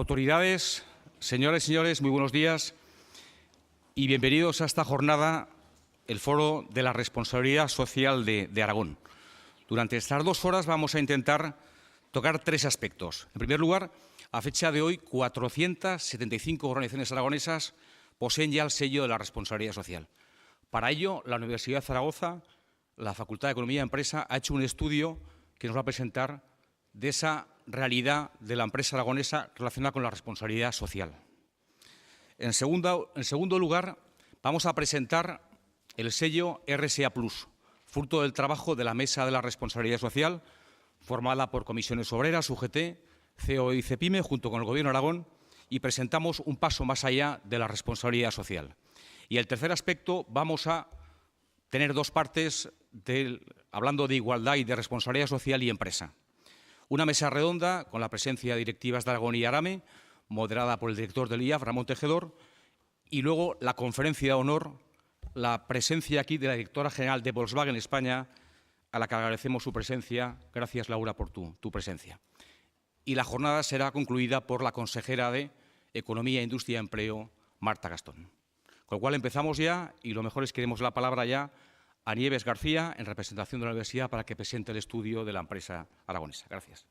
Autoridades, señoras y señores, muy buenos días y bienvenidos a esta jornada, el Foro de la Responsabilidad Social de Aragón. Durante estas 2 horas vamos a intentar tocar 3 aspectos. En primer lugar, a fecha de hoy, 475 organizaciones aragonesas poseen ya el sello de la responsabilidad social. Para ello, la Universidad de Zaragoza, la Facultad de Economía y Empresa, ha hecho un estudio que nos va a presentar de esa realidad de la empresa aragonesa relacionada con la responsabilidad social. En segundo lugar, vamos a presentar el sello RSA Plus, fruto del trabajo de la Mesa de la Responsabilidad Social, formada por Comisiones Obreras, UGT, CEO y CEPIME, junto con el Gobierno de Aragón, y presentamos un paso más allá de la responsabilidad social. Y el tercer aspecto, vamos a tener 2 partes hablando de igualdad y de responsabilidad social y empresa. Una mesa redonda con la presencia de directivas de Aragón y Arame, moderada por el director del IAF, Ramón Tejedor, y luego la conferencia de honor, la presencia aquí de la directora general de Volkswagen España, a la que agradecemos su presencia. Gracias, Laura, por tu presencia. Y la jornada será concluida por la consejera de Economía, Industria y Empleo, Marta Gastón. Con lo cual empezamos ya, y lo mejor es que demos la palabra ya a Nieves García, en representación de la Universidad, para que presente el estudio de la empresa aragonesa. Gracias.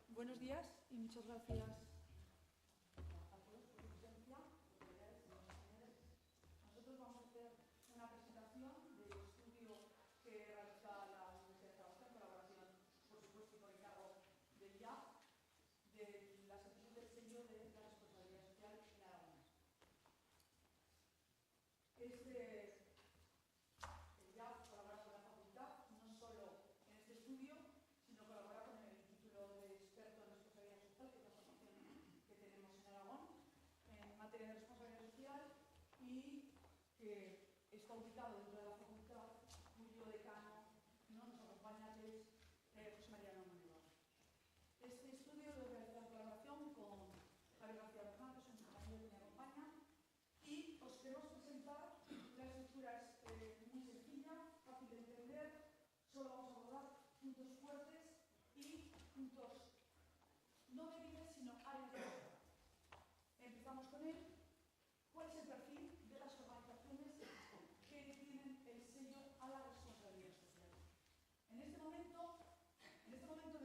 Buenos días y muchas gracias a todos por su presencia. Nosotros vamos a hacer una presentación del estudio que realiza la Universidad de Zaragoza en colaboración, por supuesto, con el encargo del IAF, de las empresas del sello de la responsabilidad social en Aragón. El IAF colabora con la facultad, no solo en este estudio, sino colabora con el título de experto en responsabilidad social, que es la formación que tenemos en Aragón en materia de responsabilidad social y que está ubicado dentro de la facultad, cuyo decano no nos acompaña, que es José María Alonso. Este estudio lo realiza en colaboración con Javier García Bernal, que es un compañero que me acompaña, y os queremos presentar. La estructura es muy sencilla, fácil de entender. Solo vamos a abordar puntos fuertes y puntos no débiles, sino áreas de mejora. Empezamos con él. ¿Cuál es el perfil de las organizaciones que tienen el sello a la responsabilidad social? En este momento de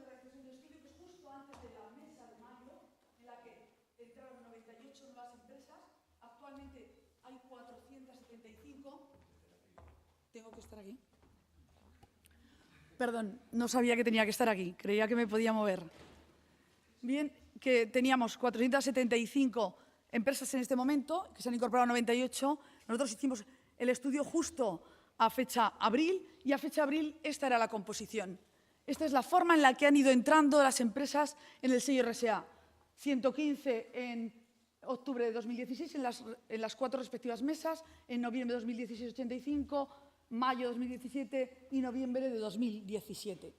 realización del estudio, que es justo antes de la mesa de mayo, en la que entraron 98 nuevas empresas, actualmente hay 475. ¿Tengo que estar aquí? Perdón, no sabía que tenía que estar aquí, creía que me podía mover. Bien, que teníamos 475 empresas en este momento, que se han incorporado 98. Nosotros hicimos el estudio justo a fecha abril, y a fecha abril esta era la composición. Esta es la forma en la que han ido entrando las empresas en el sello RSA. 115 en octubre de 2016 en las 4 respectivas mesas, en noviembre de 2016 85, mayo de 2017 y noviembre de 2017.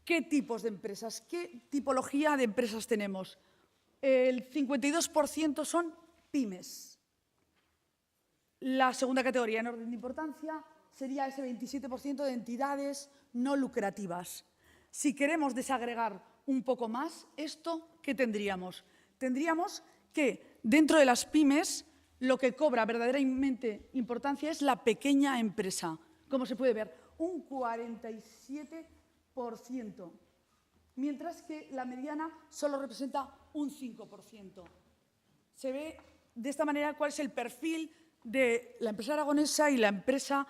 ¿Qué tipos de empresas? ¿Qué tipología de empresas tenemos? El 52% son pymes. La segunda categoría en orden de importancia sería ese 27% de entidades no lucrativas. Si queremos desagregar un poco más esto, ¿qué tendríamos? Tendríamos que dentro de las pymes lo que cobra verdaderamente importancia es la pequeña empresa. Como se puede ver, un 47%, mientras que la mediana solo representa un 5%. Se ve de esta manera cuál es el perfil de la empresa aragonesa y la empresa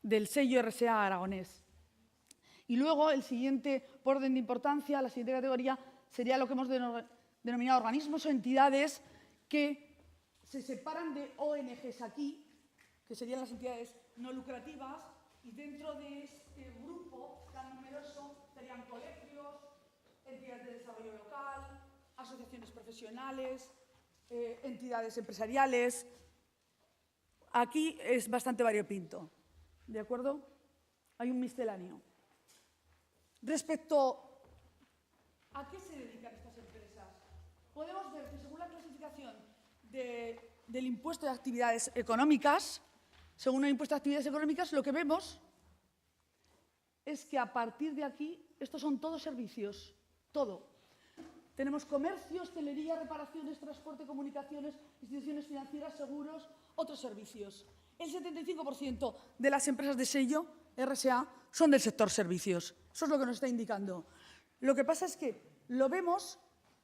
del sello RSA aragonés. Y luego el siguiente, por orden de importancia, la siguiente categoría sería lo que hemos denominado organismos o entidades que se separan de ONGs aquí, que serían las entidades no lucrativas, y dentro de este grupo tan numeroso estarían colegios, entidades de desarrollo local, asociaciones profesionales, entidades empresariales. Aquí es bastante variopinto, ¿de acuerdo? Hay un misceláneo. Respecto a qué se dedican estas empresas, podemos ver que según la clasificación de del impuesto de actividades económicas, según el impuesto de actividades económicas, lo que vemos es que a partir de aquí, estos son todos servicios, todo. Tenemos comercio, hostelería, reparaciones, transporte, comunicaciones, instituciones financieras, seguros, otros servicios. El 75% de las empresas de sello, RSA, son del sector servicios. Eso es lo que nos está indicando. Lo que pasa es que lo vemos,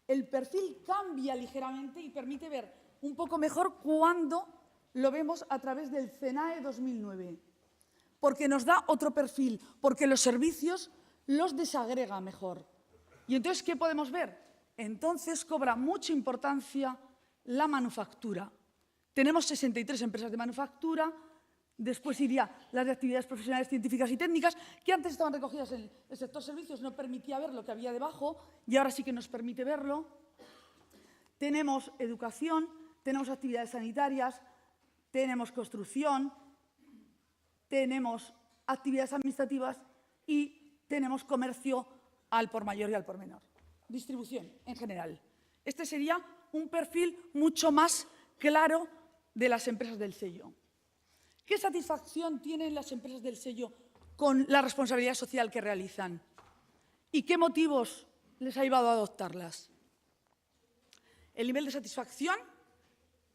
el perfil cambia ligeramente y permite ver un poco mejor cuando lo vemos a través del CENAE 2009. Porque nos da otro perfil, porque los servicios los desagrega mejor. Y entonces, ¿qué podemos ver? Entonces cobra mucha importancia la manufactura. Tenemos 63 empresas de manufactura, después iría las de actividades profesionales, científicas y técnicas, que antes estaban recogidas en el sector servicios, no permitía ver lo que había debajo, y ahora sí que nos permite verlo. Tenemos educación, tenemos actividades sanitarias, tenemos construcción, tenemos actividades administrativas y tenemos comercio al por mayor y al por menor. Distribución en general. Este sería un perfil mucho más claro de las empresas del sello. ¿Qué satisfacción tienen las empresas del sello con la responsabilidad social que realizan? ¿Y qué motivos les ha llevado a adoptarlas? El nivel de satisfacción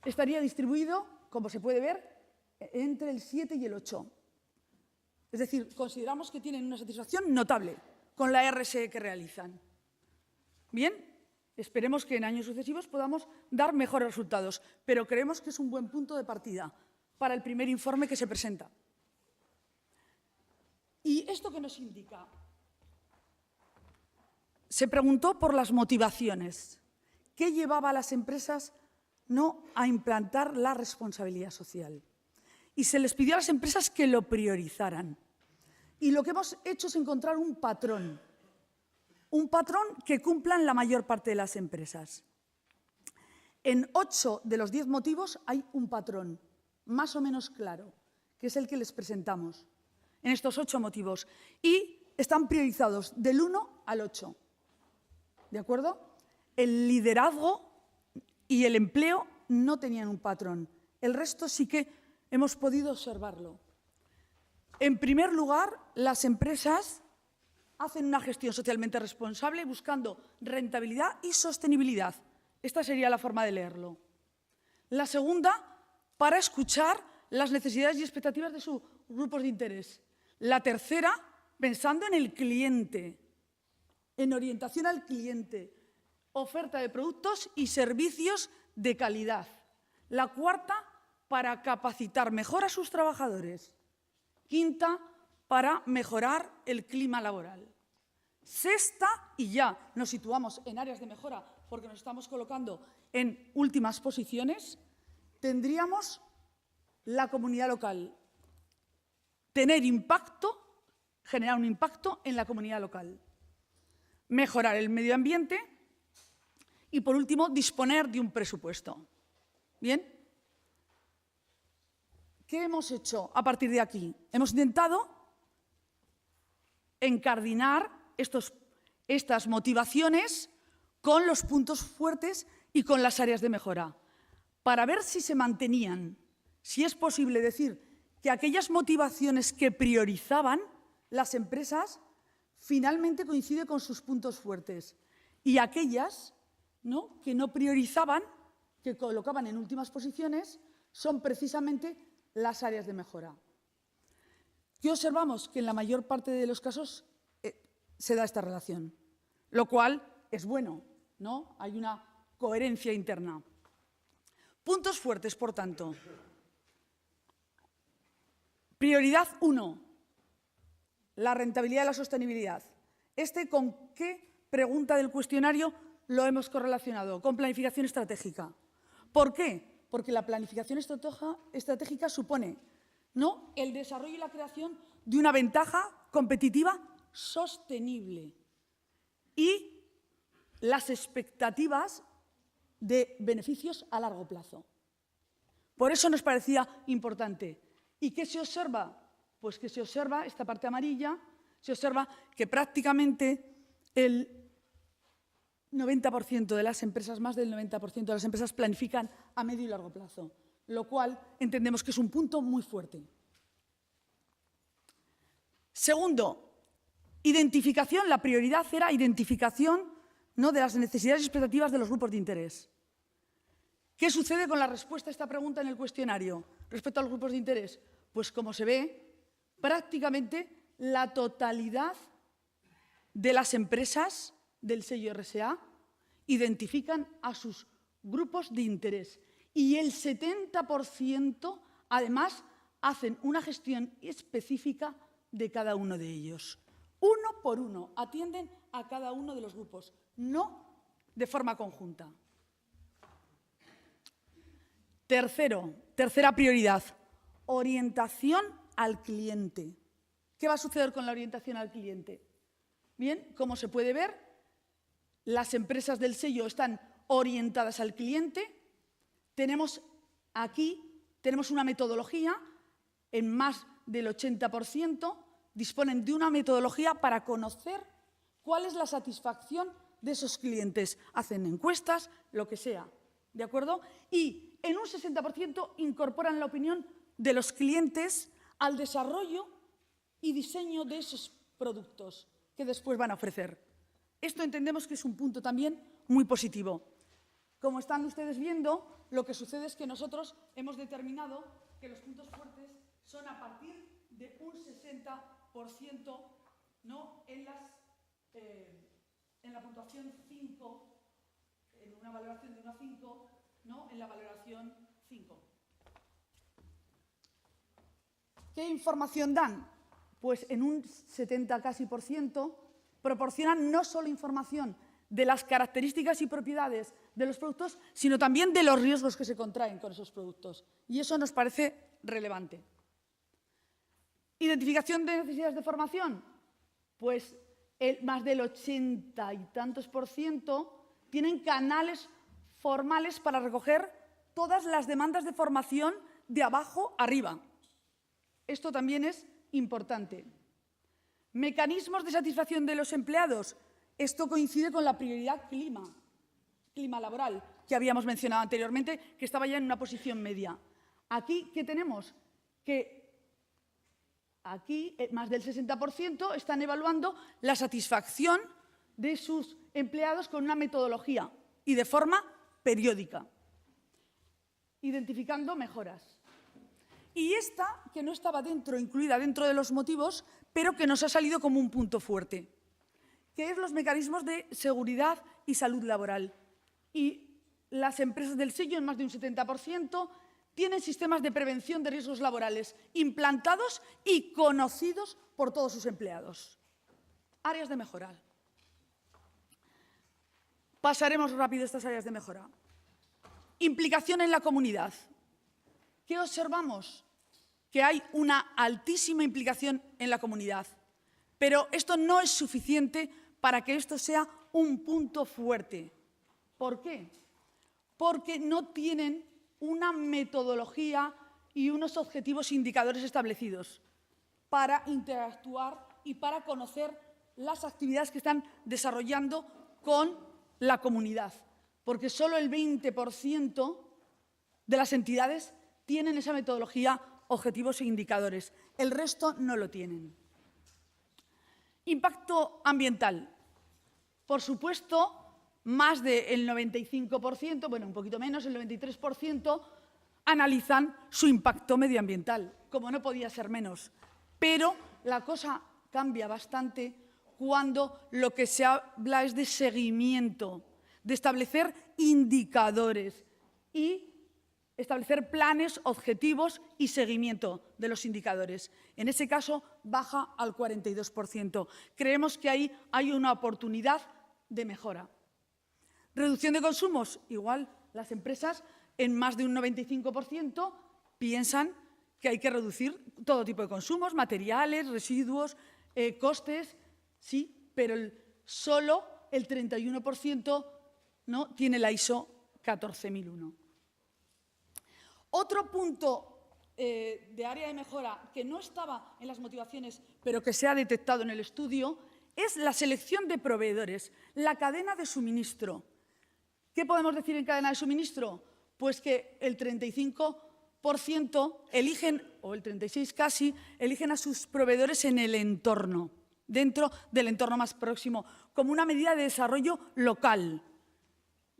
estaría distribuido, como se puede ver, entre el 7 y el 8. Es decir, consideramos que tienen una satisfacción notable con la RSE que realizan. Bien, esperemos que en años sucesivos podamos dar mejores resultados, pero creemos que es un buen punto de partida para el primer informe que se presenta. ¿Y esto qué nos indica? Se preguntó por las motivaciones. ¿Qué llevaba a las empresas a implantar la responsabilidad social? Y se les pidió a las empresas que lo priorizaran. Y lo que hemos hecho es encontrar un patrón que cumplan la mayor parte de las empresas. En 8 de los 10 motivos hay un patrón, más o menos claro, que es el que les presentamos, en estos 8 motivos. Y están priorizados del 1 al 8. ¿De acuerdo? El liderazgo y el empleo no tenían un patrón. El resto sí que hemos podido observarlo. En primer lugar, las empresas hacen una gestión socialmente responsable buscando rentabilidad y sostenibilidad. Esta sería la forma de leerlo. La segunda, para escuchar las necesidades y expectativas de sus grupos de interés. La tercera, pensando en el cliente, en orientación al cliente, oferta de productos y servicios de calidad. La cuarta, para capacitar mejor a sus trabajadores. Quinta, para mejorar el clima laboral. Sexta, y ya nos situamos en áreas de mejora porque nos estamos colocando en últimas posiciones, tendríamos la comunidad local. Tener impacto, generar un impacto en la comunidad local. Mejorar el medio ambiente y, por último, disponer de un presupuesto. ¿Bien? ¿Qué hemos hecho a partir de aquí? Hemos intentado encardinar estas motivaciones con los puntos fuertes y con las áreas de mejora, para ver si se mantenían, si es posible decir que aquellas motivaciones que priorizaban las empresas finalmente coinciden con sus puntos fuertes y aquellas que no priorizaban, que colocaban en últimas posiciones, son precisamente las áreas de mejora. ¿Qué observamos? Que en la mayor parte de los casos se da esta relación, lo cual es bueno, ¿no? Hay una coherencia interna. Puntos fuertes, por tanto. Prioridad 1, la rentabilidad y la sostenibilidad. ¿Con qué pregunta del cuestionario lo hemos correlacionado? Con planificación estratégica. ¿Por qué? Porque la planificación estratégica supone el desarrollo y la creación de una ventaja competitiva sostenible y las expectativas de beneficios a largo plazo. Por eso nos parecía importante. ¿Y qué se observa? Pues que se observa, esta parte amarilla, se observa que prácticamente 90% de las empresas, más del 90% de las empresas planifican a medio y largo plazo, lo cual entendemos que es un punto muy fuerte. Segundo, identificación. La prioridad era identificación, ¿no?, de las necesidades y expectativas de los grupos de interés. ¿Qué sucede con la respuesta a esta pregunta en el cuestionario respecto a los grupos de interés? Pues como se ve, prácticamente la totalidad de las empresas del sello RSA identifican a sus grupos de interés y el 70% además hacen una gestión específica de cada uno de ellos. Uno por uno atienden a cada uno de los grupos, no de forma conjunta. Tercera prioridad, orientación al cliente. ¿Qué va a suceder con la orientación al cliente? Bien, como se puede ver, las empresas del sello están orientadas al cliente. Tenemos una metodología, en más del 80%, disponen de una metodología para conocer cuál es la satisfacción de esos clientes. Hacen encuestas, lo que sea, ¿de acuerdo? Y en un 60% incorporan la opinión de los clientes al desarrollo y diseño de esos productos que después van a ofrecer. Esto entendemos que es un punto también muy positivo. Como están ustedes viendo, lo que sucede es que nosotros hemos determinado que los puntos fuertes son a partir de un 60%, ¿no?, en la puntuación 5, en una valoración de 1 a 5, ¿no?, en la valoración 5. ¿Qué información dan? Pues en un 70 casi por ciento proporcionan no solo información de las características y propiedades de los productos, sino también de los riesgos que se contraen con esos productos. Y eso nos parece relevante. ¿Identificación de necesidades de formación? Pues más del 80 y tantos % tienen canales formales para recoger todas las demandas de formación de abajo arriba. Esto también es importante. Mecanismos de satisfacción de los empleados. Esto coincide con la prioridad clima laboral, que habíamos mencionado anteriormente, que estaba ya en una posición media. Aquí, ¿qué tenemos? Que aquí más del 60% están evaluando la satisfacción de sus empleados con una metodología y de forma periódica, identificando mejoras. Y esta, que no estaba incluida dentro de los motivos, pero que nos ha salido como un punto fuerte, que es los mecanismos de seguridad y salud laboral. Y las empresas del sello, en más de un 70%, tienen sistemas de prevención de riesgos laborales implantados y conocidos por todos sus empleados. Áreas de mejora. Pasaremos rápido estas áreas de mejora. Implicación en la comunidad. ¿Qué observamos? Que hay una altísima implicación en la comunidad. Pero esto no es suficiente para que esto sea un punto fuerte. ¿Por qué? Porque no tienen una metodología y unos objetivos e indicadores establecidos para interactuar y para conocer las actividades que están desarrollando con la comunidad. Porque solo el 20% de las entidades tienen esa metodología, objetivos e indicadores. El resto no lo tienen. Impacto ambiental. Por supuesto, más del 95%, bueno, un poquito menos, el 93%, analizan su impacto medioambiental, como no podía ser menos. Pero la cosa cambia bastante cuando lo que se habla es de seguimiento, de establecer indicadores y establecer planes, objetivos y seguimiento de los indicadores. En ese caso, baja al 42%. Creemos que ahí hay una oportunidad de mejora. Reducción de consumos. Igual, las empresas en más de un 95% piensan que hay que reducir todo tipo de consumos, materiales, residuos, costes, sí, pero solo el 31% ¿no?, tiene la ISO 14001. Otro punto de área de mejora que no estaba en las motivaciones, pero que se ha detectado en el estudio, es la selección de proveedores, la cadena de suministro. ¿Qué podemos decir en cadena de suministro? Pues que el 35% eligen, o el 36% casi, eligen a sus proveedores en el entorno, dentro del entorno más próximo, como una medida de desarrollo local.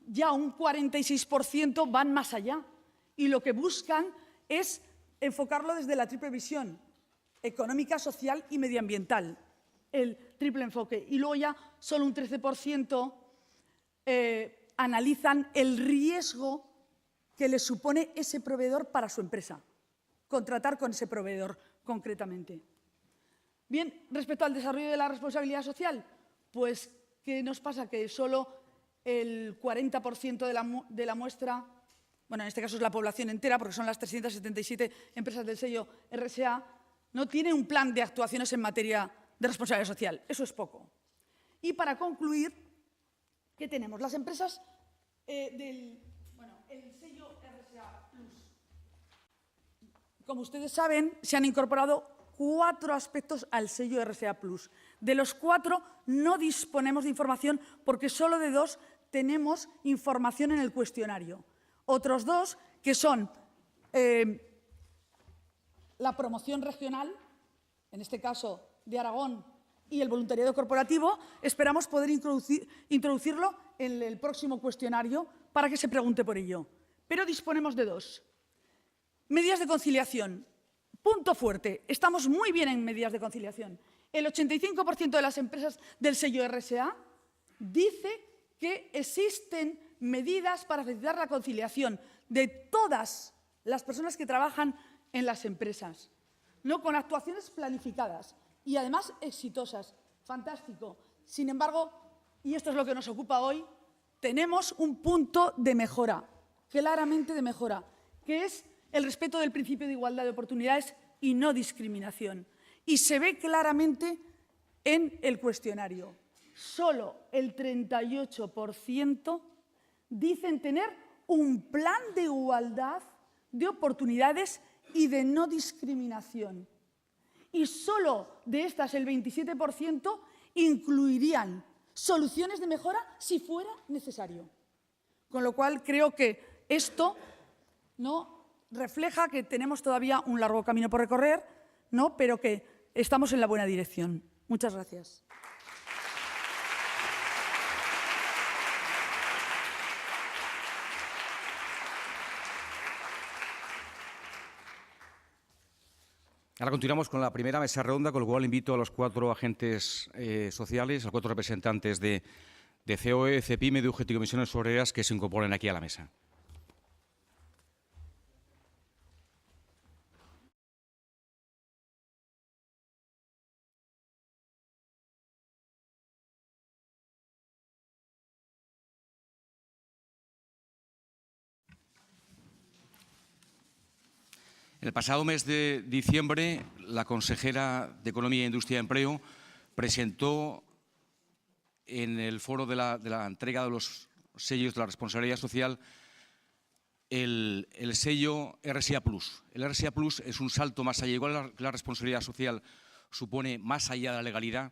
Ya un 46% van más allá y lo que buscan es enfocarlo desde la triple visión, económica, social y medioambiental, el triple enfoque. Y luego ya solo un 13% analizan el riesgo que le supone ese proveedor para su empresa, contratar con ese proveedor concretamente. Bien, respecto al desarrollo de la responsabilidad social, pues, ¿qué nos pasa? Que solo el 40% de la muestra, bueno, en este caso es la población entera, porque son las 377 empresas del sello RSA, no tiene un plan de actuaciones en materia de responsabilidad social. Eso es poco. Y para concluir, ¿qué tenemos? Las empresas el sello RSA Plus. Como ustedes saben, se han incorporado 4 aspectos al sello RSA Plus. De los 4 no disponemos de información porque solo de 2 tenemos información en el cuestionario. Otros 2, que son la promoción regional, en este caso de Aragón, y el voluntariado corporativo, esperamos poder introducirlo en el próximo cuestionario para que se pregunte por ello. Pero disponemos de 2. Medidas de conciliación. Punto fuerte. Estamos muy bien en medidas de conciliación. El 85% de las empresas del sello RSA dice que existen medidas para facilitar la conciliación de todas las personas que trabajan en las empresas, ¿no? Con actuaciones planificadas y además exitosas. Fantástico. Sin embargo, y esto es lo que nos ocupa hoy, tenemos un punto de mejora, claramente de mejora, que es el respeto del principio de igualdad de oportunidades y no discriminación. Y se ve claramente en el cuestionario. Solo el 38% dicen tener un plan de igualdad de oportunidades y de no discriminación. Y solo de estas el 27% incluirían soluciones de mejora si fuera necesario. Con lo cual creo que esto, ¿no?, refleja que tenemos todavía un largo camino por recorrer, ¿no?, pero que estamos en la buena dirección. Muchas gracias. Ahora continuamos con la primera mesa redonda, con lo cual invito a los 4 agentes sociales, a los 4 representantes de COE, CEPIME, de UGT y Comisiones Obreras que se incorporen aquí a la mesa. En el pasado mes de diciembre, la consejera de Economía, Industria y Empleo presentó en el foro de la entrega de los sellos de la responsabilidad social el sello RSA Plus. El RSA Plus es un salto más allá. Igual la responsabilidad social supone más allá de la legalidad,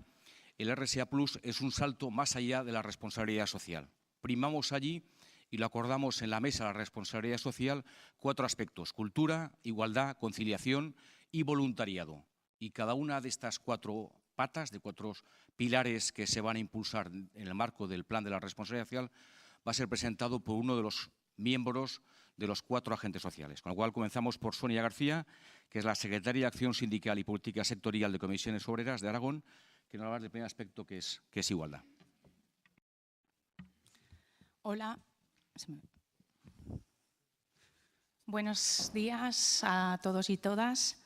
el RSA Plus es un salto más allá de la responsabilidad social. Primamos allí, y lo acordamos en la mesa de la responsabilidad social, 4 aspectos: cultura, igualdad, conciliación y voluntariado. Y cada una de estas 4 patas, de 4 pilares que se van a impulsar en el marco del plan de la responsabilidad social, va a ser presentado por uno de los miembros de los 4 agentes sociales. Con lo cual comenzamos por Sonia García, que es la secretaria de Acción Sindical y Política Sectorial de Comisiones Obreras de Aragón, que nos va a hablar del primer aspecto, que es igualdad. Hola. Buenos días a todos y todas.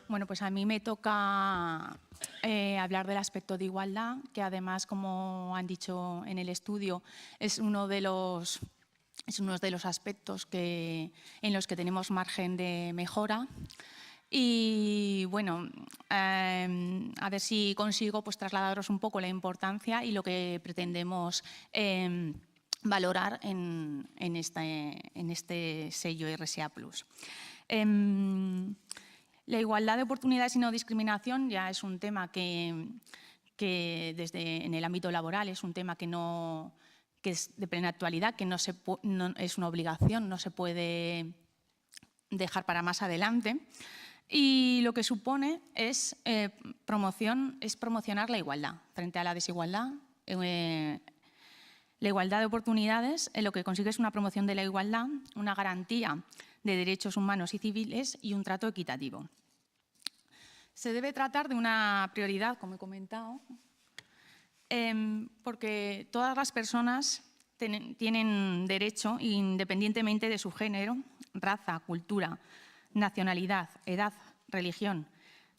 Bueno, pues a mí me toca hablar del aspecto de igualdad, que además, como han dicho en el estudio, es uno de los aspectos en los que tenemos margen de mejora. Y bueno, a ver si consigo pues trasladaros un poco la importancia y lo que pretendemos valorar en este sello RSA+. La igualdad de oportunidades y no discriminación ya es un tema que desde en el ámbito laboral es un tema que es de plena actualidad, que no es una obligación, no se puede dejar para más adelante. Y lo que supone es promocionar la igualdad frente a la desigualdad. La igualdad de oportunidades lo que consigue es una promoción de la igualdad, una garantía de derechos humanos y civiles y un trato equitativo. Se debe tratar de una prioridad, como he comentado, porque todas las personas tienen derecho, independientemente de su género, raza, cultura, nacionalidad, edad, religión,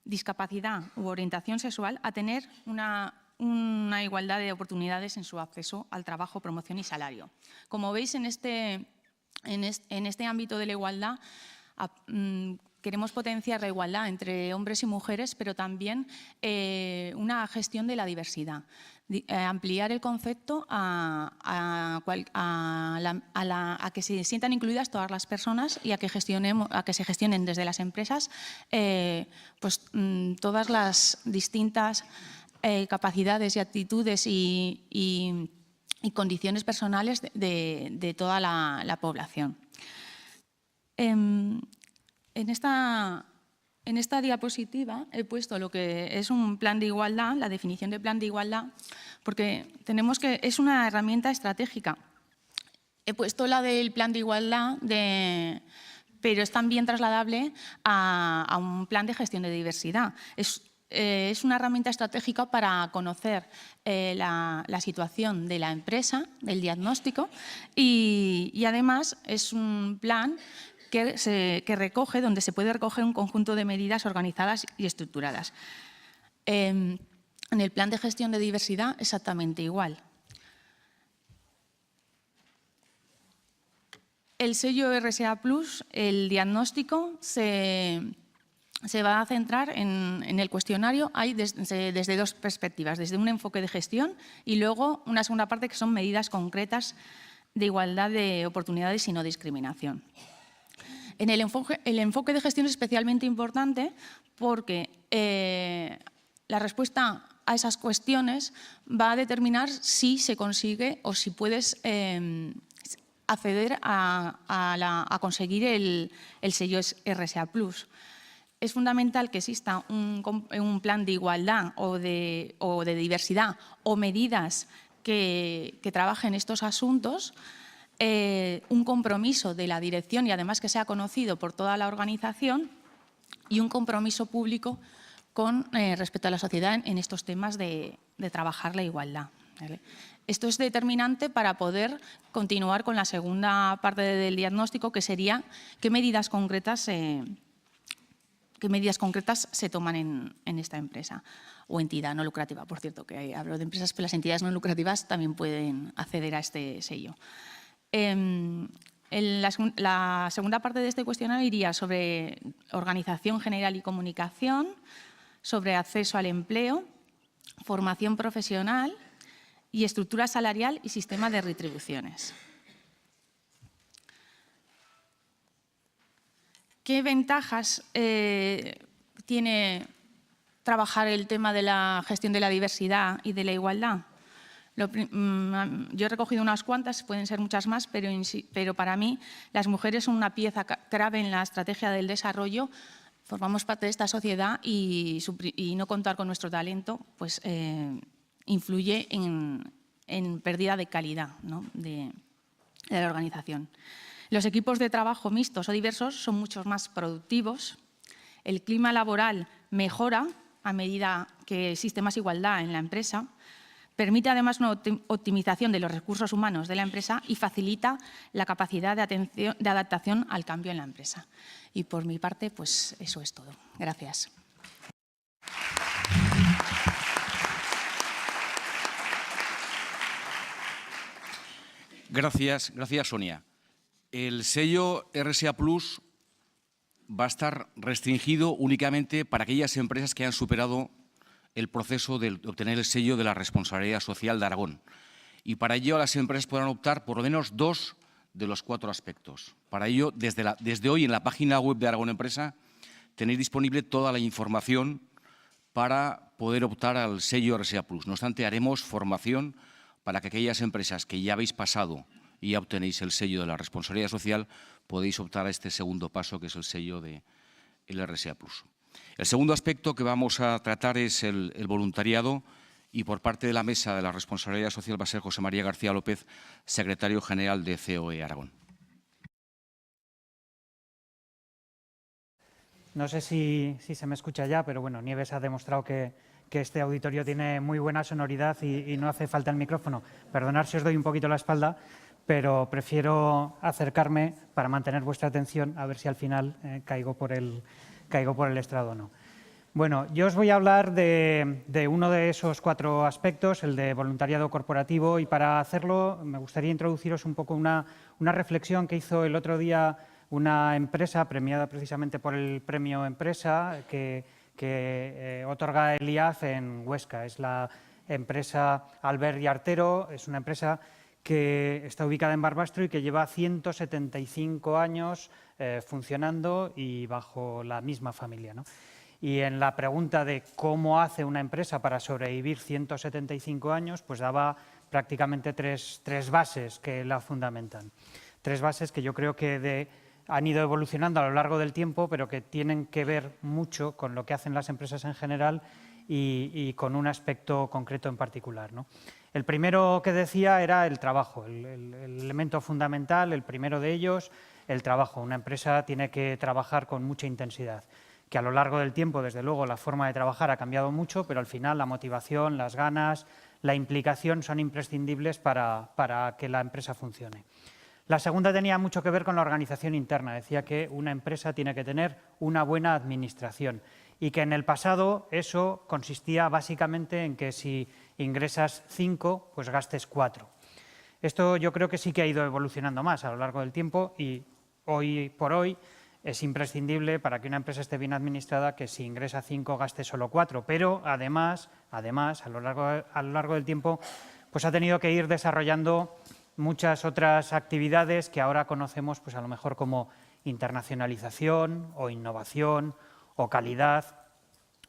discapacidad u orientación sexual, a tener una igualdad de oportunidades en su acceso al trabajo, promoción y salario. Como veis, en este ámbito de la igualdad queremos potenciar la igualdad entre hombres y mujeres, pero también una gestión de la diversidad. Ampliar el concepto a que se sientan incluidas todas las personas y a que se gestionen desde las empresas todas las distintas capacidades y actitudes y condiciones personales de toda la población. En esta diapositiva he puesto lo que es un plan de igualdad, la definición de plan de igualdad, porque es una herramienta estratégica. He puesto la del plan de igualdad, pero es también trasladable a un plan de gestión de diversidad. Es una herramienta estratégica para conocer la situación de la empresa, del diagnóstico, y además es un plan donde se puede recoger un conjunto de medidas organizadas y estructuradas. En el plan de gestión de diversidad exactamente igual. El sello RSA+, el diagnóstico, se va a centrar en el cuestionario. Hay desde dos perspectivas, desde un enfoque de gestión y luego una segunda parte que son medidas concretas de igualdad de oportunidades y no discriminación. El enfoque de gestión es especialmente importante porque la respuesta a esas cuestiones va a determinar si se consigue o si puedes acceder a conseguir el sello RSA+. Es fundamental que exista un plan de igualdad o de diversidad o medidas que trabajen estos asuntos, un compromiso de la dirección y además que sea conocido por toda la organización y un compromiso público con respecto a la sociedad en estos temas de trabajar la igualdad, ¿vale? Esto es determinante para poder continuar con la segunda parte del diagnóstico, que sería qué medidas concretas se toman en esta empresa o entidad no lucrativa. Por cierto, que hablo de empresas, pero las entidades no lucrativas también pueden acceder a este sello. La segunda parte de este cuestionario iría sobre organización general y comunicación, sobre acceso al empleo, formación profesional y estructura salarial y sistema de retribuciones. ¿Qué ventajas tiene trabajar el tema de la gestión de la diversidad y de la igualdad? Yo he recogido unas cuantas, pueden ser muchas más, pero para mí las mujeres son una pieza clave en la estrategia del desarrollo. Formamos parte de esta sociedad y no contar con nuestro talento pues, influye en pérdida de calidad, ¿no? de la organización. Los equipos de trabajo mixtos o diversos son mucho más productivos. El clima laboral mejora a medida que existe más igualdad en la empresa. Permite además una optimización de los recursos humanos de la empresa y facilita la capacidad de adaptación al cambio en la empresa. Y por mi parte, pues eso es todo. Gracias. Gracias, Sonia. El sello RSA+ va a estar restringido únicamente para aquellas empresas que han superado el proceso de obtener el sello de la responsabilidad social de Aragón. Y para ello las empresas podrán optar por lo menos 2 de los 4 aspectos. Para ello, desde hoy en la página web de Aragón Empresa tenéis disponible toda la información para poder optar al sello RSA Plus. No obstante, haremos formación para que aquellas empresas que ya habéis pasado y ya obtenéis el sello de la responsabilidad social, podéis optar a este segundo paso, que es el sello del RSA Plus. El segundo aspecto que vamos a tratar es el voluntariado, y por parte de la Mesa de la Responsabilidad Social va a ser José María García López, secretario general de COE Aragón. No sé si se me escucha ya, pero bueno, Nieves ha demostrado que este auditorio tiene muy buena sonoridad y no hace falta el micrófono. Perdonad si os doy un poquito la espalda, pero prefiero acercarme para mantener vuestra atención, a ver si al final caigo por el estrado o no. Bueno, yo os voy a hablar de uno de esos 4 aspectos, el de voluntariado corporativo, y para hacerlo me gustaría introduciros un poco una reflexión que hizo el otro día una empresa premiada precisamente por el Premio Empresa que otorga el IAF en Huesca. Es la empresa Albert y Artero, es una empresa que está ubicada en Barbastro y que lleva 175 años funcionando y bajo la misma familia, ¿no? Y en la pregunta de cómo hace una empresa para sobrevivir 175 años, pues daba prácticamente tres bases que la fundamentan. 3 bases que yo creo que han ido evolucionando a lo largo del tiempo, pero que tienen que ver mucho con lo que hacen las empresas en general y con un aspecto concreto en particular, ¿no? El primero que decía era el trabajo, el elemento fundamental, el primero de ellos, el trabajo. Una empresa tiene que trabajar con mucha intensidad, que a lo largo del tiempo, desde luego, la forma de trabajar ha cambiado mucho, pero al final la motivación, las ganas, la implicación son imprescindibles para que la empresa funcione. La segunda tenía mucho que ver con la organización interna. Decía que una empresa tiene que tener una buena administración y que en el pasado eso consistía básicamente en que si ingresas 5, pues gastes 4. Esto yo creo que sí que ha ido evolucionando más a lo largo del tiempo y hoy por hoy es imprescindible para que una empresa esté bien administrada que si ingresa 5 gaste solo 4, pero además a lo largo del tiempo pues ha tenido que ir desarrollando muchas otras actividades que ahora conocemos pues a lo mejor como internacionalización o innovación o calidad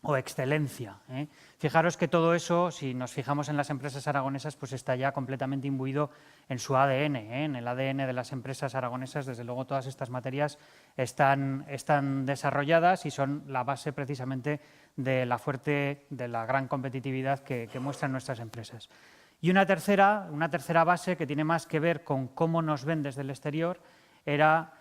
o excelencia, ¿eh? Fijaros que todo eso, si nos fijamos en las empresas aragonesas, pues está ya completamente imbuido en su ADN, ¿eh? En el ADN de las empresas aragonesas, desde luego todas estas materias están desarrolladas y son la base precisamente de la gran competitividad que muestran nuestras empresas. Y una tercera base que tiene más que ver con cómo nos ven desde el exterior era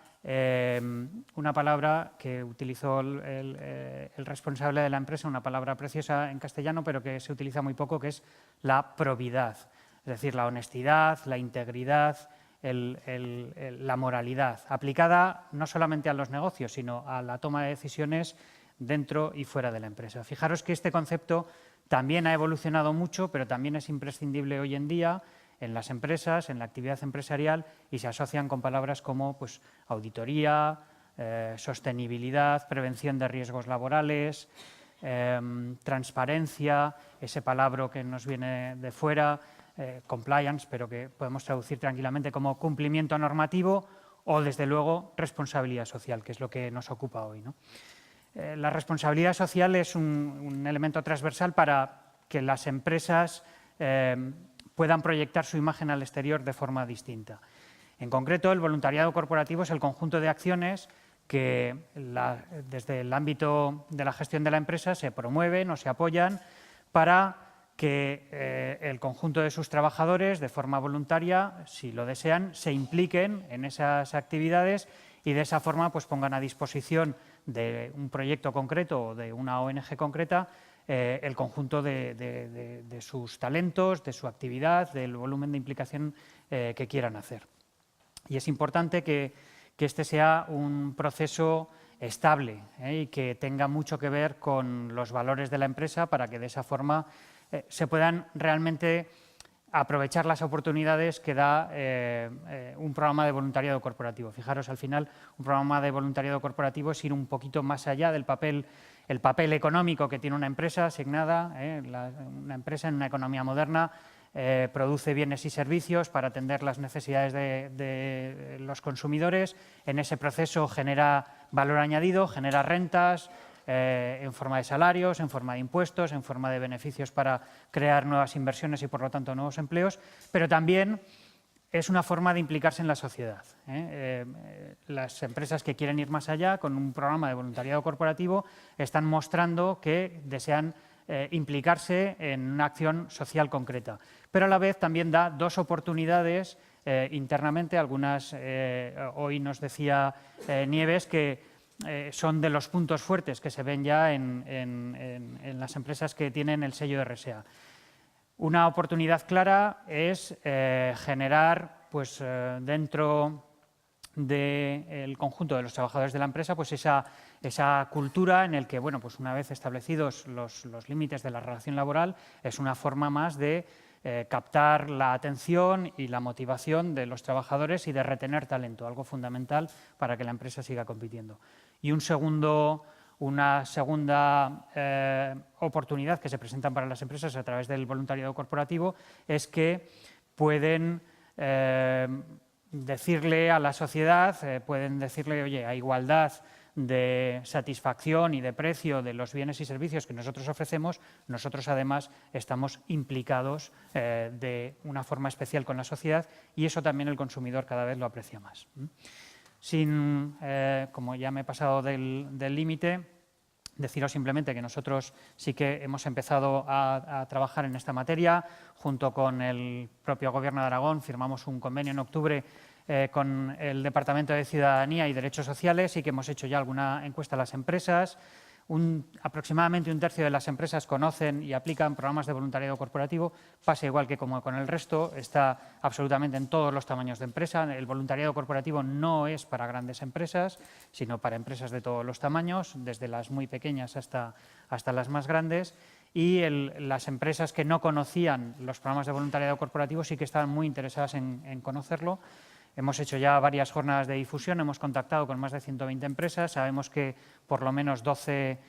una palabra que utilizó el responsable de la empresa, una palabra preciosa en castellano, pero que se utiliza muy poco, que es la probidad, es decir, la honestidad, la integridad, la moralidad, aplicada no solamente a los negocios, sino a la toma de decisiones dentro y fuera de la empresa. Fijaros que este concepto también ha evolucionado mucho, pero también es imprescindible hoy en día en las empresas, en la actividad empresarial, y se asocian con palabras como pues, auditoría, sostenibilidad, prevención de riesgos laborales, transparencia, ese palabra que nos viene de fuera, compliance, pero que podemos traducir tranquilamente como cumplimiento normativo, o desde luego responsabilidad social, que es lo que nos ocupa hoy, ¿no? La responsabilidad social es un elemento transversal para que las empresas puedan proyectar su imagen al exterior de forma distinta. En concreto, el voluntariado corporativo es el conjunto de acciones que desde el ámbito de la gestión de la empresa se promueven o se apoyan para que el conjunto de sus trabajadores, de forma voluntaria, si lo desean, se impliquen en esas actividades y de esa forma pues, pongan a disposición de un proyecto concreto o de una ONG concreta el conjunto de sus talentos, de su actividad, del volumen de implicación que quieran hacer. Y es importante que este sea un proceso estable y que tenga mucho que ver con los valores de la empresa para que de esa forma se puedan realmente aprovechar las oportunidades que da un programa de voluntariado corporativo. Fijaros, al final, un programa de voluntariado corporativo es ir un poquito más allá del papel económico que tiene una empresa asignada. Una empresa en una economía moderna produce bienes y servicios para atender las necesidades de los consumidores. En ese proceso genera valor añadido, genera rentas en forma de salarios, en forma de impuestos, en forma de beneficios para crear nuevas inversiones y, por lo tanto, nuevos empleos, pero también es una forma de implicarse en la sociedad. Las empresas que quieren ir más allá con un programa de voluntariado corporativo están mostrando que desean implicarse en una acción social concreta, pero a la vez también da dos oportunidades internamente. Algunas, hoy nos decía Nieves, que son de los puntos fuertes que se ven ya en las empresas que tienen el sello RSA. Una oportunidad clara es generar, pues, dentro del conjunto de los trabajadores de la empresa, pues esa cultura en el que, bueno, pues una vez establecidos los límites de la relación laboral, es una forma más de captar la atención y la motivación de los trabajadores y de retener talento, algo fundamental para que la empresa siga compitiendo. Y una segunda oportunidad que se presenta para las empresas a través del voluntariado corporativo es que pueden decirle a la sociedad, pueden decirle, oye, a igualdad de satisfacción y de precio de los bienes y servicios que nosotros ofrecemos, nosotros además estamos implicados de una forma especial con la sociedad, y eso también el consumidor cada vez lo aprecia más. Como ya me he pasado del límite, deciros simplemente que nosotros sí que hemos empezado a trabajar en esta materia. Junto con el propio Gobierno de Aragón firmamos un convenio en octubre con el Departamento de Ciudadanía y Derechos Sociales, y que hemos hecho ya alguna encuesta a las empresas. Aproximadamente un tercio de las empresas conocen y aplican programas de voluntariado corporativo. Pasa igual que como con el resto, está absolutamente en todos los tamaños de empresa. El voluntariado corporativo no es para grandes empresas, sino para empresas de todos los tamaños, desde las muy pequeñas hasta las más grandes. Y las empresas que no conocían los programas de voluntariado corporativo sí que estaban muy interesadas en conocerlo. Hemos hecho ya varias jornadas de difusión, hemos contactado con más de 120 empresas, sabemos que por lo menos 12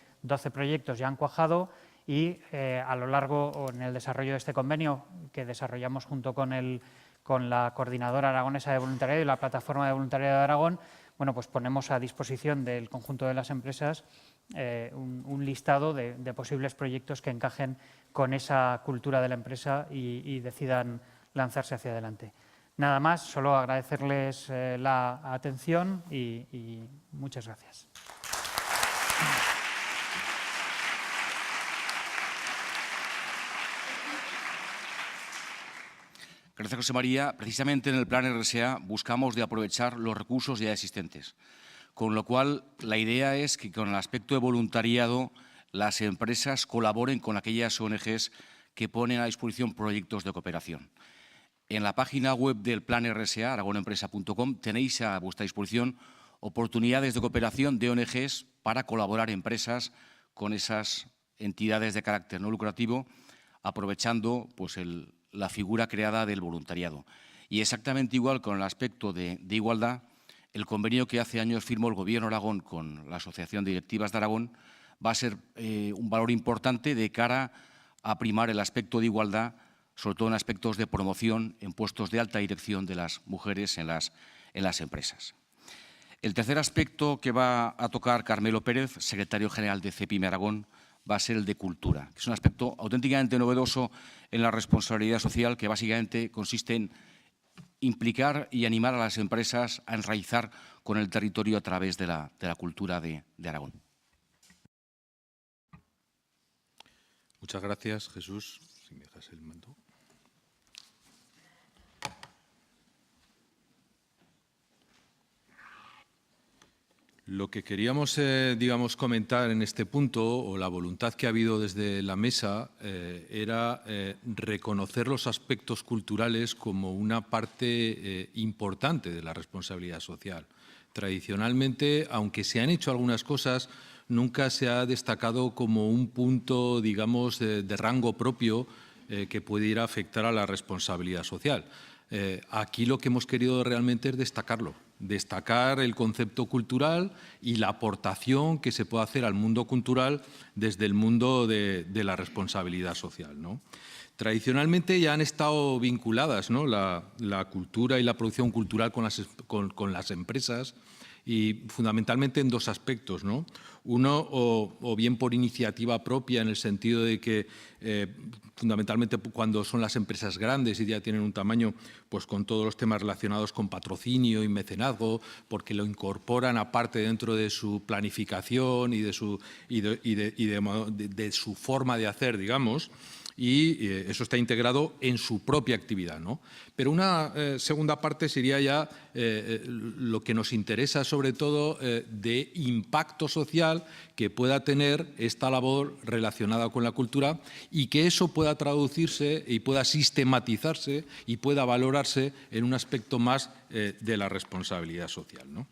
proyectos ya han cuajado, y a lo largo, o en el desarrollo de este convenio que desarrollamos junto con la Coordinadora Aragonesa de Voluntariado y la Plataforma de Voluntariado de Aragón, bueno, pues ponemos a disposición del conjunto de las empresas un listado de posibles proyectos que encajen con esa cultura de la empresa y decidan lanzarse hacia adelante. Nada más, solo agradecerles la atención y muchas gracias. Gracias, José María. Precisamente en el Plan RSA buscamos de aprovechar los recursos ya existentes, con lo cual la idea es que con el aspecto de voluntariado las empresas colaboren con aquellas ONGs que ponen a disposición proyectos de cooperación. En la página web del Plan RSA, aragonempresa.com, tenéis a vuestra disposición oportunidades de cooperación de ONGs para colaborar empresas con esas entidades de carácter no lucrativo, aprovechando, pues, la figura creada del voluntariado. Y exactamente igual con el aspecto de igualdad, el convenio que hace años firmó el Gobierno de Aragón con la Asociación de Directivas de Aragón va a ser un valor importante de cara a primar el aspecto de igualdad, sobre todo en aspectos de promoción en puestos de alta dirección de las mujeres en las empresas. El tercer aspecto que va a tocar Carmelo Pérez, secretario general de CEPIME Aragón, va a ser el de cultura, que es un aspecto auténticamente novedoso en la responsabilidad social, que básicamente consiste en implicar y animar a las empresas a enraizar con el territorio a través de la cultura de Aragón. Muchas gracias, Jesús. Si me dejas el mando. Lo que queríamos, comentar en este punto, o la voluntad que ha habido desde la mesa, era reconocer los aspectos culturales como una parte importante de la responsabilidad social. Tradicionalmente, aunque se han hecho algunas cosas, nunca se ha destacado como un punto, digamos, de rango propio que pudiera afectar a la responsabilidad social. Aquí lo que hemos querido realmente es destacarlo. destacar el concepto cultural y la aportación que se puede hacer al mundo cultural desde el mundo de la responsabilidad social, ¿no? Tradicionalmente ya han estado vinculadas, ¿no?, la cultura y la producción cultural con las empresas, y fundamentalmente en dos aspectos, ¿no? Uno, o bien por iniciativa propia, en el sentido de que fundamentalmente cuando son las empresas grandes y ya tienen un tamaño, pues con todos los temas relacionados con patrocinio y mecenazgo, porque lo incorporan aparte dentro de su planificación y de su forma de hacer, digamos, y eso está integrado en su propia actividad, ¿no? Pero una segunda parte sería ya lo que nos interesa, sobre todo, de impacto social que pueda tener esta labor relacionada con la cultura, y que eso pueda traducirse y pueda sistematizarse y pueda valorarse en un aspecto más de la responsabilidad social, ¿no?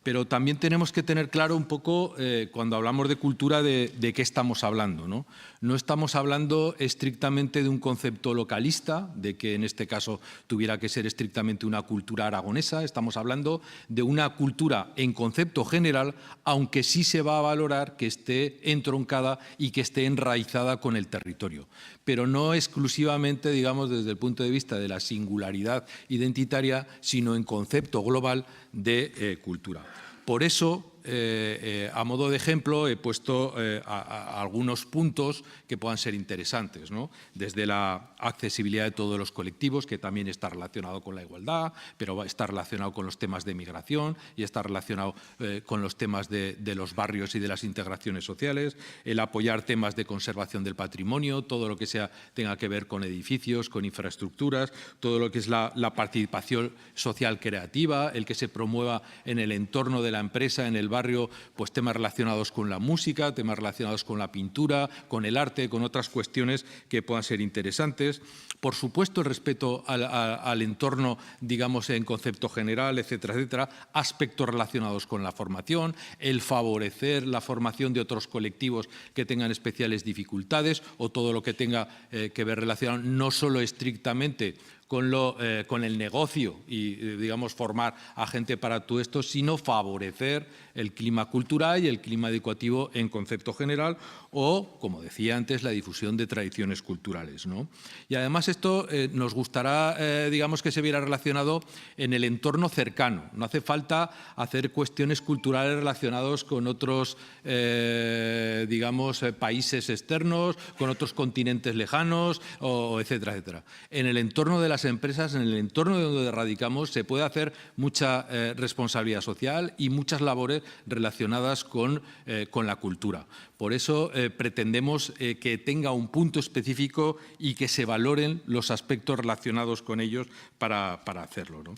Pero también tenemos que tener claro un poco, cuando hablamos de cultura, de qué estamos hablando, ¿no? No estamos hablando estrictamente de un concepto localista, de que en este caso tuviera que ser estrictamente una cultura aragonesa. Estamos hablando de una cultura en concepto general, aunque sí se va a valorar que esté entroncada y que esté enraizada con el territorio, pero no exclusivamente, digamos, desde el punto de vista de la singularidad identitaria, sino en concepto global de cultura. Por eso, a modo de ejemplo, he puesto algunos puntos que puedan ser interesantes, ¿no? Desde la accesibilidad de todos los colectivos, que también está relacionado con la igualdad, pero está relacionado con los temas de migración y está relacionado con los temas de los barrios y de las integraciones sociales, el apoyar temas de conservación del patrimonio, todo lo que tenga que ver con edificios, con infraestructuras, todo lo que es la participación social creativa, el que se promueva en el entorno de la empresa, en el barrio, pues temas relacionados con la música, temas relacionados con la pintura, con el arte, con otras cuestiones que puedan ser interesantes. Por supuesto, el respeto al entorno, digamos, en concepto general, etcétera, etcétera. Aspectos relacionados con la formación, el favorecer la formación de otros colectivos que tengan especiales dificultades, o todo lo que tenga que ver relacionado no solo estrictamente con el negocio y, digamos, formar a gente para todo esto, sino favorecer el clima cultural y el clima educativo en concepto general, o, como decía antes, la difusión de tradiciones culturales, ¿no? Y además esto nos gustará, digamos, que se viera relacionado en el entorno cercano. No hace falta hacer cuestiones culturales relacionadas con otros, digamos, países externos, con otros continentes lejanos, etcétera, etcétera. En el entorno de las empresas, en el entorno de donde radicamos, se puede hacer mucha responsabilidad social y muchas labores relacionadas con la cultura. Por eso pretendemos que tenga un punto específico y que se valoren los aspectos relacionados con ellos para hacerlo, ¿no?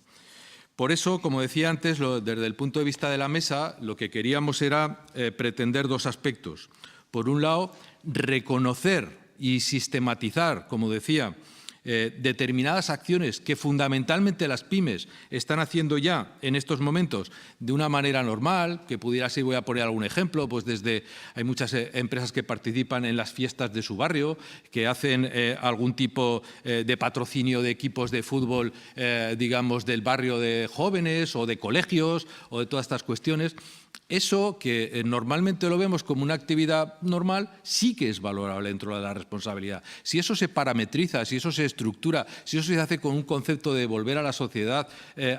Por eso, como decía antes, desde el punto de vista de la mesa, lo que queríamos era pretender dos aspectos. Por un lado, reconocer y sistematizar, como decía, determinadas acciones que fundamentalmente las pymes están haciendo ya en estos momentos de una manera normal, que pudiera ser, voy a poner algún ejemplo, pues hay muchas empresas que participan en las fiestas de su barrio, que hacen algún tipo de patrocinio de equipos de fútbol, digamos, del barrio de jóvenes o de colegios o de todas estas cuestiones. Eso, que normalmente lo vemos como una actividad normal, sí que es valorable dentro de la responsabilidad. Si eso se parametriza, si eso se estructura, si eso se hace con un concepto de devolver a la sociedad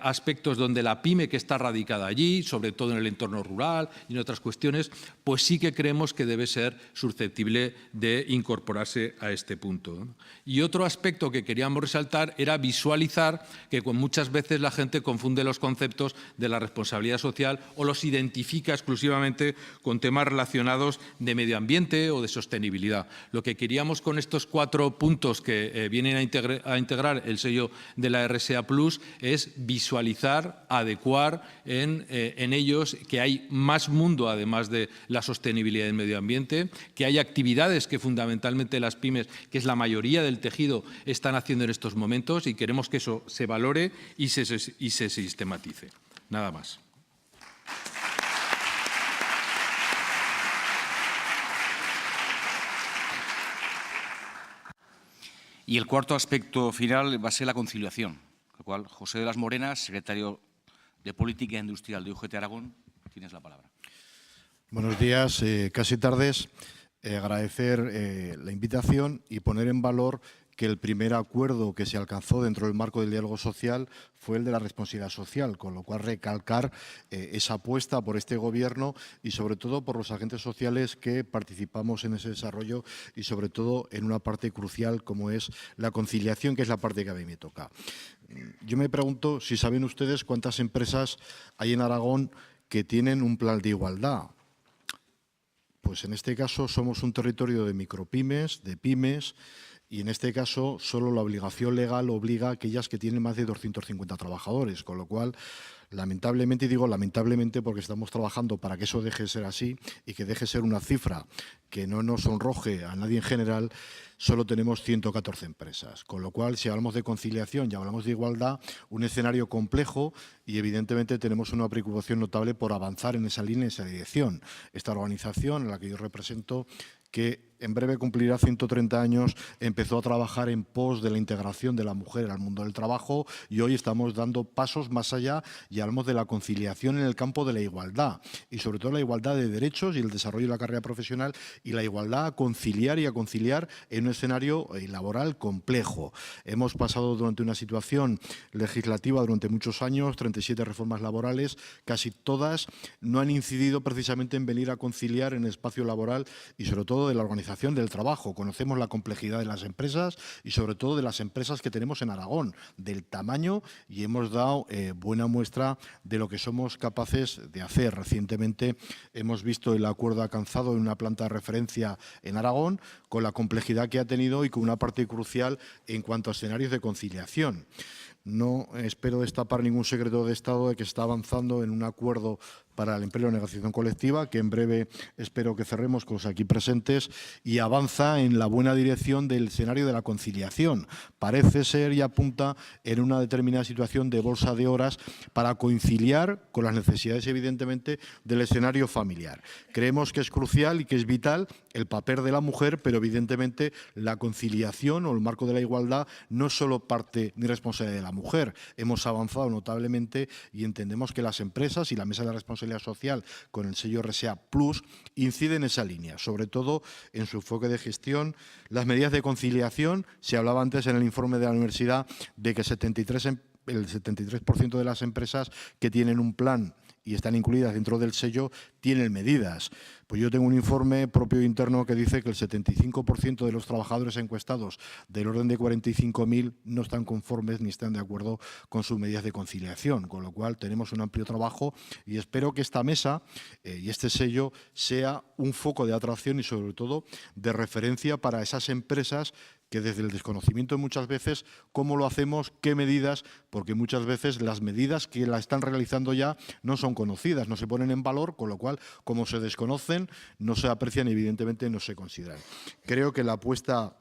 aspectos donde la pyme que está radicada allí, sobre todo en el entorno rural y en otras cuestiones, pues sí que creemos que debe ser susceptible de incorporarse a este punto, ¿no? Y otro aspecto que queríamos resaltar era visualizar que muchas veces la gente confunde los conceptos de la responsabilidad social o los identifica exclusivamente con temas relacionados de medio ambiente o de sostenibilidad. Lo que queríamos con estos 4 puntos que vienen a integrar el sello de la RSA Plus es visualizar, adecuar en ellos que hay más mundo además de la sostenibilidad del medio ambiente, que hay actividades que fundamentalmente las pymes, que es la mayoría del tejido, están haciendo en estos momentos, y queremos que eso se valore y se sistematice. Nada más. Y el cuarto aspecto final va a ser la conciliación, con lo cual José de las Morenas, secretario de Política Industrial de UGT Aragón. Tienes la palabra. Buenos días, casi tardes. Agradecer la invitación y poner en valor que el primer acuerdo que se alcanzó dentro del marco del diálogo social fue el de la responsabilidad social, con lo cual recalcar esa apuesta por este Gobierno y sobre todo por los agentes sociales que participamos en ese desarrollo y sobre todo en una parte crucial como es la conciliación, que es la parte que a mí me toca. Yo me pregunto si saben ustedes cuántas empresas hay en Aragón que tienen un plan de igualdad. Pues en este caso somos un territorio de micropymes, de pymes, y en este caso solo la obligación legal obliga a aquellas que tienen más de 250 trabajadores, con lo cual, lamentablemente, y digo lamentablemente porque estamos trabajando para que eso deje de ser así y que deje de ser una cifra que no nos sonroje a nadie en general, solo tenemos 114 empresas. Con lo cual, si hablamos de conciliación y hablamos de igualdad, un escenario complejo y evidentemente tenemos una preocupación notable por avanzar en esa línea, en esa dirección. Esta organización, a la que yo represento, que en breve cumplirá 130 años, empezó a trabajar en pos de la integración de la mujer al mundo del trabajo y hoy estamos dando pasos más allá y hablamos de la conciliación en el campo de la igualdad y sobre todo la igualdad de derechos y el desarrollo de la carrera profesional y la igualdad a conciliar y a conciliar en un escenario laboral complejo. Hemos pasado durante una situación legislativa durante muchos años, 37 reformas laborales, casi todas no han incidido precisamente en venir a conciliar en el espacio laboral y sobre todo de la organización del trabajo. Conocemos la complejidad de las empresas y sobre todo de las empresas que tenemos en Aragón, del tamaño, y hemos dado buena muestra de lo que somos capaces de hacer. Recientemente hemos visto el acuerdo alcanzado en una planta de referencia en Aragón, con la complejidad que ha tenido y con una parte crucial en cuanto a escenarios de conciliación. No espero destapar ningún secreto de Estado de que está avanzando en un acuerdo para el empleo y negociación colectiva, que en breve espero que cerremos con los aquí presentes, y avanza en la buena dirección del escenario de la conciliación. Parece ser y apunta en una determinada situación de bolsa de horas para conciliar con las necesidades, evidentemente, del escenario familiar. Creemos que es crucial y que es vital el papel de la mujer, pero evidentemente la conciliación o el marco de la igualdad no es solo parte ni responsabilidad de la mujer. Hemos avanzado notablemente y entendemos que las empresas y la Mesa de la Responsabilidad Social con el sello RSA Plus inciden en esa línea, sobre todo en su enfoque de gestión. Las medidas de conciliación, se hablaba antes en el informe de la universidad de que el 73% de las empresas que tienen un plan y están incluidas dentro del sello, tienen medidas. Pues yo tengo un informe propio interno que dice que el 75% de los trabajadores encuestados, del orden de 45.000, no están conformes ni están de acuerdo con sus medidas de conciliación, con lo cual tenemos un amplio trabajo y espero que esta mesa y este sello sea un foco de atracción y sobre todo de referencia para esas empresas que desde el desconocimiento muchas veces, cómo lo hacemos, qué medidas, porque muchas veces las medidas que la están realizando ya no son conocidas, no se ponen en valor, con lo cual, como se desconocen, no se aprecian y evidentemente no se consideran. Creo que la apuesta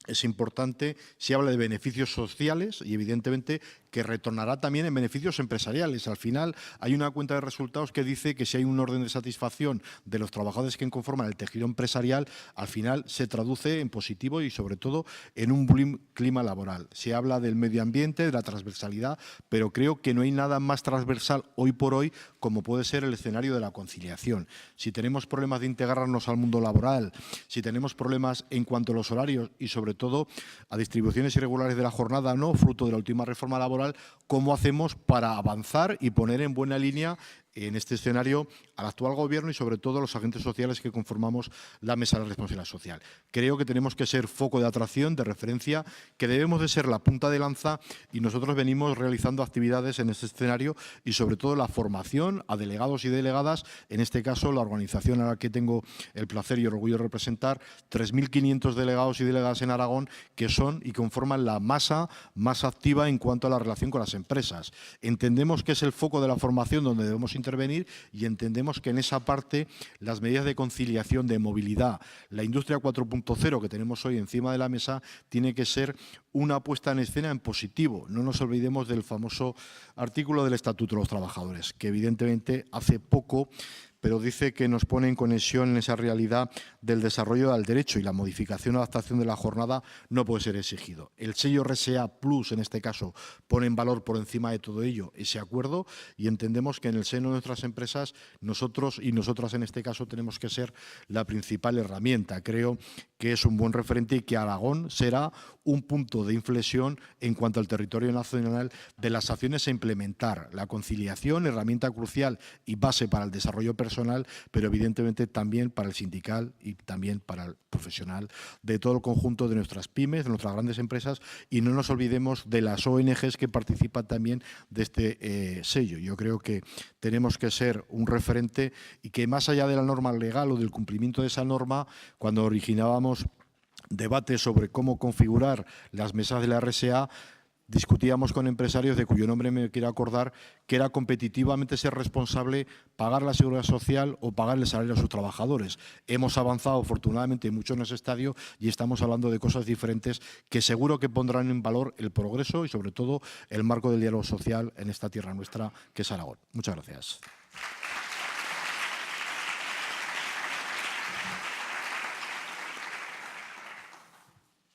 es importante, se habla de beneficios sociales y evidentemente que retornará también en beneficios empresariales. Al final hay una cuenta de resultados que dice que si hay un orden de satisfacción de los trabajadores que conforman el tejido empresarial, al final se traduce en positivo y sobre todo en un buen clima laboral. Se habla del medio ambiente, de la transversalidad, pero creo que no hay nada más transversal hoy por hoy como puede ser el escenario de la conciliación. Si tenemos problemas de integrarnos al mundo laboral, si tenemos problemas en cuanto a los horarios y sobre todo a distribuciones irregulares de la jornada, no fruto de la última reforma laboral, ¿cómo hacemos para avanzar y poner en buena línea en este escenario al actual Gobierno y sobre todo a los agentes sociales que conformamos la Mesa de la Responsabilidad Social? Creo que tenemos que ser foco de atracción, de referencia, que debemos de ser la punta de lanza y nosotros venimos realizando actividades en este escenario y sobre todo la formación a delegados y delegadas, en este caso la organización a la que tengo el placer y el orgullo de representar, 3.500 delegados y delegadas en Aragón que son y conforman la masa más activa en cuanto a la relación con las empresas. Entendemos que es el foco de la formación donde debemos intervenir y entendemos que en esa parte las medidas de conciliación, de movilidad, la industria 4.0 que tenemos hoy encima de la mesa tiene que ser una puesta en escena en positivo. No nos olvidemos del famoso artículo del Estatuto de los Trabajadores, que evidentemente hace poco pero dice que nos pone en conexión en esa realidad del desarrollo del derecho y la modificación o adaptación de la jornada no puede ser exigido. El sello RSA Plus, en este caso, pone en valor por encima de todo ello ese acuerdo y entendemos que en el seno de nuestras empresas nosotros y nosotras en este caso tenemos que ser la principal herramienta. Creo que es un buen referente y que Aragón será un punto de inflexión en cuanto al territorio nacional de las acciones a implementar. La conciliación, herramienta crucial y base para el desarrollo personal, pero evidentemente también para el sindical y también para el profesional de todo el conjunto de nuestras pymes, de nuestras grandes empresas, y no nos olvidemos de las ONGs que participan también de este sello. Yo creo que tenemos que ser un referente y que más allá de la norma legal o del cumplimiento de esa norma, cuando originábamos debates sobre cómo configurar las mesas de la RSA, discutíamos con empresarios de cuyo nombre me quiero acordar que era competitivamente ser responsable pagar la seguridad social o pagar el salario a sus trabajadores. Hemos avanzado afortunadamente mucho en ese estadio y estamos hablando de cosas diferentes que seguro que pondrán en valor el progreso y sobre todo el marco del diálogo social en esta tierra nuestra que es Aragón. Muchas gracias.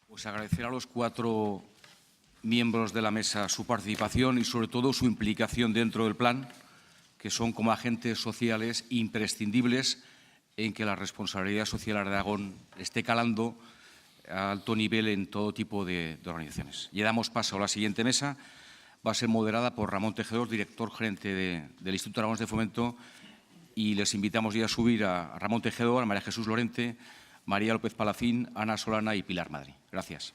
Pues agradecer a los 4 miembros de la mesa su participación y sobre todo su implicación dentro del plan, que son como agentes sociales imprescindibles en que la responsabilidad social de Aragón esté calando a alto nivel en todo tipo de organizaciones. Y damos paso a la siguiente mesa. Va a ser moderada por Ramón Tejedor, director gerente del Instituto Aragonés de Fomento, y les invitamos ya a subir a Ramón Tejedor, a María Jesús Lorente, María López Palacín, Ana Solana y Pilar Madrid. Gracias.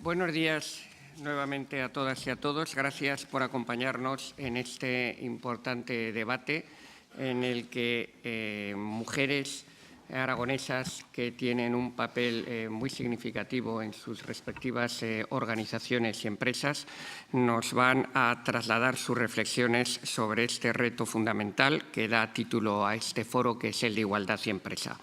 Buenos días nuevamente a todas y a todos. Gracias por acompañarnos en este importante debate en el que mujeres aragonesas que tienen un papel muy significativo en sus respectivas organizaciones y empresas nos van a trasladar sus reflexiones sobre este reto fundamental que da título a este foro, que es el de igualdad y empresa.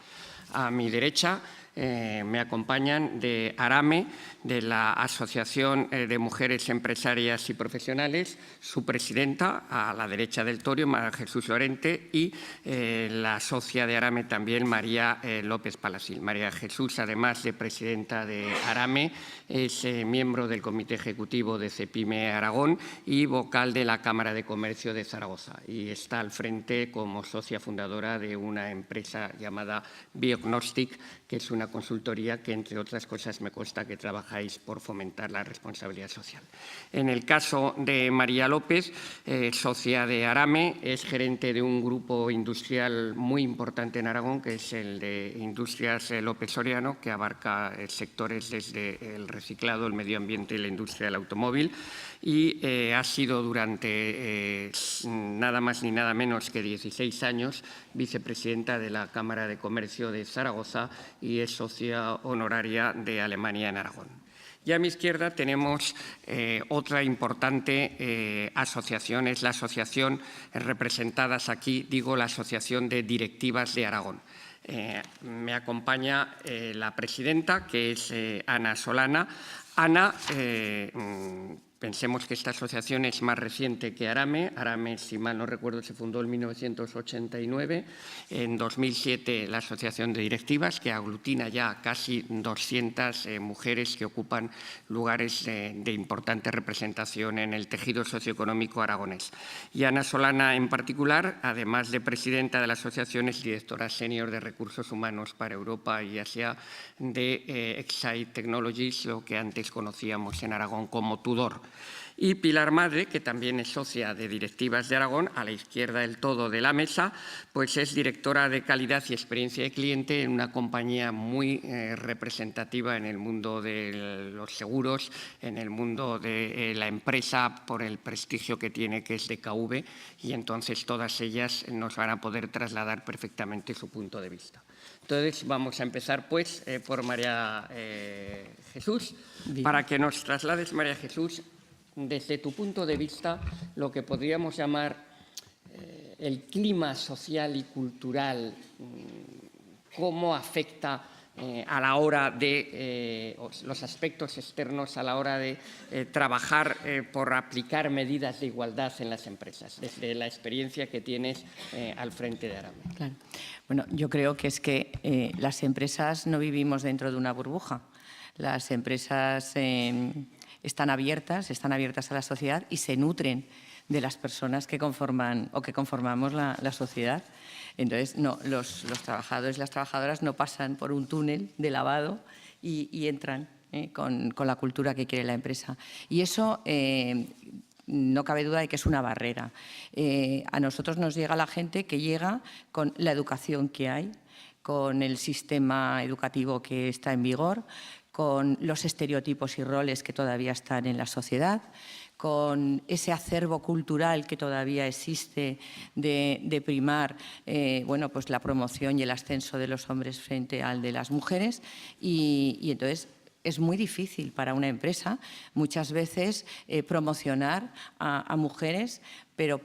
A mi derecha me acompañan de ARAME, de la Asociación de Mujeres Empresarias y Profesionales, su presidenta, a la derecha del torio, María Jesús Lorente, y la socia de ARAME también, María López Palacín. María Jesús, además de presidenta de ARAME, es miembro del Comité Ejecutivo de CEPIME Aragón y vocal de la Cámara de Comercio de Zaragoza. Y está al frente como socia fundadora de una empresa llamada Biognostic, que es una consultoría que, entre otras cosas, me consta que trabajáis por fomentar la responsabilidad social. En el caso de María López, socia de ARAME, es gerente de un grupo industrial muy importante en Aragón, que es el de Industrias López Soriano, que abarca sectores desde el reciclado, el medio ambiente y la industria del automóvil, y ha sido durante nada más ni nada menos que 16 años vicepresidenta de la Cámara de Comercio de Zaragoza y es socia honoraria de Alemania en Aragón. Y a mi izquierda tenemos otra importante asociación, es la asociación representadas aquí, digo, la Asociación de Directivas de Aragón. Me acompaña la presidenta, que es Ana Solana. Ana Pensemos que esta asociación es más reciente que ARAME. ARAME, si mal no recuerdo, se fundó en 1989. En 2007 la Asociación de Directivas, que aglutina ya casi 200 mujeres que ocupan lugares de importante representación en el tejido socioeconómico aragonés. Y Ana Solana, en particular, además de presidenta de la asociación, es directora senior de Recursos Humanos para Europa y Asia de Excite Technologies, lo que antes conocíamos en Aragón como Tudor. Y Pilar Madre, que también es socia de Directivas de Aragón, a la izquierda del todo de la mesa, pues es directora de calidad y experiencia de cliente en una compañía muy representativa en el mundo de los seguros, en el mundo de la empresa, por el prestigio que tiene, que es DKV, y entonces todas ellas nos van a poder trasladar perfectamente su punto de vista. Entonces, vamos a empezar pues por María Jesús, para que nos traslades, María Jesús, desde tu punto de vista, lo que podríamos llamar el clima social y cultural, cómo afecta a la hora de los aspectos externos a la hora de trabajar por aplicar medidas de igualdad en las empresas, desde la experiencia que tienes al frente de ARAME. Claro. Bueno, yo creo que es que las empresas no vivimos dentro de una burbuja. Las empresas están abiertas a la sociedad y se nutren de las personas que conforman o que conformamos la sociedad. Entonces, no, los trabajadores y las trabajadoras no pasan por un túnel de lavado y entran con la cultura que quiere la empresa. Y eso no cabe duda de que es una barrera. A nosotros nos llega la gente que llega con la educación que hay, con el sistema educativo que está en vigor, con los estereotipos y roles que todavía están en la sociedad, con ese acervo cultural que todavía existe de primar bueno, pues la promoción y el ascenso de los hombres frente al de las mujeres y entonces es muy difícil para una empresa muchas veces promocionar a mujeres, pero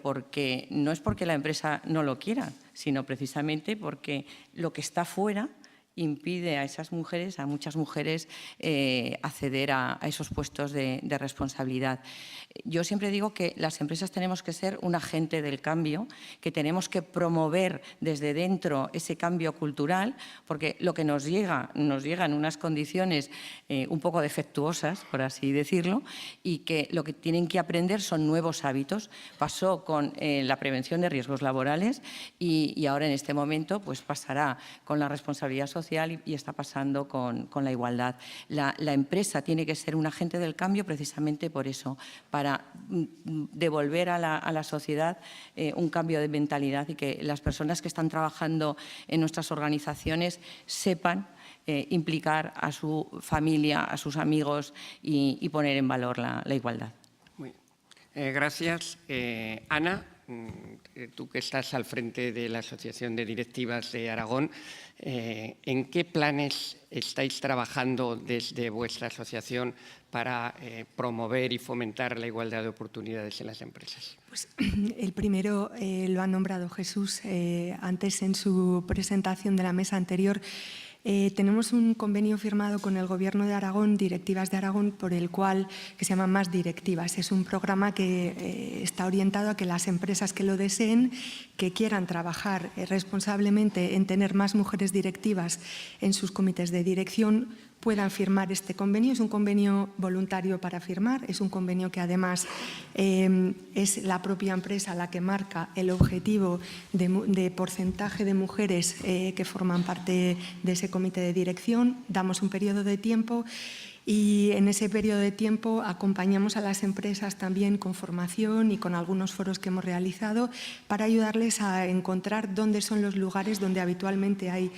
no es porque la empresa no lo quiera, sino precisamente porque lo que está fuera impide a esas mujeres, a muchas mujeres, acceder a esos puestos de responsabilidad. Yo siempre digo que las empresas tenemos que ser un agente del cambio, que tenemos que promover desde dentro ese cambio cultural, porque lo que nos llega en unas condiciones un poco defectuosas, por así decirlo, y que lo que tienen que aprender son nuevos hábitos. Pasó con la prevención de riesgos laborales y ahora en este momento pues pasará con la responsabilidad social y está pasando con la igualdad. La empresa tiene que ser un agente del cambio precisamente por eso, para devolver a la sociedad un cambio de mentalidad y que las personas que están trabajando en nuestras organizaciones sepan implicar a su familia, a sus amigos y poner en valor la igualdad. Muy bien. Gracias. Ana, tú que estás al frente de la Asociación de Directivas de Aragón, ¿en qué planes estáis trabajando desde vuestra asociación para promover y fomentar la igualdad de oportunidades en las empresas? Pues, el primero lo ha nombrado Jesús antes en su presentación de la mesa anterior. Tenemos un convenio firmado con el Gobierno de Aragón, Directivas de Aragón, por el cual, que se llama Más Directivas. Es un programa que está orientado a que las empresas que lo deseen, que quieran trabajar responsablemente en tener más mujeres directivas en sus comités de dirección, puedan firmar este convenio. Es un convenio voluntario para firmar, es un convenio que además es la propia empresa la que marca el objetivo de porcentaje de mujeres que forman parte de ese comité de dirección. Damos un periodo de tiempo y en ese periodo de tiempo acompañamos a las empresas también con formación y con algunos foros que hemos realizado para ayudarles a encontrar dónde son los lugares donde habitualmente hay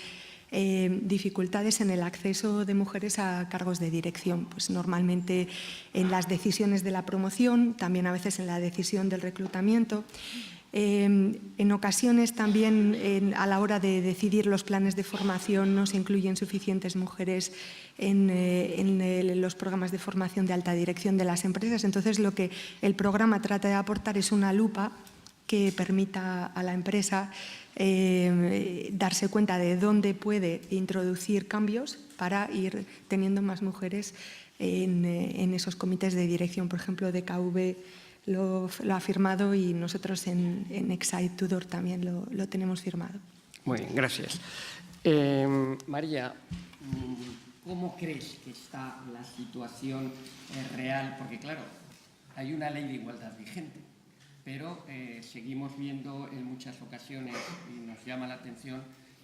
dificultades en el acceso de mujeres a cargos de dirección, pues normalmente en las decisiones de la promoción, también a veces en la decisión del reclutamiento. En ocasiones también a la hora de decidir los planes de formación no se incluyen suficientes mujeres en los programas de formación de alta dirección de las empresas. Entonces lo que el programa trata de aportar es una lupa que permita a la empresa darse cuenta de dónde puede introducir cambios para ir teniendo más mujeres en esos comités de dirección. Por ejemplo, DKV lo ha firmado y nosotros en Excite Tudor también lo tenemos firmado. Muy bien, gracias. María, ¿cómo crees que está la situación real? Porque, claro, hay una ley de igualdad vigente, pero seguimos viendo en muchas ocasiones, y nos llama la atención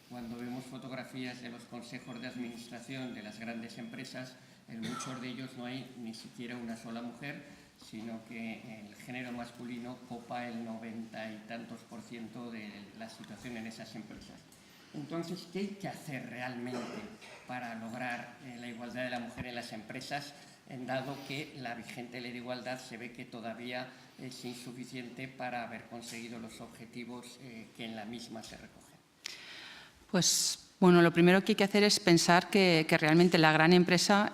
cuando vemos fotografías de los consejos de administración de las grandes empresas, en muchos de ellos no hay ni siquiera una sola mujer, sino que el género masculino copa el 90 y tantos % de la situación en esas empresas. Entonces, ¿qué hay que hacer realmente para lograr la igualdad de la mujer en las empresas, dado que la vigente ley de igualdad se ve que todavía es insuficiente para haber conseguido los objetivos que en la misma se recogen? Pues bueno, lo primero que hay que hacer es pensar que realmente la gran empresa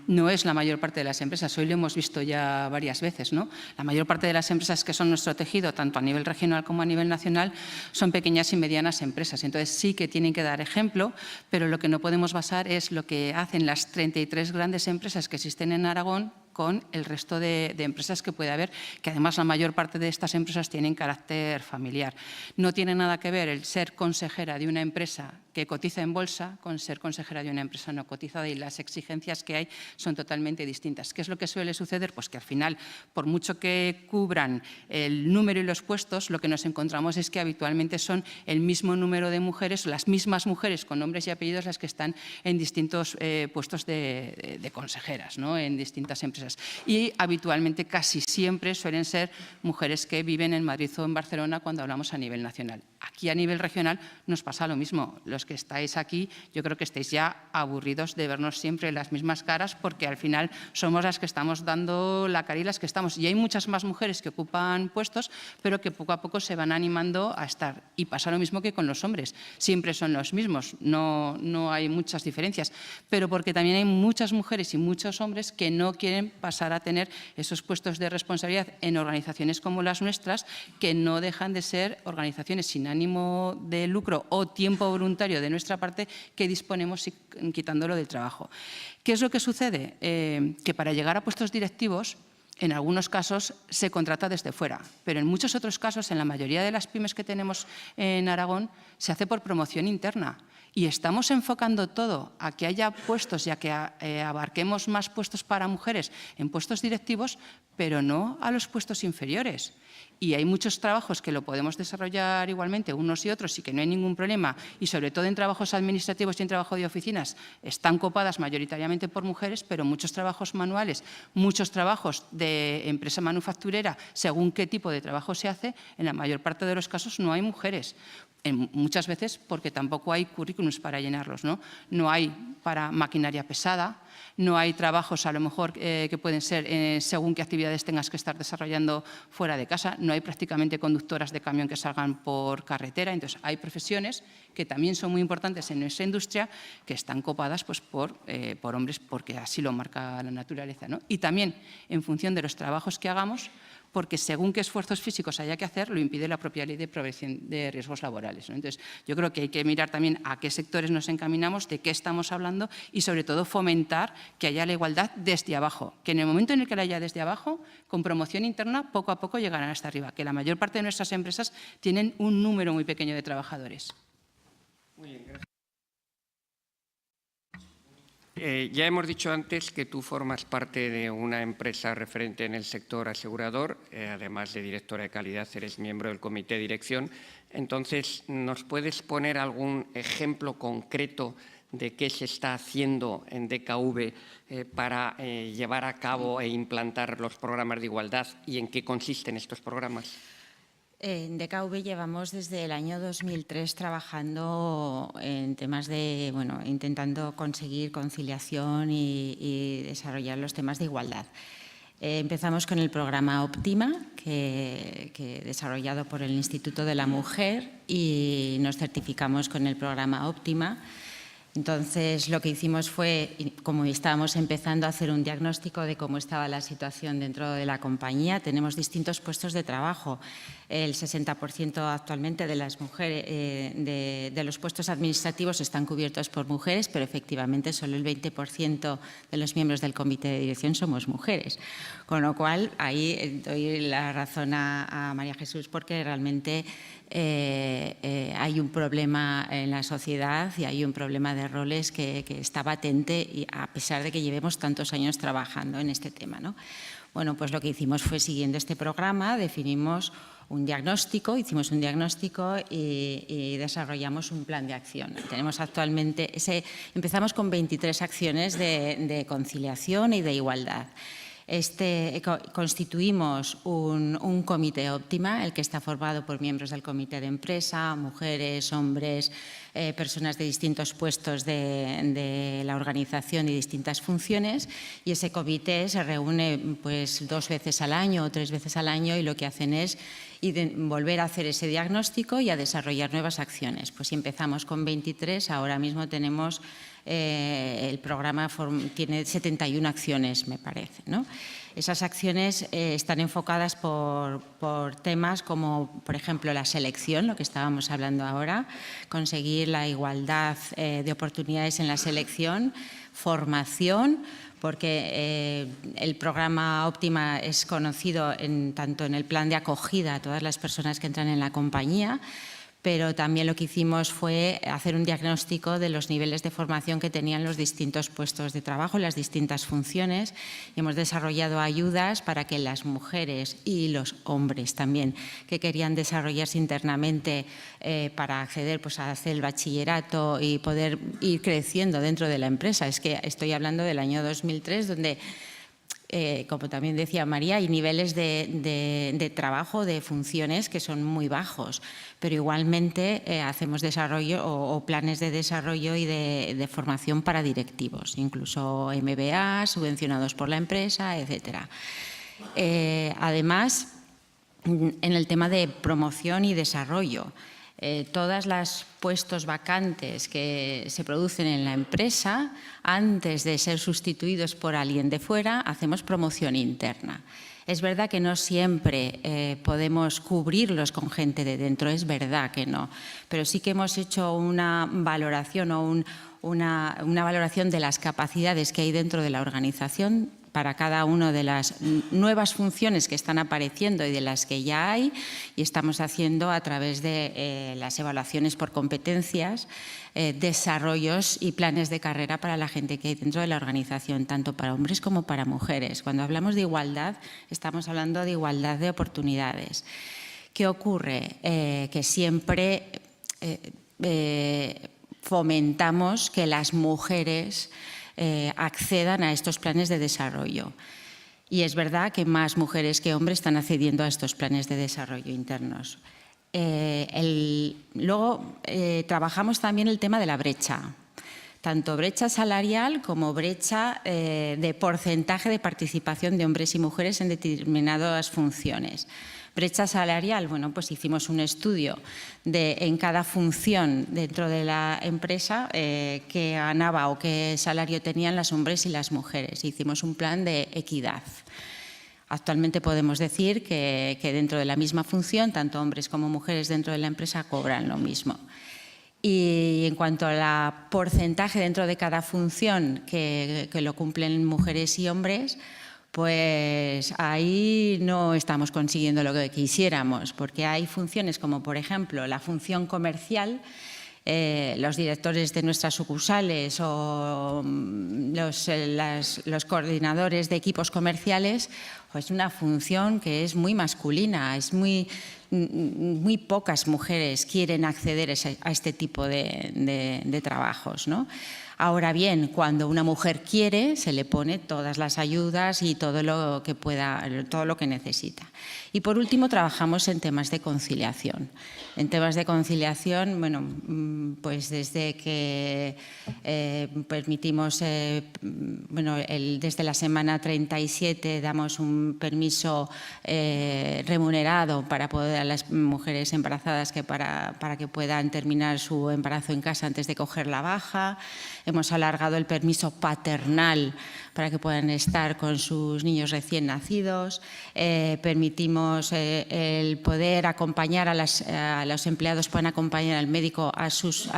no es la mayor parte de las empresas. Hoy lo hemos visto ya varias veces, ¿no? La mayor parte de las empresas que son nuestro tejido, tanto a nivel regional como a nivel nacional, son pequeñas y medianas empresas. Entonces sí que tienen que dar ejemplo, pero lo que no podemos basar es lo que hacen las 33 grandes empresas que existen en Aragón con el resto de empresas que puede haber, que además la mayor parte de estas empresas tienen carácter familiar. No tiene nada que ver el ser consejera de una empresa que cotiza en bolsa con ser consejera de una empresa no cotizada, y las exigencias que hay son totalmente distintas. ¿Qué es lo que suele suceder? Pues que al final, por mucho que cubran el número y los puestos, lo que nos encontramos es que habitualmente son el mismo número de mujeres, las mismas mujeres con nombres y apellidos las que están en distintos puestos de consejeras, ¿no? En distintas empresas. Y habitualmente casi siempre suelen ser mujeres que viven en Madrid o en Barcelona cuando hablamos a nivel nacional. Aquí a nivel regional nos pasa lo mismo. Los que estáis aquí, yo creo que estáis ya aburridos de vernos siempre las mismas caras, porque al final somos las que estamos dando la cara y las que estamos. Y hay muchas más mujeres que ocupan puestos, pero que poco a poco se van animando a estar. Y pasa lo mismo que con los hombres. Siempre son los mismos, no hay muchas diferencias. Pero porque también hay muchas mujeres y muchos hombres que no quieren pasar a tener esos puestos de responsabilidad en organizaciones como las nuestras, que no dejan de ser organizaciones sin ánimo de lucro o tiempo voluntario de nuestra parte que disponemos quitándolo del trabajo. ¿Qué es lo que sucede? Que para llegar a puestos directivos, en algunos casos se contrata desde fuera, pero en muchos otros casos, en la mayoría de las pymes que tenemos en Aragón, se hace por promoción interna. Y estamos enfocando todo a que haya puestos y a que abarquemos más puestos para mujeres en puestos directivos, pero no a los puestos inferiores. Y hay muchos trabajos que lo podemos desarrollar igualmente unos y otros y que no hay ningún problema, y sobre todo en trabajos administrativos y en trabajo de oficinas están copadas mayoritariamente por mujeres, pero muchos trabajos manuales, muchos trabajos de empresa manufacturera, según qué tipo de trabajo se hace, en la mayor parte de los casos no hay mujeres. Muchas veces porque tampoco hay currículums para llenarlos, ¿no? No hay para maquinaria pesada, no hay trabajos a lo mejor que pueden ser según qué actividades tengas que estar desarrollando fuera de casa, no hay prácticamente conductoras de camión que salgan por carretera. Entonces hay profesiones que también son muy importantes en nuestra industria que están copadas pues, por hombres, porque así lo marca la naturaleza, ¿no? Y también en función de los trabajos que hagamos, porque según qué esfuerzos físicos haya que hacer, lo impide la propia ley de prevención de riesgos laborales, ¿no? Entonces, yo creo que hay que mirar también a qué sectores nos encaminamos, de qué estamos hablando y, sobre todo, fomentar que haya la igualdad desde abajo, que en el momento en el que la haya desde abajo, con promoción interna, poco a poco llegarán hasta arriba, que la mayor parte de nuestras empresas tienen un número muy pequeño de trabajadores. Muy bien, gracias. Ya hemos dicho antes que tú formas parte de una empresa referente en el sector asegurador, además de directora de calidad, eres miembro del comité de dirección. Entonces, ¿nos puedes poner algún ejemplo concreto de qué se está haciendo en DKV para llevar a cabo e implantar los programas de igualdad y en qué consisten estos programas? En DKV llevamos desde el año 2003 trabajando en temas de, bueno, intentando conseguir conciliación y desarrollar los temas de igualdad. Empezamos con el programa Óptima, que desarrollado por el Instituto de la Mujer, y nos certificamos con el programa Óptima. Entonces, lo que hicimos fue, como estábamos empezando a hacer un diagnóstico de cómo estaba la situación dentro de la compañía, tenemos distintos puestos de trabajo. El 60% actualmente de las mujeres, de los puestos administrativos están cubiertos por mujeres, pero efectivamente solo el 20% de los miembros del comité de dirección somos mujeres. Con lo cual, ahí doy la razón a María Jesús, porque realmente hay un problema en la sociedad y hay un problema de roles que está patente, y a pesar de que llevemos tantos años trabajando en este tema, ¿no? Bueno, pues lo que hicimos fue, siguiendo este programa, definimos un diagnóstico, hicimos un diagnóstico y desarrollamos un plan de acción. Tenemos actualmente, empezamos con 23 acciones de conciliación y de igualdad. Constituimos un comité óptima, el que está formado por miembros del comité de empresa, mujeres, hombres, personas de distintos puestos de la organización y distintas funciones, y ese comité se reúne pues 2 veces al año o 3 veces al año, y lo que hacen es volver a hacer ese diagnóstico y a desarrollar nuevas acciones. Pues si empezamos con 23, ahora mismo tenemos el programa tiene 71 acciones, me parece, ¿no? Esas acciones están enfocadas por temas como, por ejemplo, la selección, lo que estábamos hablando ahora, conseguir la igualdad de oportunidades en la selección, formación, porque el programa Óptima es conocido tanto en el plan de acogida a todas las personas que entran en la compañía, pero también lo que hicimos fue hacer un diagnóstico de los niveles de formación que tenían los distintos puestos de trabajo, las distintas funciones, y hemos desarrollado ayudas para que las mujeres y los hombres también que querían desarrollarse internamente para acceder pues, a hacer el bachillerato y poder ir creciendo dentro de la empresa. Es que estoy hablando del año 2003, donde como también decía María, hay niveles de trabajo, de funciones que son muy bajos, pero igualmente hacemos desarrollo o planes de desarrollo y de formación para directivos, incluso MBA, subvencionados por la empresa, etc. Además, en el tema de promoción y desarrollo, todos los puestos vacantes que se producen en la empresa, antes de ser sustituidos por alguien de fuera, hacemos promoción interna. Es verdad que no siempre podemos cubrirlos con gente de dentro, es verdad que no, pero sí que hemos hecho una valoración o una valoración de las capacidades que hay dentro de la organización para cada una de las nuevas funciones que están apareciendo y de las que ya hay, y estamos haciendo a través de las evaluaciones por competencias, desarrollos y planes de carrera para la gente que hay dentro de la organización, tanto para hombres como para mujeres. Cuando hablamos de igualdad, estamos hablando de igualdad de oportunidades. ¿Qué ocurre? Que siempre fomentamos que las mujeres accedan a estos planes de desarrollo. Y es verdad que más mujeres que hombres están accediendo a estos planes de desarrollo internos. Luego, trabajamos también el tema de la brecha, tanto brecha salarial como brecha de porcentaje de participación de hombres y mujeres en determinadas funciones. Brecha salarial, bueno, pues hicimos un estudio en cada función dentro de la empresa qué ganaba o qué salario tenían los hombres y las mujeres. Hicimos un plan de equidad. Actualmente podemos decir que dentro de la misma función, tanto hombres como mujeres dentro de la empresa cobran lo mismo. Y en cuanto al porcentaje dentro de cada función que lo cumplen mujeres y hombres, pues ahí no estamos consiguiendo lo que quisiéramos, porque hay funciones como, por ejemplo, la función comercial. Los directores de nuestras sucursales o los coordinadores de equipos comerciales, pues una función que es muy masculina, es muy pocas mujeres quieren acceder a este tipo de trabajos, ¿no? Ahora bien, cuando una mujer quiere, se le pone todas las ayudas y todo lo que pueda, todo lo que necesita. Y por último, trabajamos en temas de conciliación. En temas de conciliación, bueno, pues desde que permitimos, desde la semana 37 damos un permiso remunerado para poder a las mujeres embarazadas para que puedan terminar su embarazo en casa antes de coger la baja. Hemos alargado el permiso paternal para que puedan estar con sus niños recién nacidos. Permitimos el poder acompañar a los empleados, pueden acompañar al médico a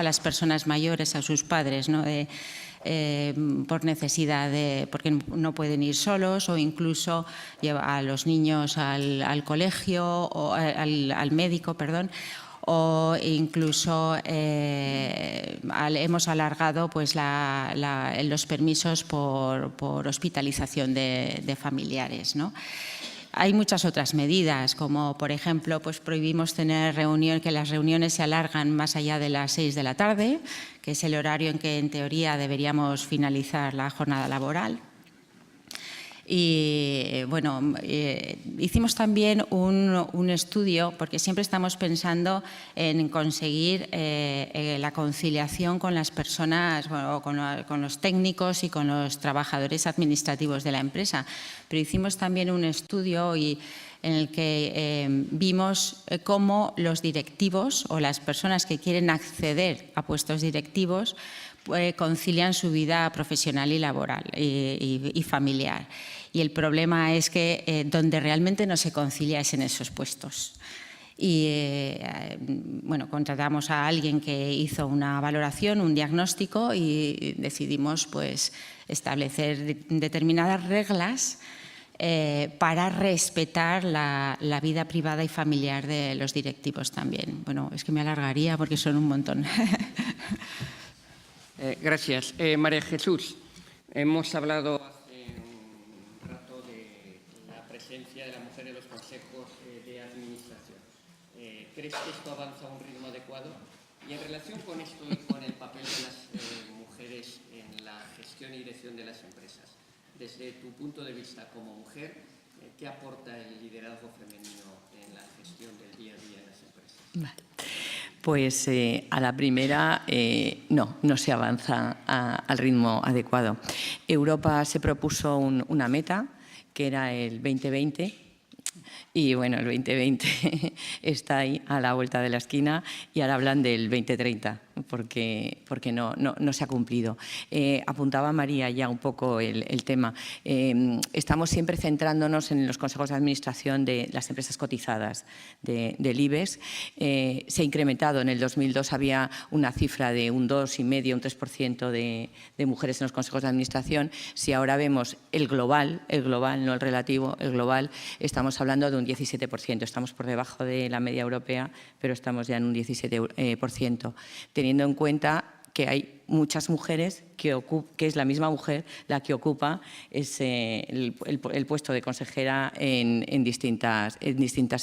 las personas mayores, a sus padres, ¿no? Por necesidad, porque no pueden ir solos, o incluso llevar a los niños al colegio, o al médico, perdón. O incluso hemos alargado pues, los permisos por hospitalización de familiares, ¿no? Hay muchas otras medidas, como por ejemplo pues prohibimos tener que las reuniones se alargan más allá de las 6 de la tarde, que es el horario en que en teoría deberíamos finalizar la jornada laboral. Y bueno, hicimos también un estudio, porque siempre estamos pensando en conseguir la conciliación con las personas, bueno, con los técnicos y con los trabajadores administrativos de la empresa. Pero hicimos también un estudio en el que vimos cómo los directivos o las personas que quieren acceder a puestos directivos concilian su vida profesional y laboral y familiar. Y el problema es que donde realmente no se concilia es en esos puestos. Y bueno, contratamos a alguien que hizo una valoración, un diagnóstico, y decidimos pues, establecer determinadas reglas para respetar la vida privada y familiar de los directivos también. Bueno, es que me alargaría porque son un montón. Gracias. María Jesús, hemos hablado hace un rato de la presencia de la mujer en los consejos de administración. ¿Crees que esto avanza a un ritmo adecuado? Y en relación con esto y con el papel de las mujeres en la gestión y dirección de las empresas, desde tu punto de vista como mujer, ¿qué aporta el liderazgo femenino en la gestión del día a día en las empresas? Vale. Pues a la primera no se avanza al ritmo adecuado. Europa se propuso una meta, que era el 2020, y bueno, el 2020 está ahí a la vuelta de la esquina y ahora hablan del 2030, porque no se ha cumplido. Apuntaba María ya un poco el tema. Estamos siempre centrándonos en los consejos de administración de las empresas cotizadas del IBEX. Se ha incrementado, en el 2002 había una cifra de un 2,5, un 3% de mujeres en los consejos de administración. Si ahora vemos el global, no el relativo, el global, estamos hablando de un 17%. Estamos por debajo de la media europea, pero estamos ya en un 17%. Teniendo en cuenta que hay muchas mujeres que es la misma mujer la que ocupa el puesto de consejera en distintas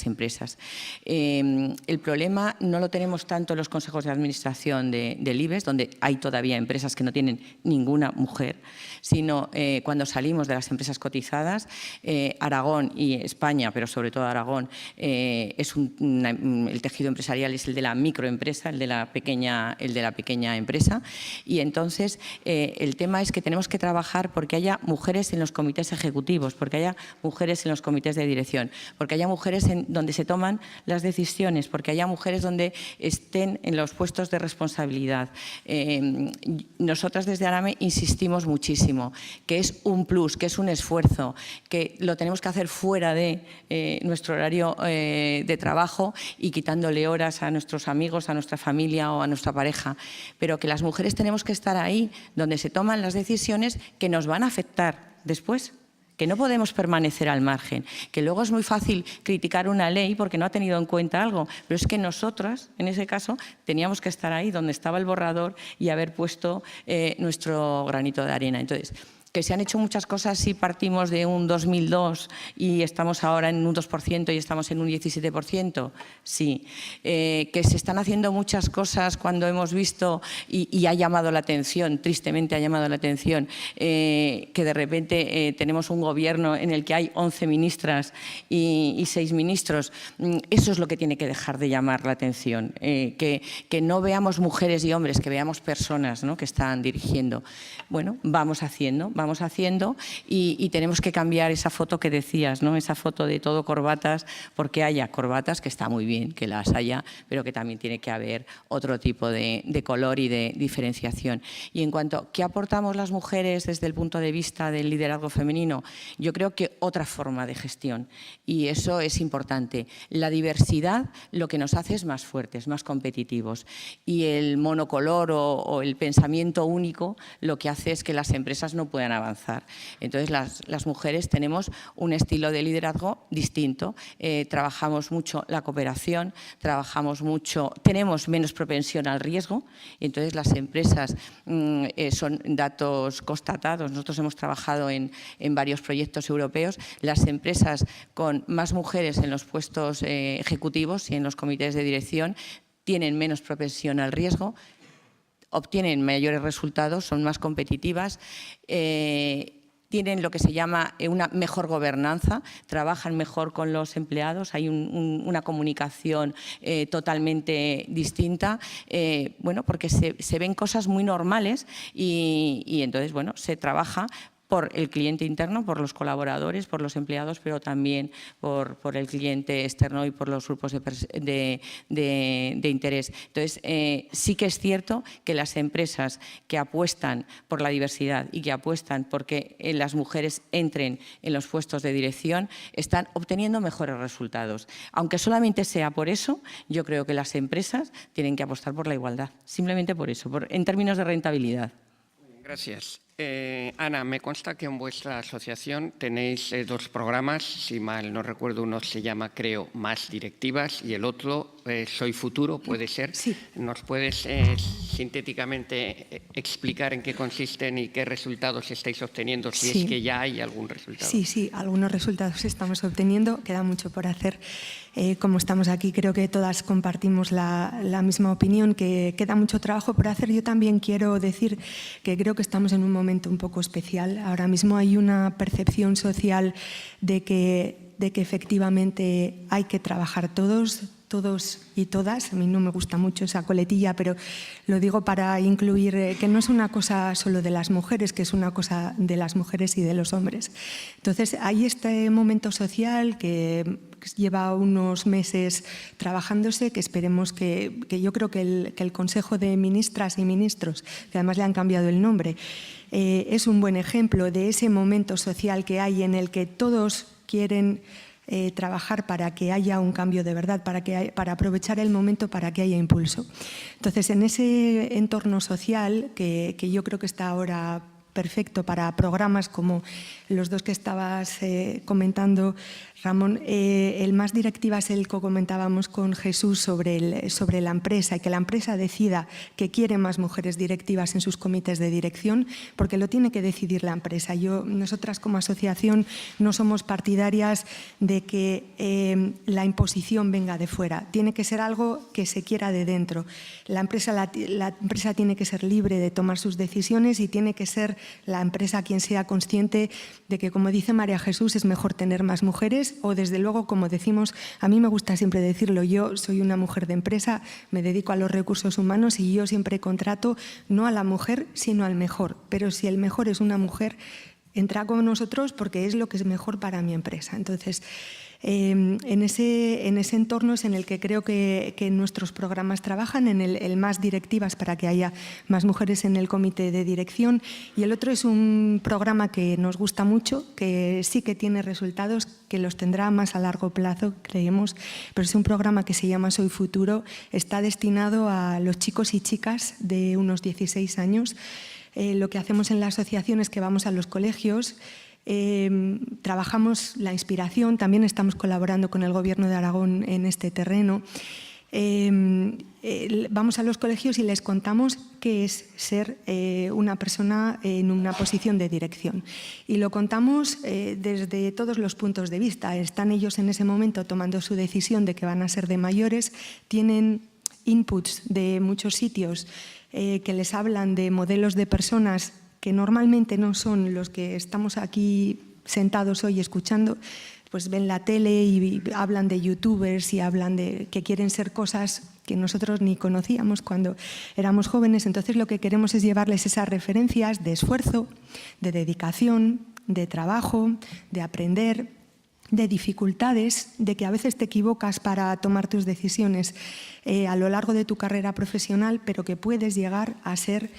empresas. El problema no lo tenemos tanto en los consejos de administración del IBEX, donde hay todavía empresas que no tienen ninguna mujer, sino cuando salimos de las empresas cotizadas. Aragón y España, pero sobre todo Aragón, el tejido empresarial es el de la microempresa, el de la pequeña empresa. Y entonces el tema es que tenemos que trabajar porque haya mujeres en los comités ejecutivos, porque haya mujeres en los comités de dirección, porque haya mujeres donde se toman las decisiones, porque haya mujeres donde estén en los puestos de responsabilidad. Nosotras desde ARAME insistimos muchísimo que es un plus, que es un esfuerzo, que lo tenemos que hacer fuera de nuestro horario de trabajo y quitándole horas a nuestros amigos, a nuestra familia o a nuestra pareja, pero que las mujeres tenemos que estar ahí donde se toman las decisiones que nos van a afectar después, que no podemos permanecer al margen, que luego es muy fácil criticar una ley porque no ha tenido en cuenta algo, pero es que nosotras, en ese caso, teníamos que estar ahí donde estaba el borrador y haber puesto nuestro granito de arena. Entonces, Que se han hecho muchas cosas si partimos de un 2002 y estamos ahora en un 2% y estamos en un 17%, sí. Que se están haciendo muchas cosas cuando hemos visto y ha llamado la atención, tristemente ha llamado la atención, que de repente tenemos un gobierno en el que hay 11 ministras y 6 ministros. Eso es lo que tiene que dejar de llamar la atención. Que no veamos mujeres y hombres, que veamos personas, ¿no?, que están dirigiendo. Bueno, vamos haciendo y tenemos que cambiar esa foto que decías, ¿no?, esa foto de todo corbatas, porque haya corbatas, que está muy bien que las haya, pero que también tiene que haber otro tipo de color y de diferenciación. Y en cuanto a qué aportamos las mujeres desde el punto de vista del liderazgo femenino, yo creo que otra forma de gestión, y eso es importante. La diversidad lo que nos hace es más fuertes, más competitivos, y el monocolor o el pensamiento único lo que hace es que las empresas no puedan avanzar. Entonces, las mujeres tenemos un estilo de liderazgo distinto. Trabajamos mucho la cooperación, trabajamos mucho, tenemos menos propensión al riesgo, y entonces las empresas son datos constatados. Nosotros hemos trabajado en varios proyectos europeos. Las empresas con más mujeres en los puestos ejecutivos y en los comités de dirección tienen menos propensión al riesgo, obtienen mayores resultados, son más competitivas, tienen lo que se llama una mejor gobernanza, trabajan mejor con los empleados, hay una comunicación totalmente distinta, bueno, porque se ven cosas muy normales y entonces, bueno, se trabaja por el cliente interno, por los colaboradores, por los empleados, pero también por el cliente externo y por los grupos de interés. Entonces, sí que es cierto que las empresas que apuestan por la diversidad y que apuestan porque las mujeres entren en los puestos de dirección están obteniendo mejores resultados. Aunque solamente sea por eso, yo creo que las empresas tienen que apostar por la igualdad, simplemente por eso, en términos de rentabilidad. Gracias. Ana, me consta que en vuestra asociación tenéis 2 programas, si mal no recuerdo, uno se llama, creo, Más Directivas y el otro, Soy Futuro, ¿puede ser? Sí. ¿Nos puedes sintéticamente explicar en qué consisten y qué resultados estáis obteniendo, si Sí. es que ya hay algún resultado? Sí, algunos resultados estamos obteniendo, queda mucho por hacer. Como estamos aquí, creo que todas compartimos la misma opinión, que queda mucho trabajo por hacer. Yo también quiero decir que creo que estamos en un momento un poco especial. Ahora mismo hay una percepción social de que efectivamente hay que trabajar todos y todas. A mí no me gusta mucho esa coletilla, pero lo digo para incluir que no es una cosa solo de las mujeres, que es una cosa de las mujeres y de los hombres. Entonces, hay este momento social que lleva unos meses trabajándose, que esperemos que yo creo que el Consejo de Ministras y Ministros, que además le han cambiado el nombre, es un buen ejemplo de ese momento social que hay en el que todos quieren trabajar para que haya un cambio de verdad, para aprovechar el momento para que haya impulso. Entonces, en ese entorno social, que yo creo que está ahora perfecto para programas como los 2 que estabas comentando, Ramón, el Más Directivas, el que comentábamos con Jesús sobre la empresa, y que la empresa decida que quiere más mujeres directivas en sus comités de dirección, porque lo tiene que decidir la empresa. Nosotras como asociación no somos partidarias de que la imposición venga de fuera. Tiene que ser algo que se quiera de dentro. La empresa tiene que ser libre de tomar sus decisiones y tiene que ser la empresa quien sea consciente de que, como dice María Jesús, es mejor tener más mujeres o, desde luego, como decimos, a mí me gusta siempre decirlo, yo soy una mujer de empresa, me dedico a los recursos humanos y yo siempre contrato no a la mujer, sino al mejor. Pero si el mejor es una mujer, entra con nosotros porque es lo que es mejor para mi empresa. Entonces, en ese entorno es en el que creo que nuestros programas trabajan, en el Más Directivas, para que haya más mujeres en el comité de dirección, y el otro es un programa que nos gusta mucho, que sí que tiene resultados, que los tendrá más a largo plazo, creemos, pero es un programa que se llama Soy Futuro, está destinado a los chicos y chicas de unos 16 años. Lo que hacemos en la asociación es que vamos a los colegios, trabajamos la inspiración, también estamos colaborando con el Gobierno de Aragón en este terreno. Vamos a los colegios y les contamos qué es ser una persona en una posición de dirección. Y lo contamos desde todos los puntos de vista. Están ellos en ese momento tomando su decisión de que van a ser de mayores, tienen inputs de muchos sitios que les hablan de modelos de personas que normalmente no son los que estamos aquí sentados hoy escuchando, pues ven la tele y hablan de youtubers y hablan de que quieren ser cosas que nosotros ni conocíamos cuando éramos jóvenes. Entonces lo que queremos es llevarles esas referencias de esfuerzo, de dedicación, de trabajo, de aprender, de dificultades, de que a veces te equivocas para tomar tus decisiones a lo largo de tu carrera profesional, pero que puedes llegar a ser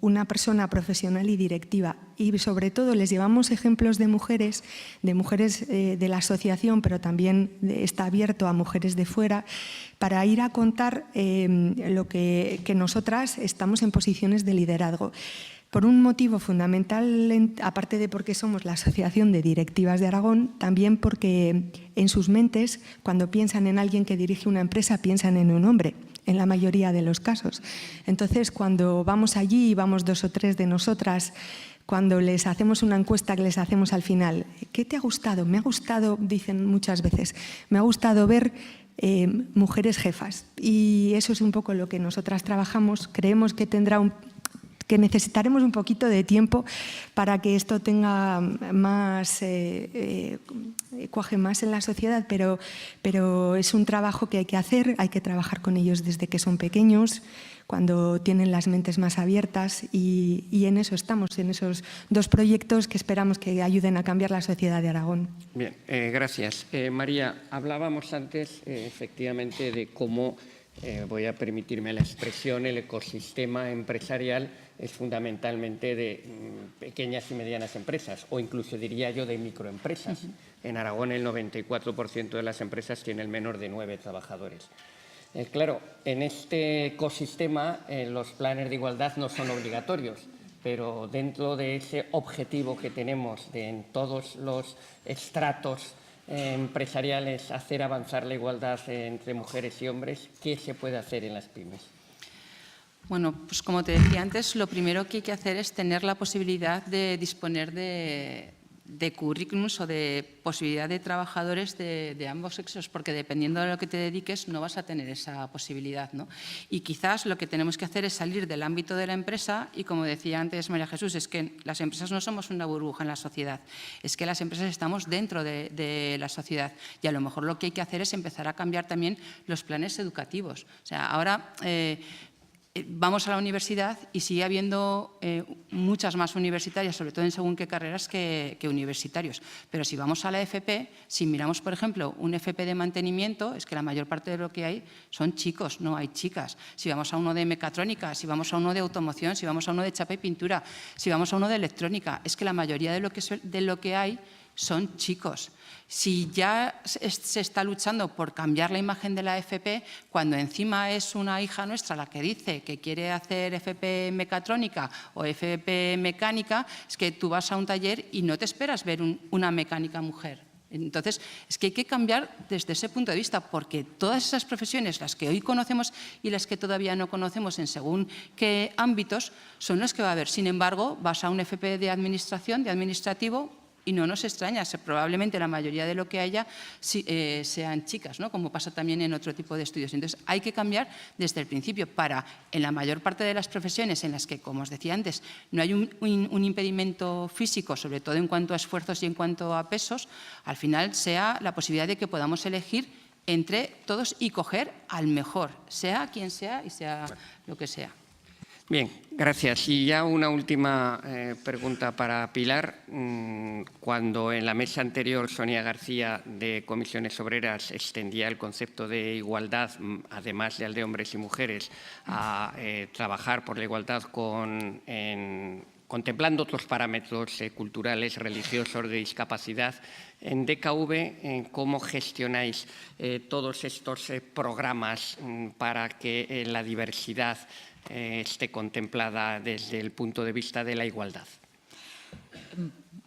una persona profesional y directiva. Y sobre todo les llevamos ejemplos de mujeres de la asociación, pero también está abierto a mujeres de fuera, para ir a contar lo que nosotras estamos en posiciones de liderazgo. Por un motivo fundamental, aparte de porque somos la Asociación de Directivas de Aragón, también porque en sus mentes, cuando piensan en alguien que dirige una empresa, piensan en un hombre, en la mayoría de los casos. Entonces, cuando vamos allí y vamos 2 o 3 de nosotras, cuando les hacemos una encuesta que les hacemos al final, ¿qué te ha gustado? Me ha gustado, dicen muchas veces, me ha gustado ver mujeres jefas. Y eso es un poco lo que nosotras trabajamos. Creemos que que necesitaremos un poquito de tiempo para que esto tenga más, cuaje más en la sociedad, pero es un trabajo que hay que hacer, hay que trabajar con ellos desde que son pequeños, cuando tienen las mentes más abiertas y en eso estamos, en esos 2 proyectos que esperamos que ayuden a cambiar la sociedad de Aragón. Bien, gracias. María, hablábamos antes efectivamente de cómo, voy a permitirme la expresión, el ecosistema empresarial es fundamentalmente de pequeñas y medianas empresas, o incluso diría yo de microempresas. En Aragón el 94% de las empresas tienen menos de 9 trabajadores. Claro, en este ecosistema los planes de igualdad no son obligatorios, pero dentro de ese objetivo que tenemos de en todos los estratos empresariales hacer avanzar la igualdad entre mujeres y hombres, ¿qué se puede hacer en las pymes? Bueno, pues como te decía antes, lo primero que hay que hacer es tener la posibilidad de disponer de currículums o de posibilidad de trabajadores de ambos sexos, porque dependiendo de lo que te dediques no vas a tener esa posibilidad, ¿no? Y quizás lo que tenemos que hacer es salir del ámbito de la empresa y, como decía antes María Jesús, es que las empresas no somos una burbuja en la sociedad, es que las empresas estamos dentro de la sociedad y a lo mejor lo que hay que hacer es empezar a cambiar también los planes educativos. O sea, ahora vamos a la universidad y sigue habiendo muchas más universitarias, sobre todo en según qué carreras, que universitarios. Pero si vamos a la FP, si miramos, por ejemplo, un FP de mantenimiento, es que la mayor parte de lo que hay son chicos, no hay chicas. Si vamos a uno de mecatrónica, si vamos a uno de automoción, si vamos a uno de chapa y pintura, si vamos a uno de electrónica, es que la mayoría de lo que hay son chicos. Si ya se está luchando por cambiar la imagen de la FP, cuando encima es una hija nuestra la que dice que quiere hacer FP mecatrónica o FP mecánica, es que tú vas a un taller y no te esperas ver una mecánica mujer. Entonces, es que hay que cambiar desde ese punto de vista, porque todas esas profesiones, las que hoy conocemos y las que todavía no conocemos en según qué ámbitos, son las que va a haber. Sin embargo, vas a un FP de administración, de administrativo, y no nos extraña, probablemente la mayoría de lo que haya sean chicas, ¿no? Como pasa también en otro tipo de estudios. Entonces, hay que cambiar desde el principio para, en la mayor parte de las profesiones en las que, como os decía antes, no hay un impedimento físico, sobre todo en cuanto a esfuerzos y en cuanto a pesos, al final sea la posibilidad de que podamos elegir entre todos y coger al mejor, sea quien sea y sea lo que sea. Bien, gracias. Y ya una última pregunta para Pilar. Cuando en la mesa anterior Sonia García de Comisiones Obreras extendía el concepto de igualdad, además del de hombres y mujeres, a trabajar por la igualdad contemplando otros parámetros culturales, religiosos, de discapacidad, en DKV, ¿cómo gestionáis todos estos programas para que la diversidad esté contemplada desde el punto de vista de la igualdad?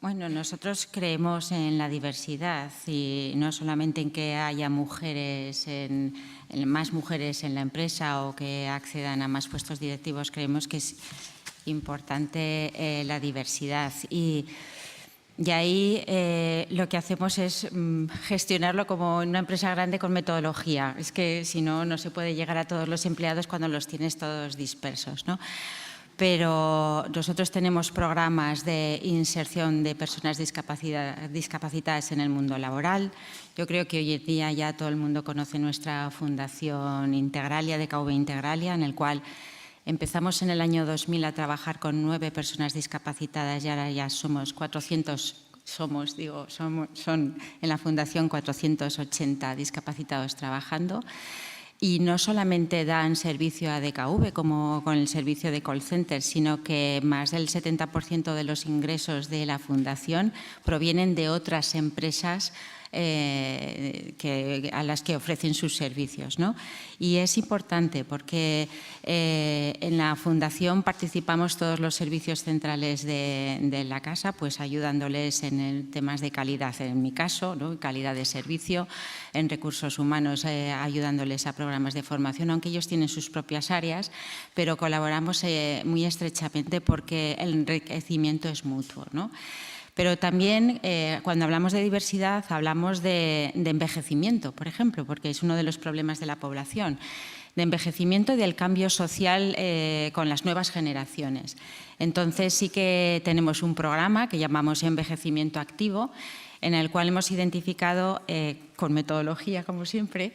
Bueno, nosotros creemos en la diversidad y no solamente en que haya mujeres, más mujeres en la empresa o que accedan a más puestos directivos. Creemos que es importante la diversidad y ahí lo que hacemos es gestionarlo como en una empresa grande con metodología. Es que si no, no se puede llegar a todos los empleados cuando los tienes todos dispersos, ¿no? Pero nosotros tenemos programas de inserción de personas discapacitadas en el mundo laboral. Yo creo que hoy en día ya todo el mundo conoce nuestra Fundación Integralia, DKV Integralia, en el cual empezamos en el año 2000 a trabajar con 9 personas discapacitadas y ahora ya somos 400, son en la Fundación 480 discapacitados trabajando. Y no solamente dan servicio a DKV como con el servicio de call center, sino que más del 70% de los ingresos de la Fundación provienen de otras empresas a las que ofrecen sus servicios, ¿no? Y es importante porque en la Fundación participamos todos los servicios centrales de la casa, pues ayudándoles en temas de calidad, en mi caso, ¿no? Calidad de servicio, en recursos humanos, ayudándoles a programas de formación, aunque ellos tienen sus propias áreas, pero colaboramos muy estrechamente porque el enriquecimiento es mutuo, ¿no? Pero también, cuando hablamos de diversidad, hablamos de envejecimiento, por ejemplo, porque es uno de los problemas de la población, de envejecimiento y del cambio social con las nuevas generaciones. Entonces, sí que tenemos un programa que llamamos Envejecimiento Activo, en el cual hemos identificado, con metodología, como siempre,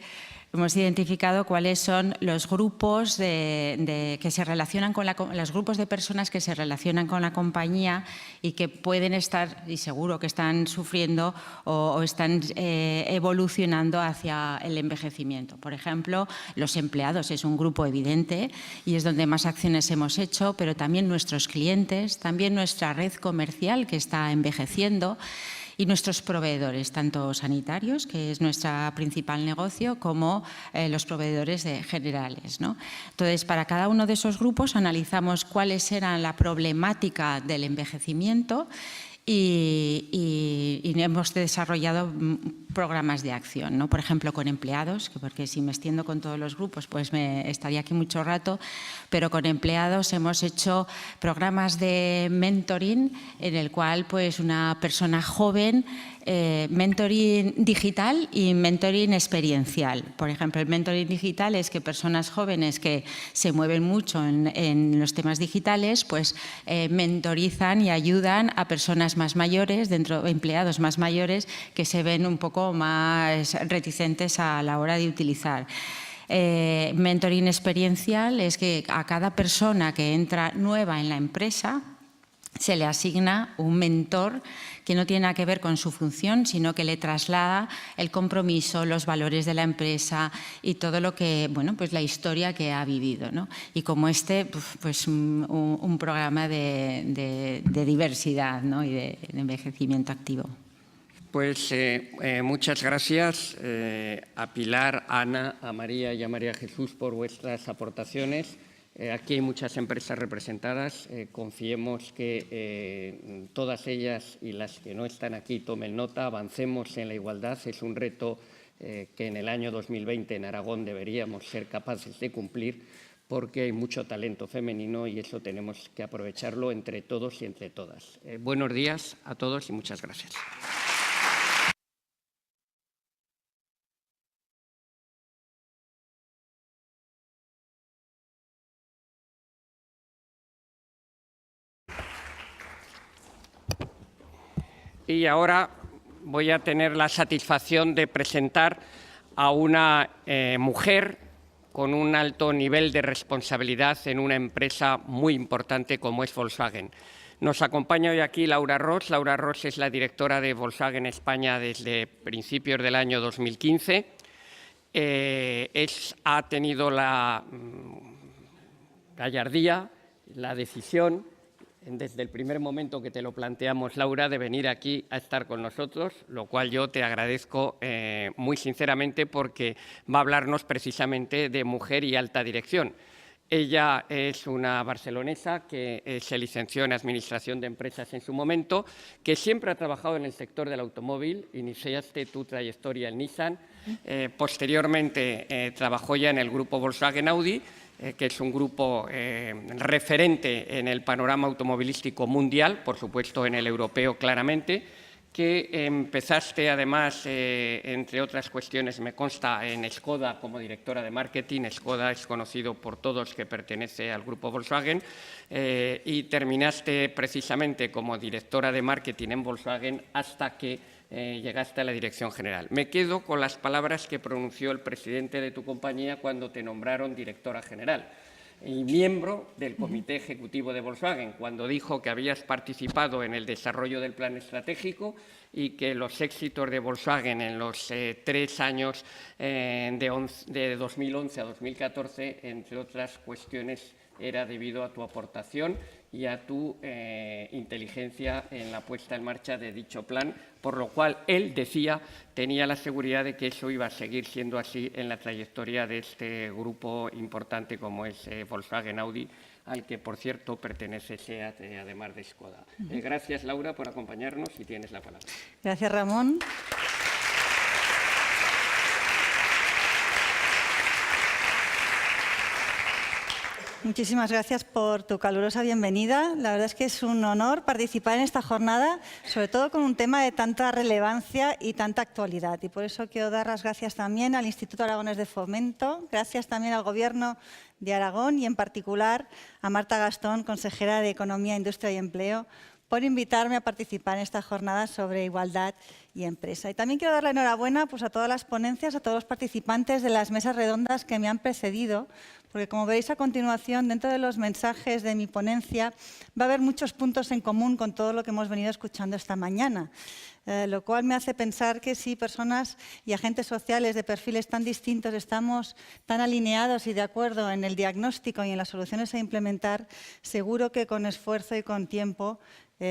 hemos identificado cuáles son los grupos que se relacionan con los grupos de personas que se relacionan con la compañía y que pueden estar, y seguro que están sufriendo o están evolucionando hacia el envejecimiento. Por ejemplo, los empleados es un grupo evidente y es donde más acciones hemos hecho, pero también nuestros clientes, también nuestra red comercial que está envejeciendo, y nuestros proveedores, tanto sanitarios, que es nuestro principal negocio, como los proveedores generales, ¿no? Entonces, para cada uno de esos grupos analizamos cuáles eran la problemática del envejecimiento y hemos desarrollado programas de acción, ¿no? Por ejemplo, con empleados, porque si me extiendo con todos los grupos, pues me estaría aquí mucho rato, pero con empleados hemos hecho programas de mentoring en el cual pues una persona joven, mentoring digital y mentoring experiencial. Por ejemplo, el mentoring digital es que personas jóvenes que se mueven mucho en los temas digitales, pues mentorizan y ayudan a personas más mayores, empleados más mayores, que se ven un poco más reticentes a la hora de utilizar. Mentoring experiencial es que a cada persona que entra nueva en la empresa se le asigna un mentor que no tiene nada que ver con su función, sino que le traslada el compromiso, los valores de la empresa y todo lo que, bueno, pues la historia que ha vivido, ¿no? Y como pues un programa de diversidad, ¿no? Y de envejecimiento activo. Pues muchas gracias a Pilar, a Ana, a María y a María Jesús por vuestras aportaciones. Aquí hay muchas empresas representadas. Confiemos que todas ellas y las que no están aquí tomen nota. Avancemos en la igualdad. Es un reto que en el año 2020 en Aragón deberíamos ser capaces de cumplir porque hay mucho talento femenino y eso tenemos que aprovecharlo entre todos y entre todas. Buenos días a todos y muchas gracias. Y ahora voy a tener la satisfacción de presentar a una mujer con un alto nivel de responsabilidad en una empresa muy importante como es Volkswagen. Nos acompaña hoy aquí Laura Ros. Laura Ros es la directora de Volkswagen España desde principios del año 2015. Ha tenido la gallardía, la decisión, desde el primer momento que te lo planteamos, Laura, de venir aquí a estar con nosotros, lo cual yo te agradezco muy sinceramente porque va a hablarnos precisamente de mujer y alta dirección. Ella es una barcelonesa que se licenció en Administración de Empresas en su momento, que siempre ha trabajado en el sector del automóvil. Iniciaste tu trayectoria en Nissan, posteriormente trabajó ya en el grupo Volkswagen Audi, que es un grupo referente en el panorama automovilístico mundial, por supuesto en el europeo claramente, que empezaste además, entre otras cuestiones, me consta, en Škoda como directora de marketing. Škoda es conocido por todos que pertenece al grupo Volkswagen, y terminaste precisamente como directora de marketing en Volkswagen hasta que llegaste a la dirección general. Me quedo con las palabras que pronunció el presidente de tu compañía cuando te nombraron directora general y miembro del Comité Ejecutivo de Volkswagen, cuando dijo que habías participado en el desarrollo del plan estratégico y que los éxitos de Volkswagen en los 3 años de 2011 a 2014, entre otras cuestiones, era debido a tu aportación y a tu inteligencia en la puesta en marcha de dicho plan, por lo cual él decía, tenía la seguridad de que eso iba a seguir siendo así en la trayectoria de este grupo importante como es Volkswagen Audi, al que, por cierto, pertenece SEAT, además de Škoda. Gracias, Laura, por acompañarnos y tienes la palabra. Gracias, Ramón. Muchísimas gracias por tu calurosa bienvenida. La verdad es que es un honor participar en esta jornada, sobre todo con un tema de tanta relevancia y tanta actualidad. Y por eso quiero dar las gracias también al Instituto Aragonés de Fomento, gracias también al Gobierno de Aragón y en particular a Marta Gastón, consejera de Economía, Industria y Empleo, por invitarme a participar en esta jornada sobre igualdad y empresa. Y también quiero dar la enhorabuena a todas las ponencias, a todos los participantes de las mesas redondas que me han precedido, porque como veréis a continuación, dentro de los mensajes de mi ponencia, va a haber muchos puntos en común con todo lo que hemos venido escuchando esta mañana, lo cual me hace pensar que si personas y agentes sociales de perfiles tan distintos estamos tan alineados y de acuerdo en el diagnóstico y en las soluciones a implementar, seguro que con esfuerzo y con tiempo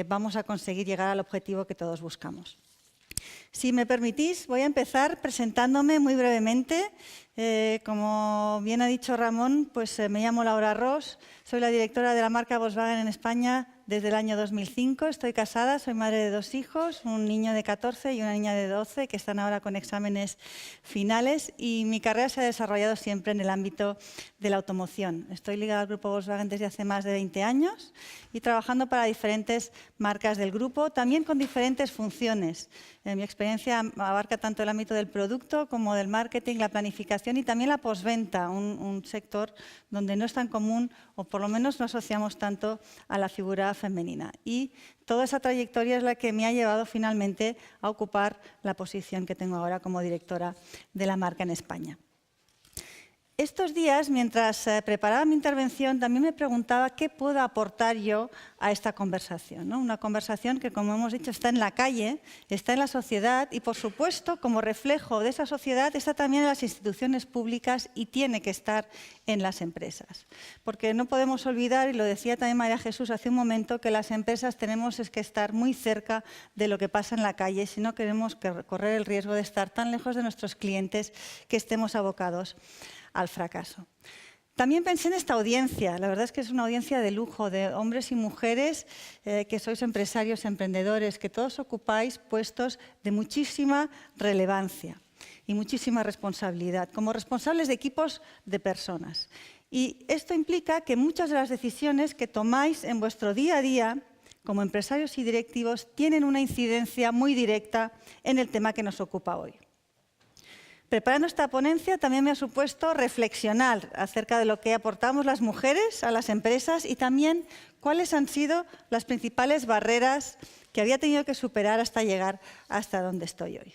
vamos a conseguir llegar al objetivo que todos buscamos. Si me permitís, voy a empezar presentándome muy brevemente. Como bien ha dicho Ramón, pues me llamo Laura Ros, soy la directora de la marca Volkswagen en España desde el año 2005. Estoy casada, soy madre de 2 hijos, un niño de 14 y una niña de 12 que están ahora con exámenes finales, y mi carrera se ha desarrollado siempre en el ámbito de la automoción. Estoy ligada al grupo Volkswagen desde hace más de 20 años y trabajando para diferentes marcas del grupo, también con diferentes funciones. Mi experiencia abarca tanto el ámbito del producto como del marketing, la planificación y también la postventa, un sector donde no es tan común, o por lo menos no asociamos tanto a la figura femenina. Y toda esa trayectoria es la que me ha llevado finalmente a ocupar la posición que tengo ahora como directora de la marca en España. Estos días, mientras preparaba mi intervención, también me preguntaba qué puedo aportar yo a esta conversación, ¿no? Una conversación que, como hemos dicho, está en la calle, está en la sociedad y, por supuesto, como reflejo de esa sociedad, está también en las instituciones públicas y tiene que estar en las empresas. Porque no podemos olvidar, y lo decía también María Jesús hace un momento, que las empresas tenemos que estar muy cerca de lo que pasa en la calle si no queremos correr el riesgo de estar tan lejos de nuestros clientes que estemos abocados al fracaso. También pensé en esta audiencia. La verdad es que es una audiencia de lujo, de hombres y mujeres que sois empresarios, emprendedores, que todos ocupáis puestos de muchísima relevancia y muchísima responsabilidad, como responsables de equipos de personas. Y esto implica que muchas de las decisiones que tomáis en vuestro día a día, como empresarios y directivos, tienen una incidencia muy directa en el tema que nos ocupa hoy. Preparando esta ponencia también me ha supuesto reflexionar acerca de lo que aportamos las mujeres a las empresas y también cuáles han sido las principales barreras que había tenido que superar hasta llegar hasta donde estoy hoy.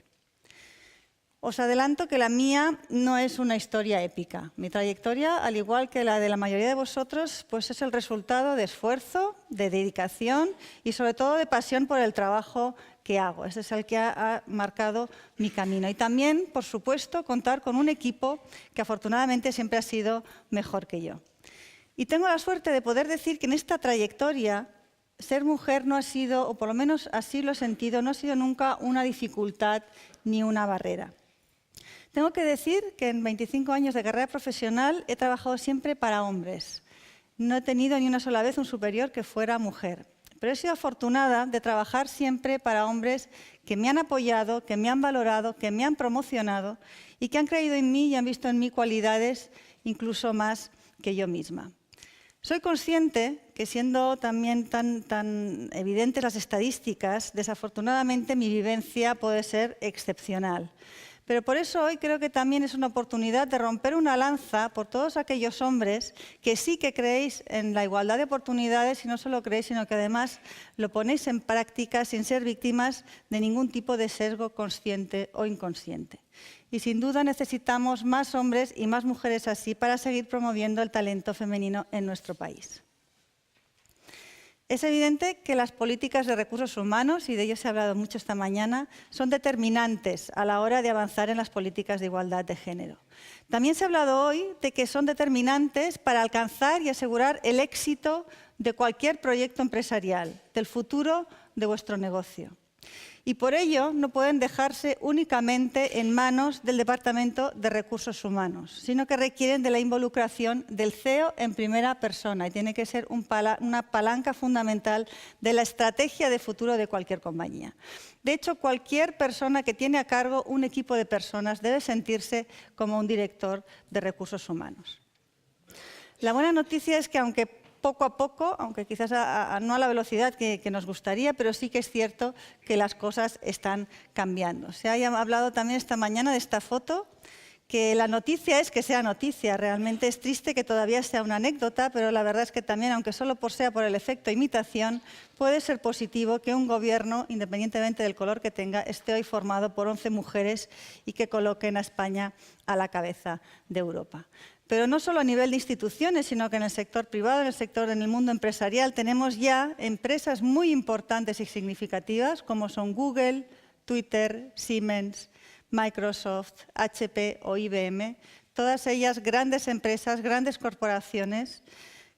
Os adelanto que la mía no es una historia épica. Mi trayectoria, al igual que la de la mayoría de vosotros, pues es el resultado de esfuerzo, de dedicación y sobre todo de pasión por el trabajo que hago. Ese es el que ha marcado mi camino. Y también, por supuesto, contar con un equipo que afortunadamente siempre ha sido mejor que yo. Y tengo la suerte de poder decir que en esta trayectoria ser mujer no ha sido, o por lo menos así lo he sentido, no ha sido nunca una dificultad ni una barrera. Tengo que decir que en 25 años de carrera profesional he trabajado siempre para hombres. No he tenido ni una sola vez un superior que fuera mujer. Pero he sido afortunada de trabajar siempre para hombres que me han apoyado, que me han valorado, que me han promocionado y que han creído en mí y han visto en mí cualidades incluso más que yo misma. Soy consciente que, siendo también tan evidentes las estadísticas, desafortunadamente mi vivencia puede ser excepcional. Pero por eso hoy creo que también es una oportunidad de romper una lanza por todos aquellos hombres que sí que creéis en la igualdad de oportunidades y no solo creéis, sino que además lo ponéis en práctica sin ser víctimas de ningún tipo de sesgo consciente o inconsciente. Y sin duda necesitamos más hombres y más mujeres así para seguir promoviendo el talento femenino en nuestro país. Es evidente que las políticas de recursos humanos, y de ello se ha hablado mucho esta mañana, son determinantes a la hora de avanzar en las políticas de igualdad de género. También se ha hablado hoy de que son determinantes para alcanzar y asegurar el éxito de cualquier proyecto empresarial, del futuro de vuestro negocio. Y por ello no pueden dejarse únicamente en manos del Departamento de Recursos Humanos, sino que requieren de la involucración del CEO en primera persona y tiene que ser una palanca fundamental de la estrategia de futuro de cualquier compañía. De hecho, cualquier persona que tiene a cargo un equipo de personas debe sentirse como un director de recursos humanos. La buena noticia es que aunque poco a poco, aunque quizás no a la velocidad que nos gustaría, pero sí que es cierto que las cosas están cambiando. Se ha hablado también esta mañana de esta foto, que la noticia es que sea noticia. Realmente es triste que todavía sea una anécdota, pero la verdad es que también, aunque solo sea por el efecto imitación, puede ser positivo que un gobierno, independientemente del color que tenga, esté hoy formado por 11 mujeres y que coloquen a España a la cabeza de Europa. Pero no solo a nivel de instituciones, sino que en el sector privado, en el mundo empresarial, tenemos ya empresas muy importantes y significativas, como son Google, Twitter, Siemens, Microsoft, HP o IBM, todas ellas grandes empresas, grandes corporaciones,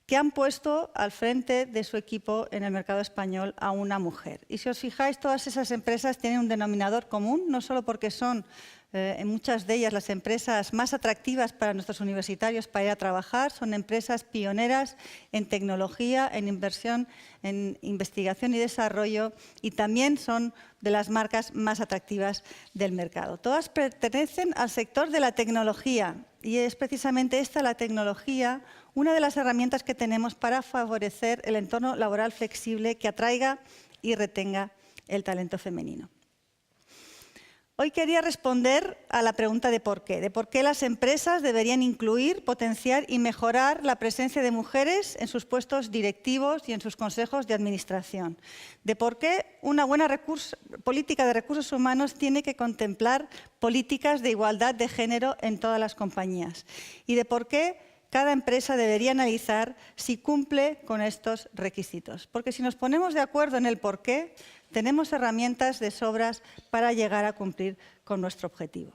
que han puesto al frente de su equipo en el mercado español a una mujer. Y si os fijáis, todas esas empresas tienen un denominador común, no solo porque son en muchas de ellas las empresas más atractivas para nuestros universitarios para ir a trabajar, son empresas pioneras en tecnología, en inversión, en investigación y desarrollo, y también son de las marcas más atractivas del mercado. Todas pertenecen al sector de la tecnología, y es precisamente esta, la tecnología, una de las herramientas que tenemos para favorecer el entorno laboral flexible que atraiga y retenga el talento femenino. Hoy quería responder a la pregunta de por qué las empresas deberían incluir, potenciar y mejorar la presencia de mujeres en sus puestos directivos y en sus consejos de administración, de por qué una buena política de recursos humanos tiene que contemplar políticas de igualdad de género en todas las compañías y de por qué cada empresa debería analizar si cumple con estos requisitos. Porque si nos ponemos de acuerdo en el por qué, tenemos herramientas de sobras para llegar a cumplir con nuestro objetivo.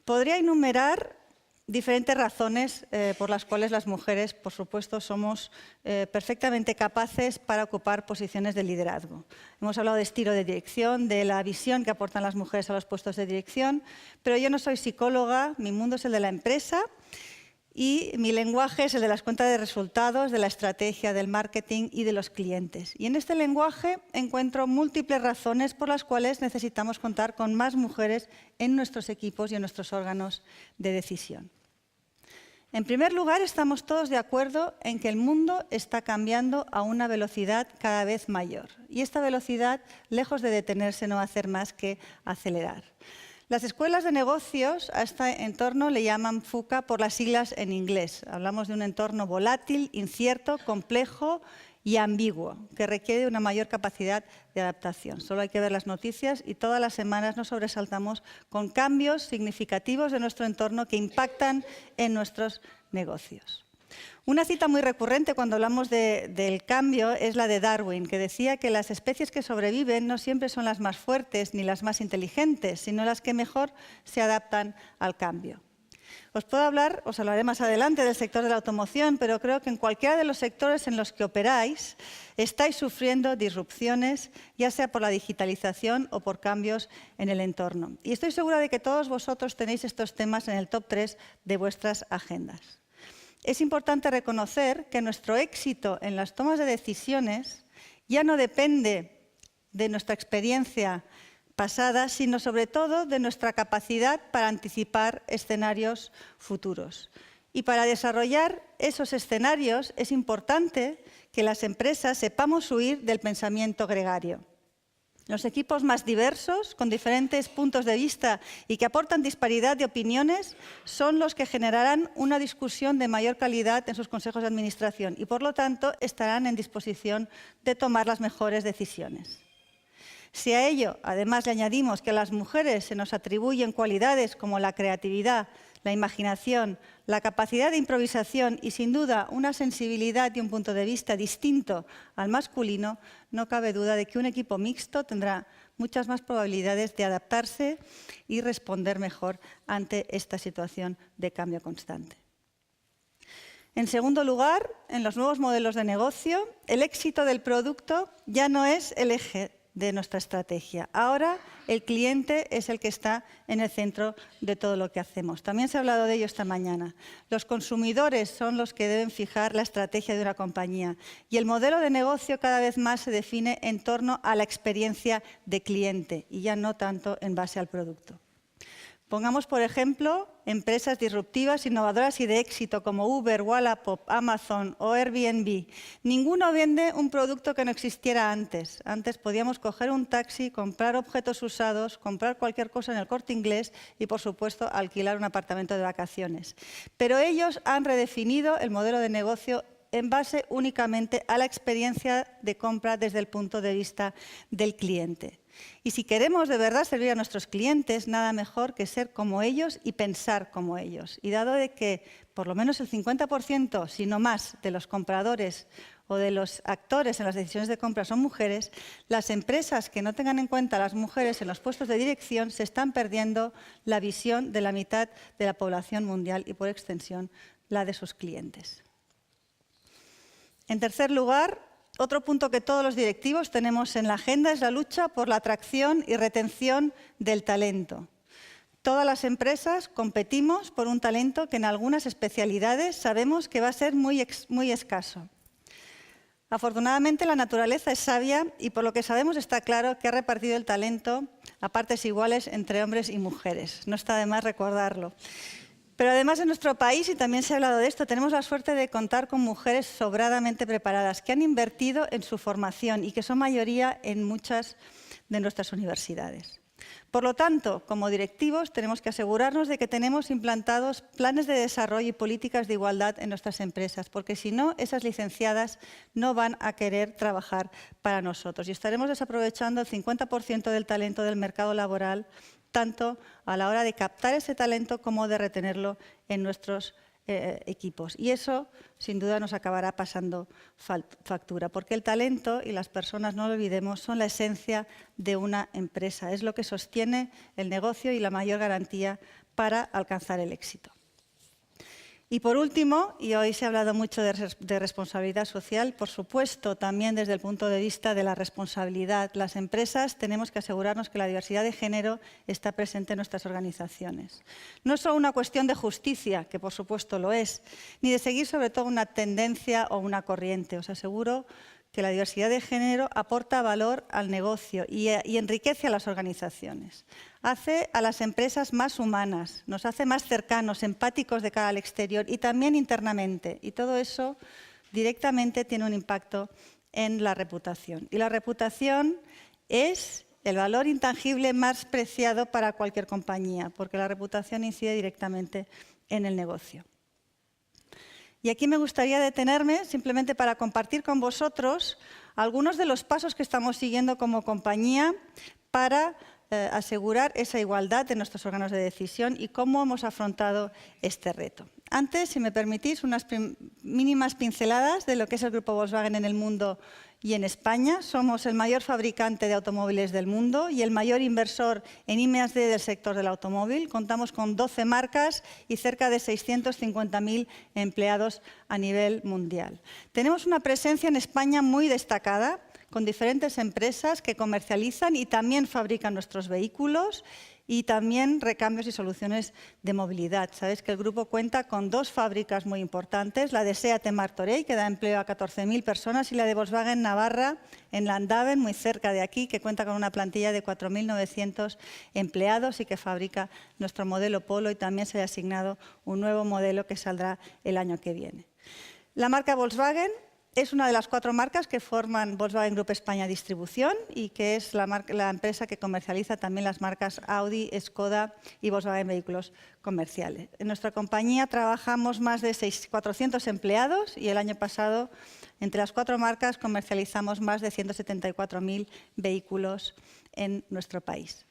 Podría enumerar diferentes razones por las cuales las mujeres, por supuesto, somos perfectamente capaces para ocupar posiciones de liderazgo. Hemos hablado de estilo de dirección, de la visión que aportan las mujeres a los puestos de dirección, pero yo no soy psicóloga, mi mundo es el de la empresa, y mi lenguaje es el de las cuentas de resultados, de la estrategia, del marketing y de los clientes. Y en este lenguaje encuentro múltiples razones por las cuales necesitamos contar con más mujeres en nuestros equipos y en nuestros órganos de decisión. En primer lugar, estamos todos de acuerdo en que el mundo está cambiando a una velocidad cada vez mayor. Y esta velocidad, lejos de detenerse, no va a hacer más que acelerar. Las escuelas de negocios a este entorno le llaman FUCA por las siglas en inglés. Hablamos de un entorno volátil, incierto, complejo y ambiguo, que requiere una mayor capacidad de adaptación. Solo hay que ver las noticias y todas las semanas nos sobresaltamos con cambios significativos de nuestro entorno que impactan en nuestros negocios. Una cita muy recurrente cuando hablamos del cambio es la de Darwin, que decía que las especies que sobreviven no siempre son las más fuertes ni las más inteligentes, sino las que mejor se adaptan al cambio. Os hablaré más adelante del sector de la automoción, pero creo que en cualquiera de los sectores en los que operáis estáis sufriendo disrupciones, ya sea por la digitalización o por cambios en el entorno. Y estoy segura de que todos vosotros tenéis estos temas en el top 3 de vuestras agendas. Es importante reconocer que nuestro éxito en las tomas de decisiones ya no depende de nuestra experiencia pasada, sino sobre todo de nuestra capacidad para anticipar escenarios futuros. Y para desarrollar esos escenarios es importante que las empresas sepamos huir del pensamiento gregario. Los equipos más diversos, con diferentes puntos de vista y que aportan disparidad de opiniones, son los que generarán una discusión de mayor calidad en sus consejos de administración y, por lo tanto, estarán en disposición de tomar las mejores decisiones. Si a ello, además, le añadimos que a las mujeres se nos atribuyen cualidades como la creatividad, la imaginación, la capacidad de improvisación y, sin duda, una sensibilidad y un punto de vista distinto al masculino, no cabe duda de que un equipo mixto tendrá muchas más probabilidades de adaptarse y responder mejor ante esta situación de cambio constante. En segundo lugar, en los nuevos modelos de negocio, el éxito del producto ya no es el eje de nuestra estrategia. Ahora el cliente es el que está en el centro de todo lo que hacemos. También se ha hablado de ello esta mañana. Los consumidores son los que deben fijar la estrategia de una compañía y el modelo de negocio cada vez más se define en torno a la experiencia de cliente y ya no tanto en base al producto. Pongamos, por ejemplo, empresas disruptivas, innovadoras y de éxito como Uber, Wallapop, Amazon o Airbnb. Ninguno vende un producto que no existiera antes. Antes podíamos coger un taxi, comprar objetos usados, comprar cualquier cosa en el Corte Inglés y, por supuesto, alquilar un apartamento de vacaciones. Pero ellos han redefinido el modelo de negocio en base únicamente a la experiencia de compra desde el punto de vista del cliente. Y si queremos de verdad servir a nuestros clientes, nada mejor que ser como ellos y pensar como ellos. Y dado de que por lo menos el 50%, si no más, de los compradores o de los actores en las decisiones de compra son mujeres, las empresas que no tengan en cuenta a las mujeres en los puestos de dirección se están perdiendo la visión de la mitad de la población mundial y, por extensión, la de sus clientes. En tercer lugar, otro punto que todos los directivos tenemos en la agenda es la lucha por la atracción y retención del talento. Todas las empresas competimos por un talento que en algunas especialidades sabemos que va a ser muy escaso. Afortunadamente, la naturaleza es sabia y por lo que sabemos está claro que ha repartido el talento a partes iguales entre hombres y mujeres. No está de más recordarlo. Pero además en nuestro país, y también se ha hablado de esto, tenemos la suerte de contar con mujeres sobradamente preparadas que han invertido en su formación y que son mayoría en muchas de nuestras universidades. Por lo tanto, como directivos, tenemos que asegurarnos de que tenemos implantados planes de desarrollo y políticas de igualdad en nuestras empresas, porque si no, esas licenciadas no van a querer trabajar para nosotros y estaremos desaprovechando el 50% del talento del mercado laboral, tanto a la hora de captar ese talento como de retenerlo en nuestros equipos. Y eso, sin duda, nos acabará pasando factura, porque el talento y las personas, no lo olvidemos, son la esencia de una empresa. Es lo que sostiene el negocio y la mayor garantía para alcanzar el éxito. Y por último, y hoy se ha hablado mucho de responsabilidad social, por supuesto, también desde el punto de vista de la responsabilidad. Las empresas tenemos que asegurarnos que la diversidad de género está presente en nuestras organizaciones. No es solo una cuestión de justicia, que por supuesto lo es, ni de seguir sobre todo una tendencia o una corriente. Os aseguro que la diversidad de género aporta valor al negocio y enriquece a las organizaciones. Hace a las empresas más humanas, nos hace más cercanos, empáticos de cara al exterior y también internamente. Y todo eso directamente tiene un impacto en la reputación. Y la reputación es el valor intangible más preciado para cualquier compañía, porque la reputación incide directamente en el negocio. Y aquí me gustaría detenerme simplemente para compartir con vosotros algunos de los pasos que estamos siguiendo como compañía para asegurar esa igualdad de nuestros órganos de decisión y cómo hemos afrontado este reto. Antes, si me permitís, unas mínimas pinceladas de lo que es el Grupo Volkswagen en el mundo y en España. Somos el mayor fabricante de automóviles del mundo y el mayor inversor en I+D del sector del automóvil. Contamos con 12 marcas y cerca de 650.000 empleados a nivel mundial. Tenemos una presencia en España muy destacada, con diferentes empresas que comercializan y también fabrican nuestros vehículos y también recambios y soluciones de movilidad. Sabéis que el grupo cuenta con 2 fábricas muy importantes, la de SEAT en Martorell, que da empleo a 14.000 personas, y la de Volkswagen Navarra en Landaven, muy cerca de aquí, que cuenta con una plantilla de 4.900 empleados y que fabrica nuestro modelo Polo, y también se le ha asignado un nuevo modelo que saldrá el año que viene. La marca Volkswagen es una de las 4 marcas que forman Volkswagen Group España Distribución y que es la empresa que comercializa también las marcas Audi, Skoda y Volkswagen Vehículos Comerciales. En nuestra compañía trabajamos más de 400 empleados y el año pasado, entre las 4 marcas, comercializamos más de 174.000 vehículos en nuestro país.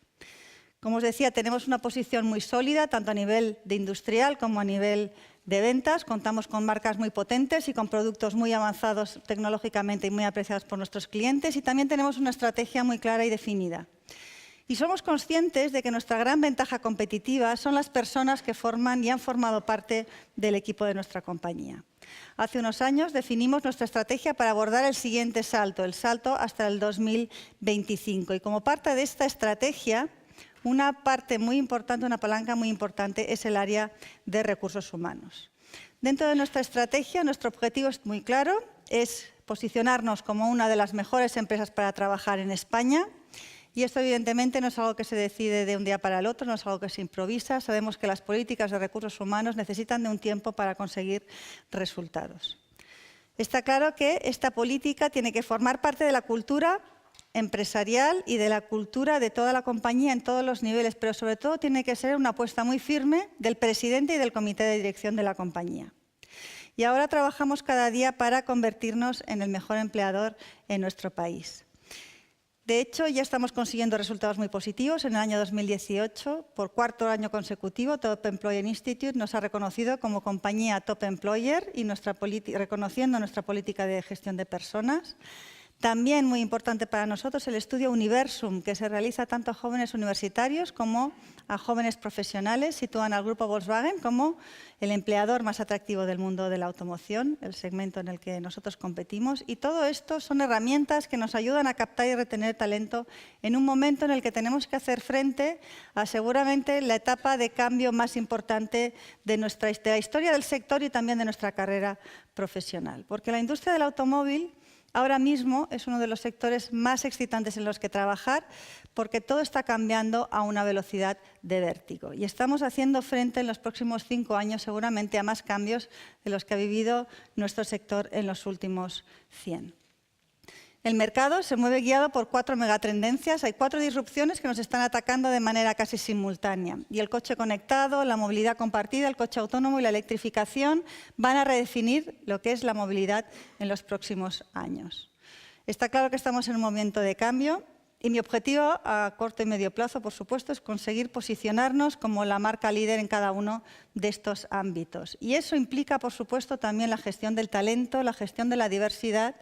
Como os decía, tenemos una posición muy sólida, tanto a nivel de industrial como a nivel de ventas. Contamos con marcas muy potentes y con productos muy avanzados tecnológicamente y muy apreciados por nuestros clientes, y también tenemos una estrategia muy clara y definida. Y somos conscientes de que nuestra gran ventaja competitiva son las personas que forman y han formado parte del equipo de nuestra compañía. Hace unos años definimos nuestra estrategia para abordar el siguiente salto, el salto hasta el 2025. Y como parte de esta estrategia, una parte muy importante, una palanca muy importante, es el área de recursos humanos. Dentro de nuestra estrategia, nuestro objetivo es muy claro, es posicionarnos como una de las mejores empresas para trabajar en España. Y esto, evidentemente, no es algo que se decide de un día para el otro, no es algo que se improvisa. Sabemos que las políticas de recursos humanos necesitan de un tiempo para conseguir resultados. Está claro que esta política tiene que formar parte de la cultura empresarial y de la cultura de toda la compañía en todos los niveles, pero sobre todo tiene que ser una apuesta muy firme del presidente y del comité de dirección de la compañía. Y ahora trabajamos cada día para convertirnos en el mejor empleador en nuestro país. De hecho, ya estamos consiguiendo resultados muy positivos. En el año 2018, por 4º año consecutivo, Top Employer Institute nos ha reconocido como compañía Top Employer y reconociendo nuestra política de gestión de personas. También muy importante para nosotros el estudio Universum, que se realiza tanto a jóvenes universitarios como a jóvenes profesionales. Sitúan al grupo Volkswagen como el empleador más atractivo del mundo de la automoción, el segmento en el que nosotros competimos. Y todo esto son herramientas que nos ayudan a captar y retener talento en un momento en el que tenemos que hacer frente a seguramente la etapa de cambio más importante de la historia del sector y también de nuestra carrera profesional. Porque la industria del automóvil ahora mismo es uno de los sectores más excitantes en los que trabajar, porque todo está cambiando a una velocidad de vértigo. Y estamos haciendo frente en los próximos 5 años seguramente a más cambios de los que ha vivido nuestro sector en los últimos 100. El mercado se mueve guiado por 4 megatendencias. Hay 4 disrupciones que nos están atacando de manera casi simultánea. Y el coche conectado, la movilidad compartida, el coche autónomo y la electrificación van a redefinir lo que es la movilidad en los próximos años. Está claro que estamos en un momento de cambio y mi objetivo a corto y medio plazo, por supuesto, es conseguir posicionarnos como la marca líder en cada uno de estos ámbitos. Y eso implica, por supuesto, también la gestión del talento, la gestión de la diversidad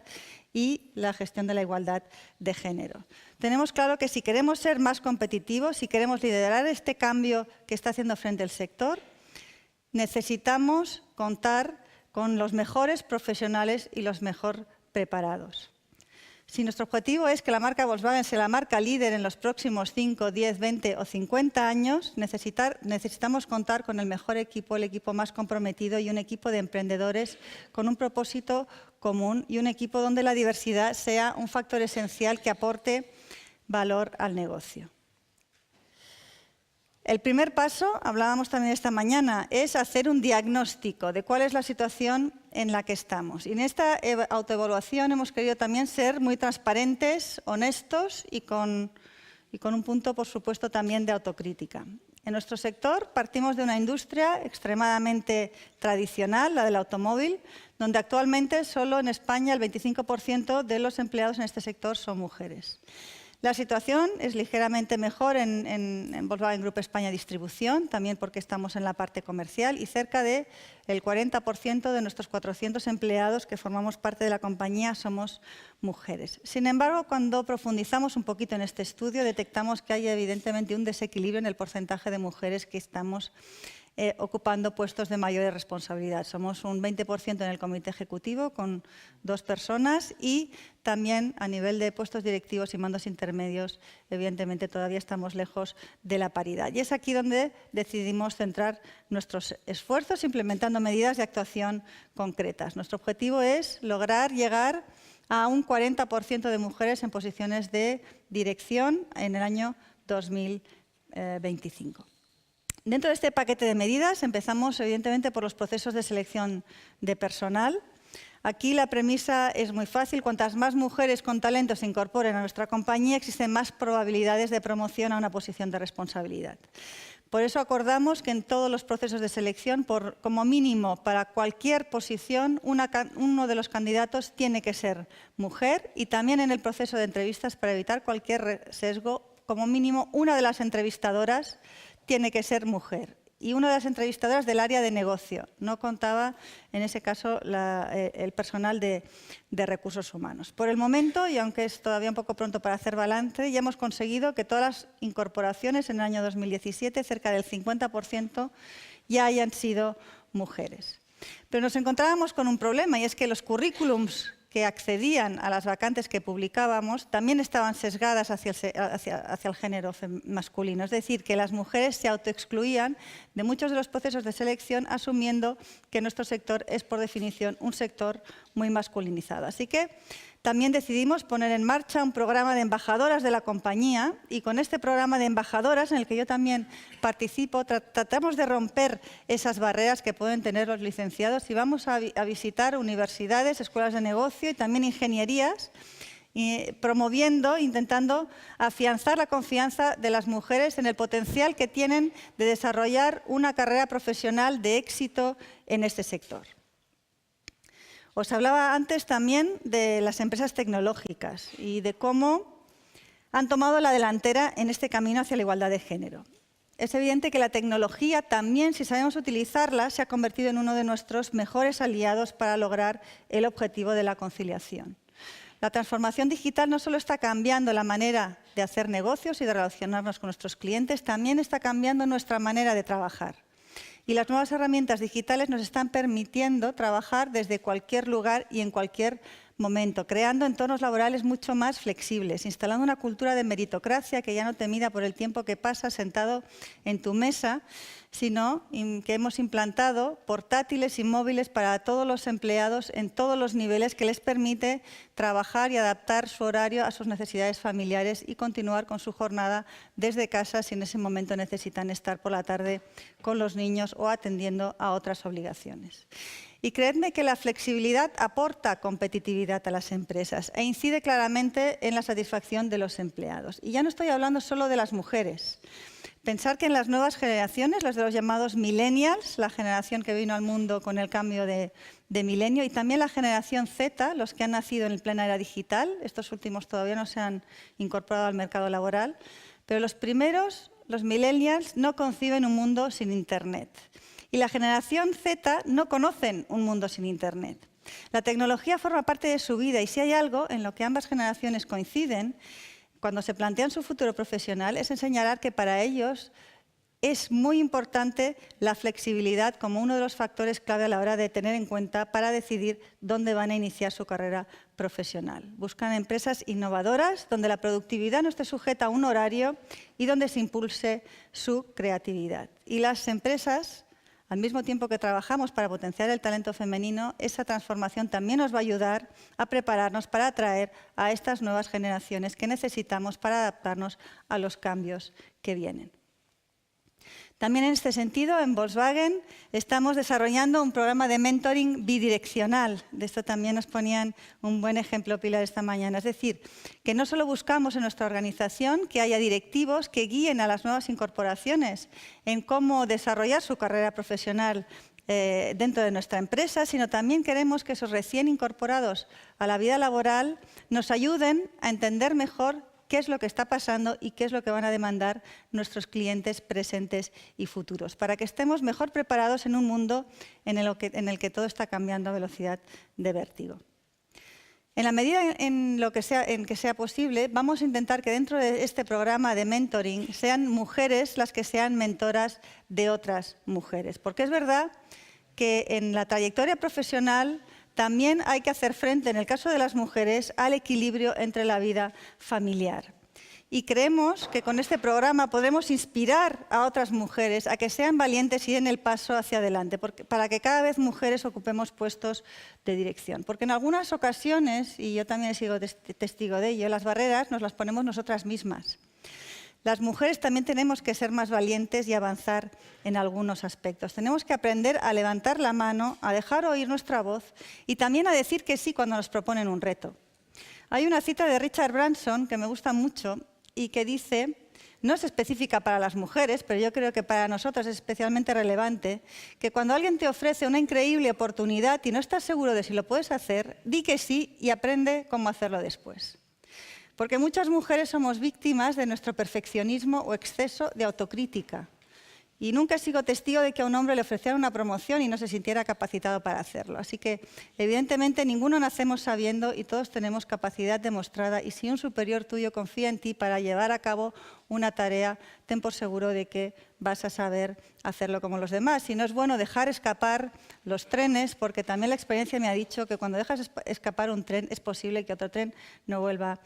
y la gestión de la igualdad de género. Tenemos claro que si queremos ser más competitivos, si queremos liderar este cambio que está haciendo frente al sector, necesitamos contar con los mejores profesionales y los mejor preparados. Si nuestro objetivo es que la marca Volkswagen sea la marca líder en los próximos 5, 10, 20 o 50 años, necesitamos contar con el mejor equipo, el equipo más comprometido y un equipo de emprendedores con un propósito común y un equipo donde la diversidad sea un factor esencial que aporte valor al negocio. El primer paso, hablábamos también esta mañana, es hacer un diagnóstico de cuál es la situación en la que estamos. Y en esta autoevaluación hemos querido también ser muy transparentes, honestos y con un punto, por supuesto, también de autocrítica. En nuestro sector partimos de una industria extremadamente tradicional, la del automóvil, donde actualmente solo en España el 25% de los empleados en este sector son mujeres. La situación es ligeramente mejor en Volkswagen Group España Distribución, también porque estamos en la parte comercial y cerca del 40% de nuestros 400 empleados que formamos parte de la compañía somos mujeres. Sin embargo, cuando profundizamos un poquito en este estudio, detectamos que hay evidentemente un desequilibrio en el porcentaje de mujeres que estamos ocupando puestos de mayor responsabilidad. Somos un 20% en el comité ejecutivo con 2 personas y también a nivel de puestos directivos y mandos intermedios, evidentemente todavía estamos lejos de la paridad. Y es aquí donde decidimos centrar nuestros esfuerzos implementando medidas de actuación concretas. Nuestro objetivo es lograr llegar a un 40% de mujeres en posiciones de dirección en el año 2025. Dentro de este paquete de medidas empezamos evidentemente por los procesos de selección de personal. Aquí la premisa es muy fácil. Cuantas más mujeres con talento se incorporen a nuestra compañía, existen más probabilidades de promoción a una posición de responsabilidad. Por eso acordamos que en todos los procesos de selección, como mínimo para cualquier posición, uno de los candidatos tiene que ser mujer y también en el proceso de entrevistas, para evitar cualquier sesgo, como mínimo una de las entrevistadoras tiene que ser mujer y una de las entrevistadoras del área de negocio. No contaba, en ese caso, el personal de recursos humanos. Por el momento, y aunque es todavía un poco pronto para hacer balance, ya hemos conseguido que todas las incorporaciones en el año 2017, cerca del 50%, ya hayan sido mujeres. Pero nos encontrábamos con un problema, y es que los currículums que accedían a las vacantes que publicábamos también estaban sesgadas hacia el género masculino. Es decir, que las mujeres se autoexcluían de muchos de los procesos de selección, asumiendo que nuestro sector es, por definición, un sector muy masculinizado. Así que también decidimos poner en marcha un programa de embajadoras de la compañía y con este programa de embajadoras, en el que yo también participo, tratamos de romper esas barreras que pueden tener los licenciados y vamos a visitar universidades, escuelas de negocio y también ingenierías, promoviendo, intentando afianzar la confianza de las mujeres en el potencial que tienen de desarrollar una carrera profesional de éxito en este sector. Os hablaba antes también de las empresas tecnológicas y de cómo han tomado la delantera en este camino hacia la igualdad de género. Es evidente que la tecnología también, si sabemos utilizarla, se ha convertido en uno de nuestros mejores aliados para lograr el objetivo de la conciliación. La transformación digital no solo está cambiando la manera de hacer negocios y de relacionarnos con nuestros clientes, también está cambiando nuestra manera de trabajar. Y las nuevas herramientas digitales nos están permitiendo trabajar desde cualquier lugar y en cualquier momento, creando entornos laborales mucho más flexibles, instalando una cultura de meritocracia que ya no te mida por el tiempo que pasas sentado en tu mesa, sino que hemos implantado portátiles y móviles para todos los empleados en todos los niveles, que les permite trabajar y adaptar su horario a sus necesidades familiares y continuar con su jornada desde casa si en ese momento necesitan estar por la tarde con los niños o atendiendo a otras obligaciones. Y creedme que la flexibilidad aporta competitividad a las empresas e incide claramente en la satisfacción de los empleados. Y ya no estoy hablando solo de las mujeres. Pensar que en las nuevas generaciones, las de los llamados millennials, la generación que vino al mundo con el cambio de milenio, y también la generación Z, los que han nacido en plena era digital, estos últimos todavía no se han incorporado al mercado laboral, pero los primeros, los millennials, no conciben un mundo sin Internet. Y la generación Z no conocen un mundo sin Internet. La tecnología forma parte de su vida y si hay algo en lo que ambas generaciones coinciden, cuando se plantean su futuro profesional, es en señalar que para ellos es muy importante la flexibilidad como uno de los factores clave a la hora de tener en cuenta para decidir dónde van a iniciar su carrera profesional. Buscan empresas innovadoras donde la productividad no esté sujeta a un horario y donde se impulse su creatividad. Y las empresas, al mismo tiempo que trabajamos para potenciar el talento femenino, esa transformación también nos va a ayudar a prepararnos para atraer a estas nuevas generaciones que necesitamos para adaptarnos a los cambios que vienen. También en este sentido, en Volkswagen estamos desarrollando un programa de mentoring bidireccional. De esto también nos ponían un buen ejemplo Pilar esta mañana. Es decir, que no solo buscamos en nuestra organización que haya directivos que guíen a las nuevas incorporaciones en cómo desarrollar su carrera profesional dentro de nuestra empresa, sino también queremos que esos recién incorporados a la vida laboral nos ayuden a entender mejor qué es lo que está pasando y qué es lo que van a demandar nuestros clientes presentes y futuros, para que estemos mejor preparados en un mundo en el que todo está cambiando a velocidad de vértigo. En la medida en que sea posible, vamos a intentar que dentro de este programa de mentoring sean mujeres las que sean mentoras de otras mujeres. Porque es verdad que en la trayectoria profesional también hay que hacer frente, en el caso de las mujeres, al equilibrio entre la vida familiar. Y creemos que con este programa podremos inspirar a otras mujeres a que sean valientes y den el paso hacia adelante, para que cada vez mujeres ocupemos puestos de dirección. Porque en algunas ocasiones, y yo también he sido testigo de ello, las barreras nos las ponemos nosotras mismas. Las mujeres también tenemos que ser más valientes y avanzar en algunos aspectos. Tenemos que aprender a levantar la mano, a dejar oír nuestra voz y también a decir que sí cuando nos proponen un reto. Hay una cita de Richard Branson que me gusta mucho y que dice, no es específica para las mujeres, pero yo creo que para nosotros es especialmente relevante, que cuando alguien te ofrece una increíble oportunidad y no estás seguro de si lo puedes hacer, di que sí y aprende cómo hacerlo después. Porque muchas mujeres somos víctimas de nuestro perfeccionismo o exceso de autocrítica. Y nunca he sido testigo de que a un hombre le ofrecieran una promoción y no se sintiera capacitado para hacerlo. Así que, evidentemente, ninguno nacemos sabiendo y todos tenemos capacidad demostrada. Y si un superior tuyo confía en ti para llevar a cabo una tarea, ten por seguro de que vas a saber hacerlo como los demás. Y no es bueno dejar escapar los trenes, porque también la experiencia me ha dicho que cuando dejas escapar un tren es posible que otro tren no vuelva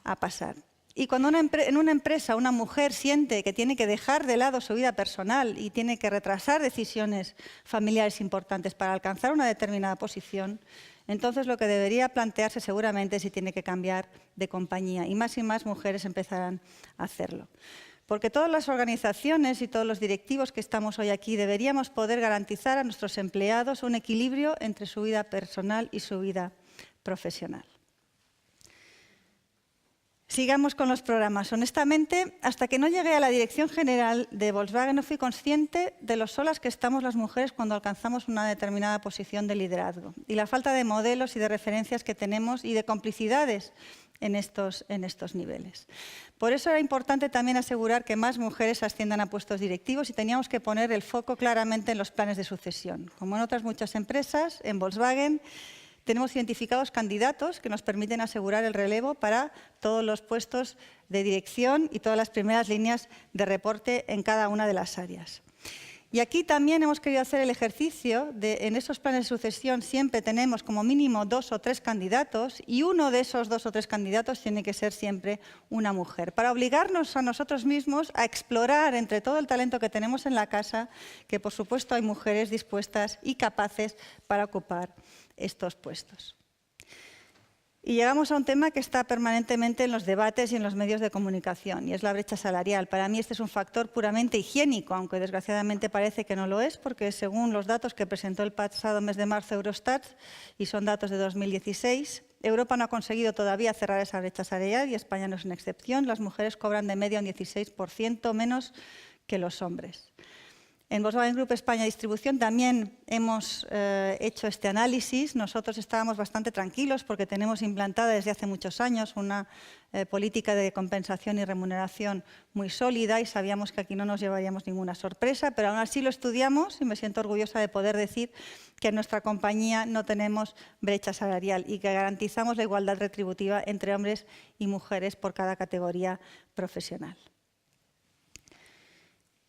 a pasar. Y cuando en una empresa una mujer siente que tiene que dejar de lado su vida personal y tiene que retrasar decisiones familiares importantes para alcanzar una determinada posición, entonces lo que debería plantearse seguramente es si tiene que cambiar de compañía. Y más mujeres empezarán a hacerlo. Porque todas las organizaciones y todos los directivos que estamos hoy aquí deberíamos poder garantizar a nuestros empleados un equilibrio entre su vida personal y su vida profesional. Sigamos con los programas. Honestamente, hasta que no llegué a la dirección general de Volkswagen no fui consciente de lo solas que estamos las mujeres cuando alcanzamos una determinada posición de liderazgo y la falta de modelos y de referencias que tenemos y de complicidades en estos niveles. Por eso era importante también asegurar que más mujeres asciendan a puestos directivos y teníamos que poner el foco claramente en los planes de sucesión. Como en otras muchas empresas, en Volkswagen tenemos identificados candidatos que nos permiten asegurar el relevo para todos los puestos de dirección y todas las primeras líneas de reporte en cada una de las áreas. Y aquí también hemos querido hacer el ejercicio de, en esos planes de sucesión siempre tenemos como mínimo 2 o 3 candidatos y uno de esos 2 o 3 candidatos tiene que ser siempre una mujer, para obligarnos a nosotros mismos a explorar entre todo el talento que tenemos en la casa, que por supuesto hay mujeres dispuestas y capaces para ocupar estos puestos. Y llegamos a un tema que está permanentemente en los debates y en los medios de comunicación, y es la brecha salarial. Para mí este es un factor puramente higiénico, aunque desgraciadamente parece que no lo es, porque según los datos que presentó el pasado mes de marzo Eurostat, y son datos de 2016, Europa no ha conseguido todavía cerrar esa brecha salarial y España no es una excepción. Las mujeres cobran de media un 16% menos que los hombres. En Volkswagen Group España Distribución también hemos hecho este análisis. Nosotros estábamos bastante tranquilos porque tenemos implantada desde hace muchos años una política de compensación y remuneración muy sólida y sabíamos que aquí no nos llevaríamos ninguna sorpresa, pero aún así lo estudiamos y me siento orgullosa de poder decir que en nuestra compañía no tenemos brecha salarial y que garantizamos la igualdad retributiva entre hombres y mujeres por cada categoría profesional.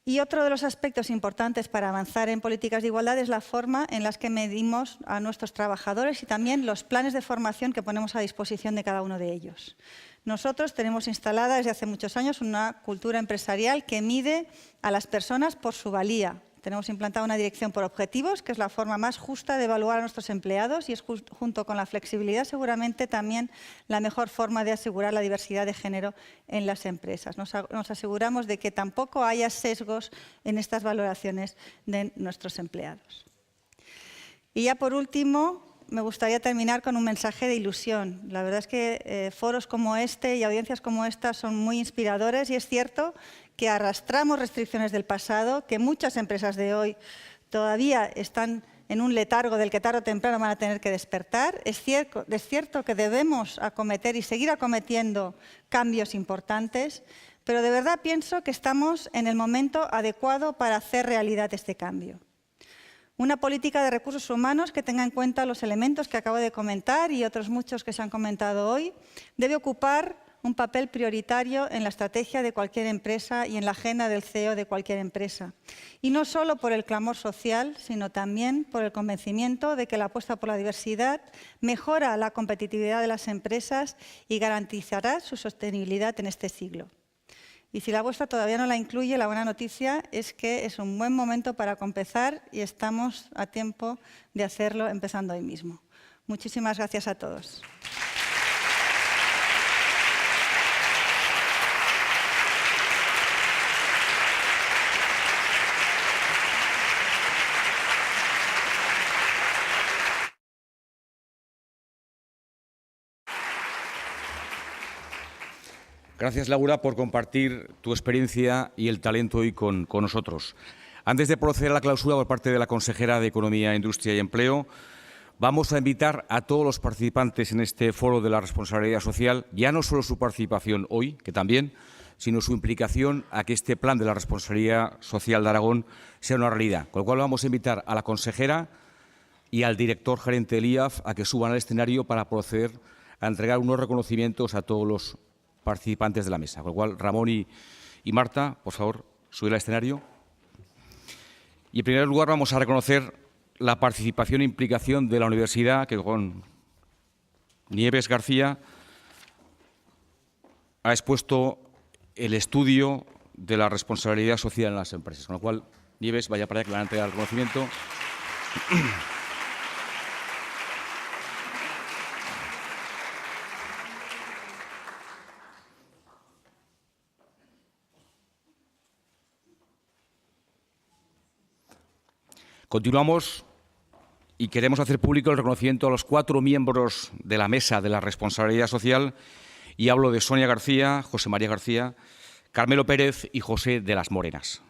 Y otro de los aspectos importantes para avanzar en políticas de igualdad es la forma en la que medimos a nuestros trabajadores y también los planes de formación que ponemos a disposición de cada uno de ellos. Nosotros tenemos instalada desde hace muchos años una cultura empresarial que mide a las personas por su valía. Tenemos implantada una dirección por objetivos, que es la forma más justa de evaluar a nuestros empleados y es junto con la flexibilidad seguramente también la mejor forma de asegurar la diversidad de género en las empresas. Nos aseguramos de que tampoco haya sesgos en estas valoraciones de nuestros empleados. Y ya por último, me gustaría terminar con un mensaje de ilusión. La verdad es que foros como este y audiencias como esta son muy inspiradores y es cierto que arrastramos restricciones del pasado, que muchas empresas de hoy todavía están en un letargo del que tarde o temprano van a tener que despertar. Es cierto que debemos acometer y seguir acometiendo cambios importantes, pero de verdad pienso que estamos en el momento adecuado para hacer realidad este cambio. Una política de recursos humanos que tenga en cuenta los elementos que acabo de comentar y otros muchos que se han comentado hoy debe ocupar un papel prioritario en la estrategia de cualquier empresa y en la agenda del CEO de cualquier empresa. Y no solo por el clamor social, sino también por el convencimiento de que la apuesta por la diversidad mejora la competitividad de las empresas y garantizará su sostenibilidad en este siglo. Y si la vuestra todavía no la incluye, la buena noticia es que es un buen momento para empezar y estamos a tiempo de hacerlo empezando hoy mismo. Muchísimas gracias a todos. Gracias, Laura, por compartir tu experiencia y el talento hoy con nosotros. Antes de proceder a la clausura por parte de la consejera de Economía, Industria y Empleo, vamos a invitar a todos los participantes en este foro de la responsabilidad social, ya no solo su participación hoy, que también, sino su implicación a que este plan de la responsabilidad social de Aragón sea una realidad. Con lo cual vamos a invitar a la consejera y al director gerente del IAF a que suban al escenario para proceder a entregar unos reconocimientos a todos los participantes de la mesa. Con lo cual, Ramón y Marta, por favor, subid al escenario. Y en primer lugar vamos a reconocer la participación e implicación de la universidad, que con Nieves García ha expuesto el estudio de la responsabilidad social en las empresas. Con lo cual, Nieves, vaya para allá que le van a entregar el reconocimiento. Continuamos y queremos hacer público el reconocimiento a los 4 miembros de la Mesa de la Responsabilidad Social, y hablo de Sonia García, José María García, Carmelo Pérez y José de las Morenas.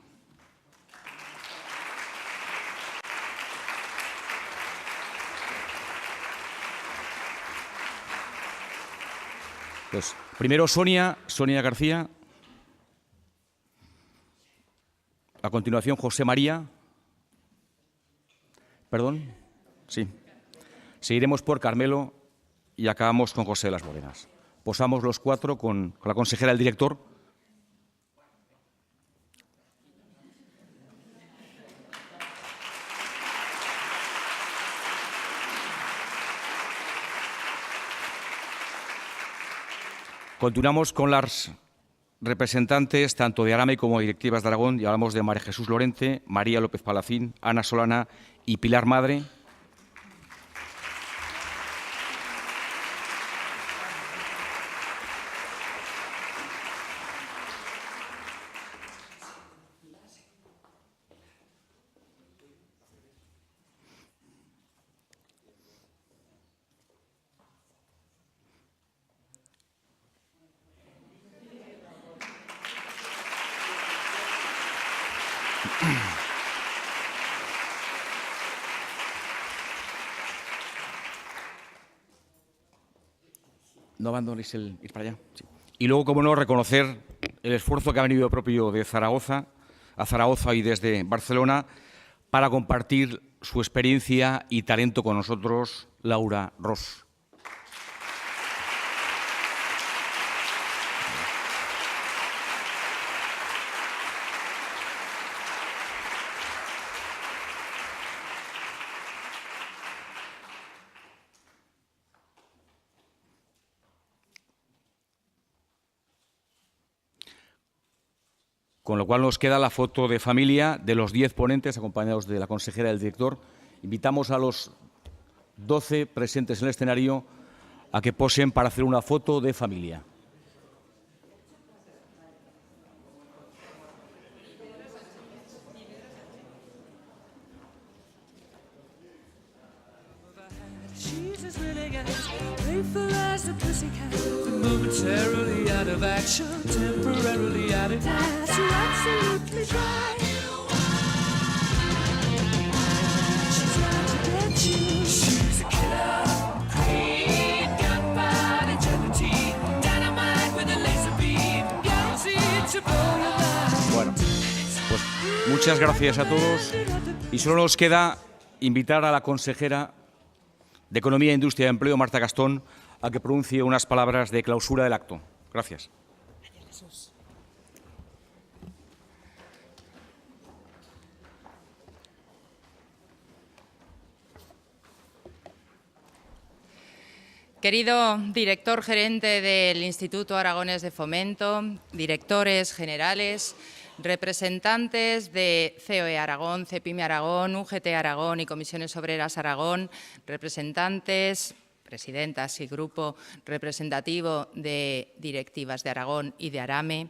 Pues, primero Sonia García, a continuación José María. ¿Perdón? Sí. Seguiremos por Carmelo y acabamos con José de las Morenas. Posamos los 4 con la consejera del director. Continuamos con las representantes tanto de Arame como directivas de Aragón, y hablamos de María Jesús Lorente, María López Palacín, Ana Solana y Pilar Madre. No abandonéis el ir para allá. Sí. Y luego, como no, reconocer el esfuerzo que ha venido propio de Zaragoza y desde Barcelona para compartir su experiencia y talento con nosotros, Laura Ros. Con lo cual nos queda la foto de familia de los 10 ponentes, acompañados de la consejera y del director. Invitamos a los 12 presentes en el escenario a que posen para hacer una foto de familia. Playful as a pussycat, momentarily out of action, temporarily out of gas. You're absolutely dry. She's got Muchas gracias a todos. Y solo nos queda invitar a la consejera de Economía, Industria y Empleo, Marta Gastón, a que pronuncie unas palabras de clausura del acto. Gracias. Querido director gerente del Instituto Aragonés de Fomento, directores generales, representantes de COE Aragón, CEPIME Aragón, UGT Aragón y Comisiones Obreras Aragón, representantes, presidentas y grupo representativo de directivas de Aragón y de Arame,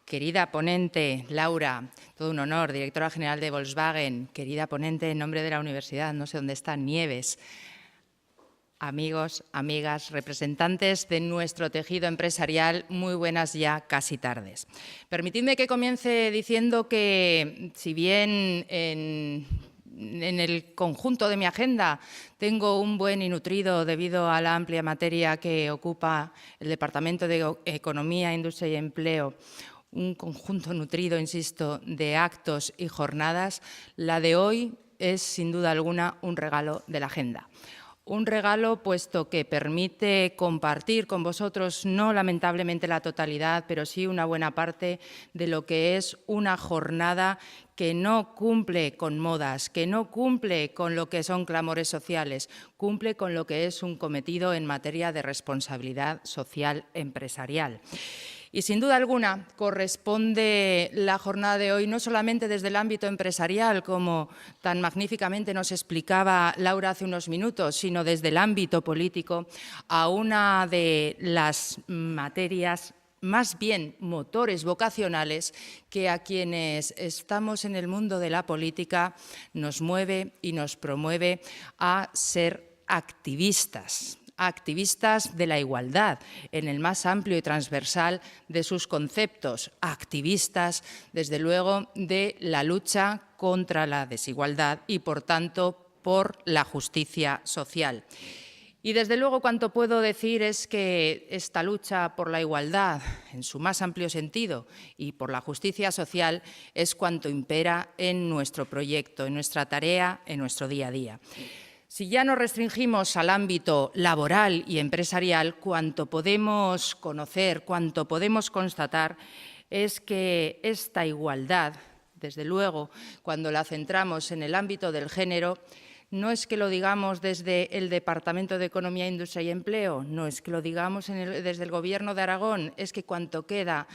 querida ponente Laura, todo un honor, directora general de Volkswagen, querida ponente en nombre de la universidad, no sé dónde está, Nieves, amigos, amigas, representantes de nuestro tejido empresarial, muy buenas ya casi tardes. Permitidme que comience diciendo que, si bien en el conjunto de mi agenda tengo un buen y nutrido debido a la amplia materia que ocupa el Departamento de Economía, Industria y Empleo, un conjunto nutrido, insisto, de actos y jornadas, la de hoy es sin duda alguna un regalo de la agenda. Un regalo puesto que permite compartir con vosotros, no lamentablemente la totalidad, pero sí una buena parte de lo que es una jornada que no cumple con modas, que no cumple con lo que son clamores sociales, cumple con lo que es un cometido en materia de responsabilidad social empresarial. Y sin duda alguna corresponde la jornada de hoy no solamente desde el ámbito empresarial, como tan magníficamente nos explicaba Laura hace unos minutos, sino desde el ámbito político, a una de las materias más bien motores vocacionales que a quienes estamos en el mundo de la política nos mueve y nos promueve a ser activistas. Activistas de la igualdad en el más amplio y transversal de sus conceptos, activistas, desde luego, de la lucha contra la desigualdad y, por tanto, por la justicia social. Y, desde luego, cuanto puedo decir es que esta lucha por la igualdad, en su más amplio sentido, y por la justicia social, es cuanto impera en nuestro proyecto, en nuestra tarea, en nuestro día a día. Si ya nos restringimos al ámbito laboral y empresarial, cuanto podemos conocer, cuanto podemos constatar, es que esta igualdad, desde luego, cuando la centramos en el ámbito del género, no es que lo digamos desde el Departamento de Economía, Industria y Empleo, no es que lo digamos desde el Gobierno de Aragón, es que cuanto queda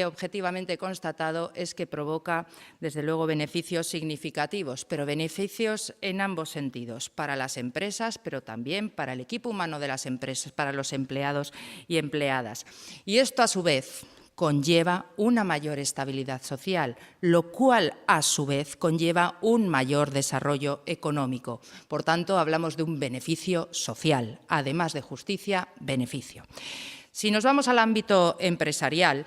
objetivamente constatado es que provoca, desde luego, beneficios significativos, pero beneficios en ambos sentidos, para las empresas, pero también para el equipo humano de las empresas, para los empleados y empleadas. Y esto, a su vez, conlleva una mayor estabilidad social, lo cual, a su vez, conlleva un mayor desarrollo económico. Por tanto, hablamos de un beneficio social, además de justicia, beneficio. Si nos vamos al ámbito empresarial,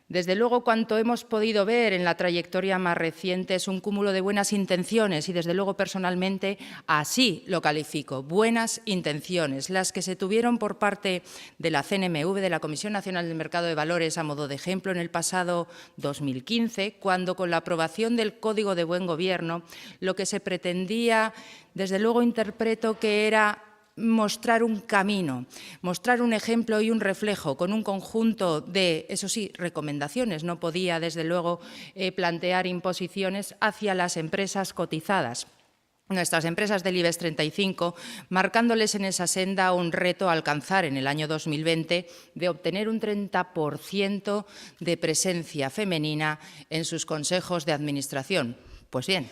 desde luego, cuanto hemos podido ver en la trayectoria más reciente es un cúmulo de buenas intenciones y, desde luego, personalmente así lo califico, buenas intenciones, las que se tuvieron por parte de la CNMV, de la Comisión Nacional del Mercado de Valores, a modo de ejemplo, en el pasado 2015, cuando, con la aprobación del Código de Buen Gobierno, lo que se pretendía, desde luego, interpreto que era mostrar un camino, mostrar un ejemplo y un reflejo con un conjunto de, eso sí, recomendaciones. No podía, desde luego, plantear imposiciones hacia las empresas cotizadas, nuestras empresas del IBEX 35, marcándoles en esa senda un reto a alcanzar en el año 2020 de obtener un 30% de presencia femenina en sus consejos de administración. Pues bien,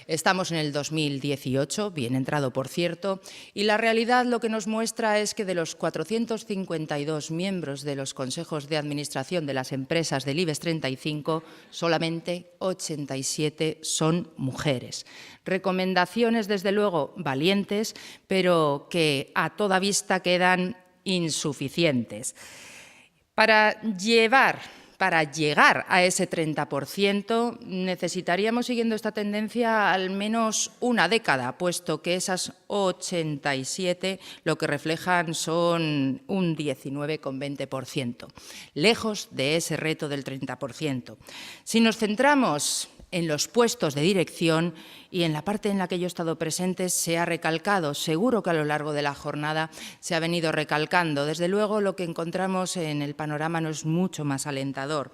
estamos en el 2018, bien entrado por cierto, y la realidad lo que nos muestra es que de los 452 miembros de los consejos de administración de las empresas del IBEX 35, solamente 87 son mujeres. Recomendaciones, desde luego, valientes, pero que a toda vista quedan insuficientes. Para llegar a ese 30% necesitaríamos, siguiendo esta tendencia, al menos una década, puesto que esas 87 lo que reflejan son un 19,20%, lejos de ese reto del 30%. Si nos centramos en los puestos de dirección y en la parte en la que yo he estado presente se ha recalcado. Seguro que a lo largo de la jornada se ha venido recalcando. Desde luego, lo que encontramos en el panorama no es mucho más alentador.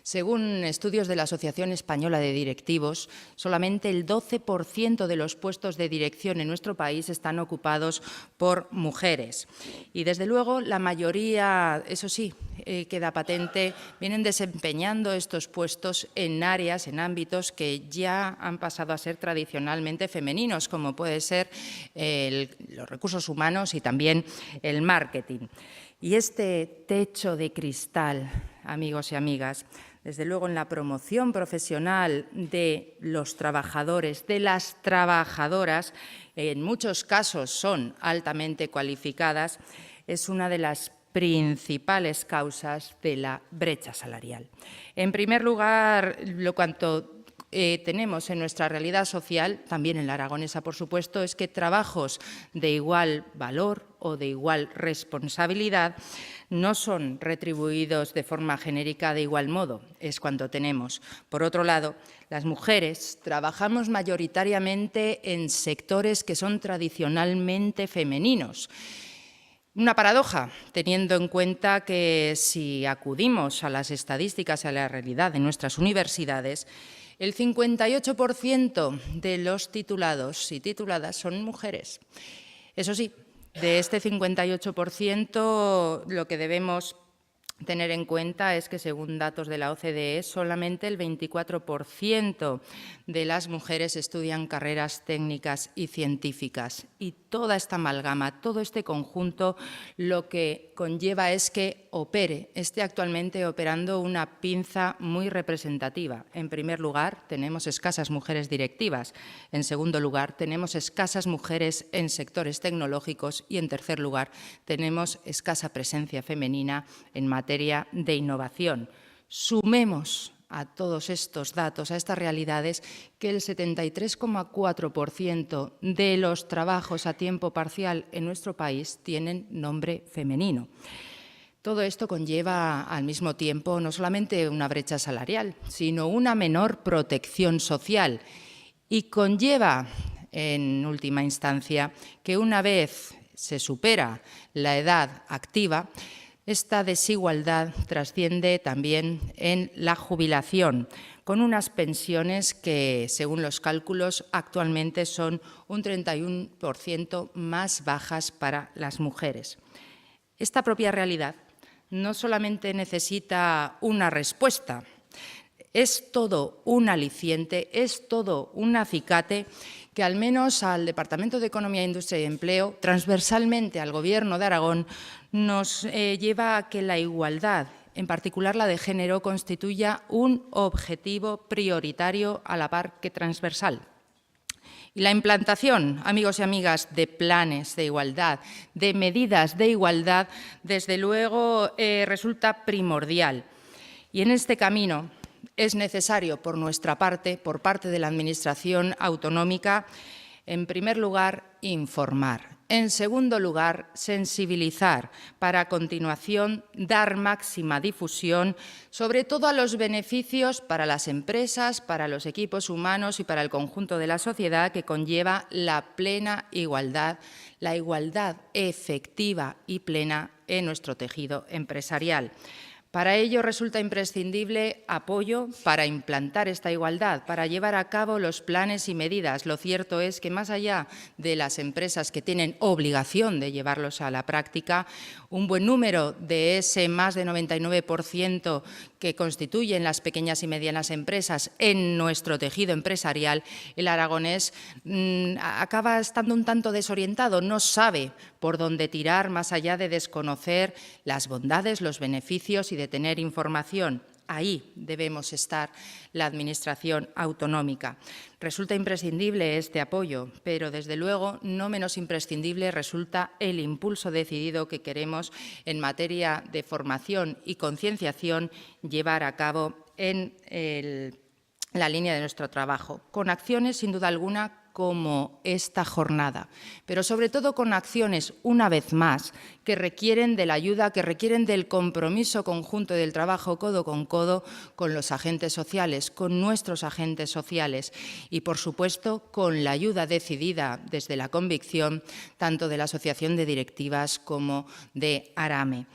Según estudios de la Asociación Española de Directivos, solamente el 12% de los puestos de dirección en nuestro país están ocupados por mujeres. Y desde luego, la mayoría, eso sí, queda patente, vienen desempeñando estos puestos en áreas, en ámbitos que ya han pasado a ser tradicionalmente femeninos, como puede ser los recursos humanos y también el marketing. Y este techo de cristal, amigos y amigas, desde luego en la promoción profesional de los trabajadores, de las trabajadoras, en muchos casos son altamente cualificadas, es una de las principales causas de la brecha salarial. En primer lugar, lo cuanto tenemos en nuestra realidad social, también en la aragonesa, por supuesto, es que trabajos de igual valor o de igual responsabilidad no son retribuidos de forma genérica de igual modo, es cuanto tenemos. Por otro lado, las mujeres trabajamos mayoritariamente en sectores que son tradicionalmente femeninos. Una paradoja, teniendo en cuenta que si acudimos a las estadísticas y a la realidad de nuestras universidades, el 58% de los titulados y tituladas son mujeres. Eso sí, de este 58% lo que debemos tener en cuenta es que, según datos de la OCDE, solamente el 24% de las mujeres estudian carreras técnicas y científicas. Y toda esta amalgama, todo este conjunto, lo que conlleva es que esté actualmente operando una pinza muy representativa. En primer lugar, tenemos escasas mujeres directivas. En segundo lugar, tenemos escasas mujeres en sectores tecnológicos. Y en tercer lugar, tenemos escasa presencia femenina en materia de innovación. Sumemos a todos estos datos, a estas realidades, que el 73,4% de los trabajos a tiempo parcial en nuestro país tienen nombre femenino. Todo esto conlleva al mismo tiempo no solamente una brecha salarial, sino una menor protección social y conlleva, en última instancia, que una vez se supera la edad activa, esta desigualdad trasciende también en la jubilación, con unas pensiones que, según los cálculos, actualmente son un 31% más bajas para las mujeres. Esta propia realidad no solamente necesita una respuesta, es todo un aliciente, es todo un acicate que al menos al Departamento de Economía, Industria y Empleo, transversalmente al Gobierno de Aragón, nos lleva a que la igualdad, en particular la de género, constituya un objetivo prioritario a la par que transversal. Y la implantación, amigos y amigas, de planes de igualdad, de medidas de igualdad, desde luego resulta primordial. Y en este camino es necesario por nuestra parte, por parte de la Administración autonómica, en primer lugar, informar. En segundo lugar, sensibilizar, para a continuación dar máxima difusión, sobre todo a los beneficios para las empresas, para los equipos humanos y para el conjunto de la sociedad que conlleva la plena igualdad, la igualdad efectiva y plena en nuestro tejido empresarial. Para ello resulta imprescindible apoyo para implantar esta igualdad, para llevar a cabo los planes y medidas. Lo cierto es que, más allá de las empresas que tienen obligación de llevarlos a la práctica, un buen número de ese más de 99% que constituyen las pequeñas y medianas empresas en nuestro tejido empresarial, el aragonés acaba estando un tanto desorientado, no sabe por dónde tirar más allá de desconocer las bondades, los beneficios y de tener información. Ahí debemos estar la Administración autonómica. Resulta imprescindible este apoyo, pero desde luego no menos imprescindible resulta el impulso decidido que queremos en materia de formación y concienciación llevar a cabo en la línea de nuestro trabajo, con acciones sin duda alguna como esta jornada, pero sobre todo con acciones, una vez más, que requieren de la ayuda, que requieren del compromiso conjunto y del trabajo codo con los agentes sociales, con nuestros agentes sociales y, por supuesto, con la ayuda decidida desde la convicción tanto de la Asociación de Directivas como de ARAME.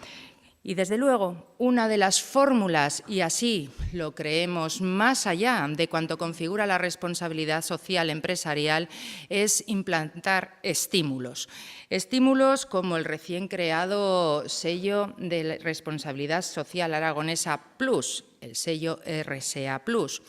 Y, desde luego, una de las fórmulas, y así lo creemos más allá de cuanto configura la responsabilidad social empresarial, es implantar estímulos. Estímulos como el recién creado sello de responsabilidad social aragonesa Plus, el sello RSA Plus.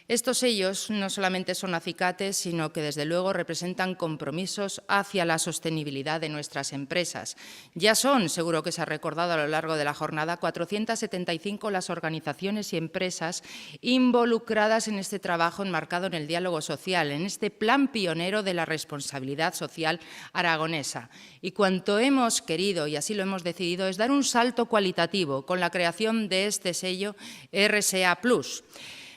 Estos sellos no solamente son acicates, sino que desde luego representan compromisos hacia la sostenibilidad de nuestras empresas. Ya son, seguro que se ha recordado a lo largo de la jornada, 475 las organizaciones y empresas involucradas en este trabajo enmarcado en el diálogo social, en este plan pionero de la responsabilidad social aragonesa. Y cuanto hemos querido, y así lo hemos decidido, es dar un salto cualitativo con la creación de este sello RSA Plus,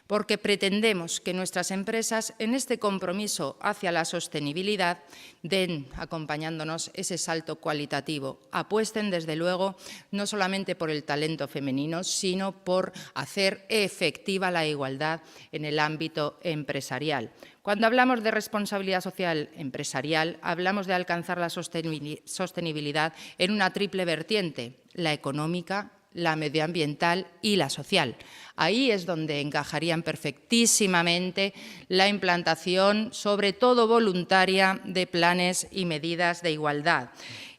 porque pretendemos que nuestras empresas, en este compromiso hacia la sostenibilidad, den, acompañándonos, ese salto cualitativo. Apuesten, desde luego, no solamente por el talento femenino, sino por hacer efectiva la igualdad en el ámbito empresarial. Cuando hablamos de responsabilidad social empresarial, hablamos de alcanzar la sostenibilidad en una triple vertiente: la económica, la medioambiental y la social. Ahí es donde encajarían perfectísimamente la implantación, sobre todo voluntaria, de planes y medidas de igualdad.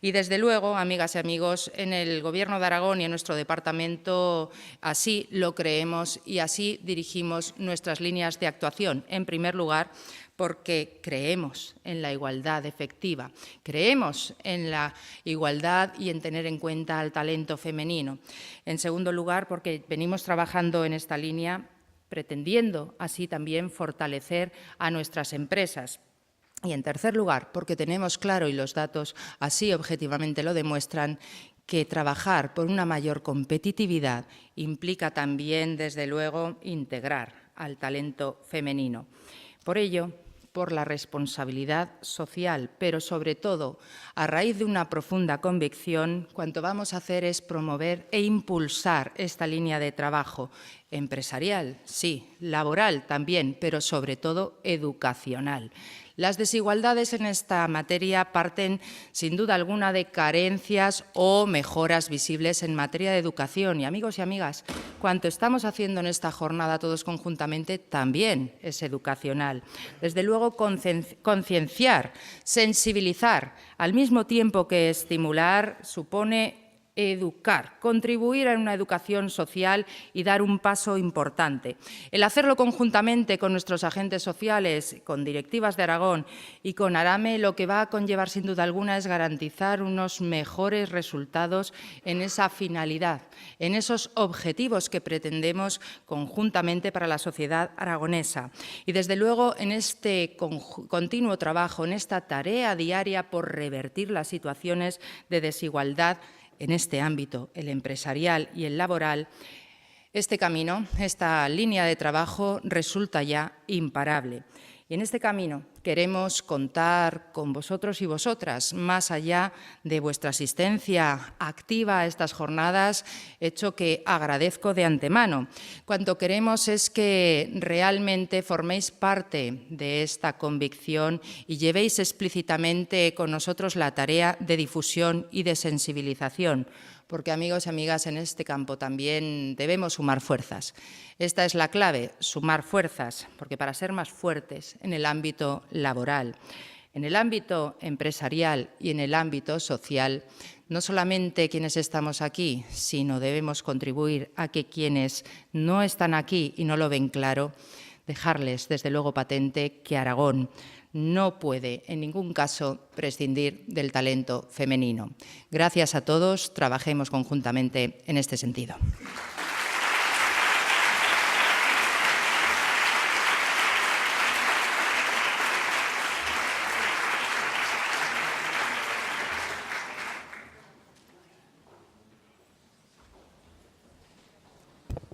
Y, desde luego, amigas y amigos, en el Gobierno de Aragón y en nuestro departamento así lo creemos y así dirigimos nuestras líneas de actuación. En primer lugar, porque creemos en la igualdad efectiva, creemos en la igualdad y en tener en cuenta al talento femenino. En segundo lugar, porque venimos trabajando en esta línea pretendiendo así también fortalecer a nuestras empresas. Y, en tercer lugar, porque tenemos claro, y los datos así objetivamente lo demuestran, que trabajar por una mayor competitividad implica también, desde luego, integrar al talento femenino. Por ello, por la responsabilidad social, pero sobre todo a raíz de una profunda convicción, cuanto vamos a hacer es promover e impulsar esta línea de trabajo empresarial, sí, laboral también, pero sobre todo educacional. Las desigualdades en esta materia parten, sin duda alguna, de carencias o mejoras visibles en materia de educación. Y, amigos y amigas, cuanto estamos haciendo en esta jornada todos conjuntamente también es educacional. Desde luego, concienciar, sensibilizar, al mismo tiempo que estimular, supone educar, contribuir a una educación social y dar un paso importante. El hacerlo conjuntamente con nuestros agentes sociales, con Directivas de Aragón y con ARAME, lo que va a conllevar sin duda alguna es garantizar unos mejores resultados en esa finalidad, en esos objetivos que pretendemos conjuntamente para la sociedad aragonesa. Y, desde luego, en este continuo trabajo, en esta tarea diaria por revertir las situaciones de desigualdad en este ámbito, el empresarial y el laboral, este camino, esta línea de trabajo resulta ya imparable. Y en este camino queremos contar con vosotros y vosotras, más allá de vuestra asistencia activa a estas jornadas, hecho que agradezco de antemano. Cuanto queremos es que realmente forméis parte de esta convicción y llevéis explícitamente con nosotros la tarea de difusión y de sensibilización, porque, amigos y amigas, en este campo también debemos sumar fuerzas. Esta es la clave, sumar fuerzas, porque para ser más fuertes en el ámbito laboral, en el ámbito empresarial y en el ámbito social, no solamente quienes estamos aquí, sino debemos contribuir a que quienes no están aquí y no lo ven claro, dejarles desde luego patente que Aragón no puede en ningún caso prescindir del talento femenino. Gracias a todos, trabajemos conjuntamente en este sentido.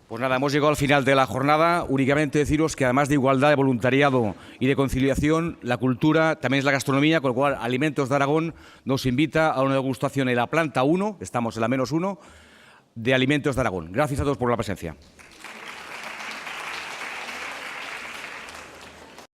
Pues nada, hemos llegado al final de la jornada. Únicamente deciros que además de igualdad, de voluntariado y de conciliación, la cultura también es la gastronomía, con lo cual Alimentos de Aragón nos invita a una degustación en la planta 1, estamos en la -1, de Alimentos de Aragón. Gracias a todos por la presencia.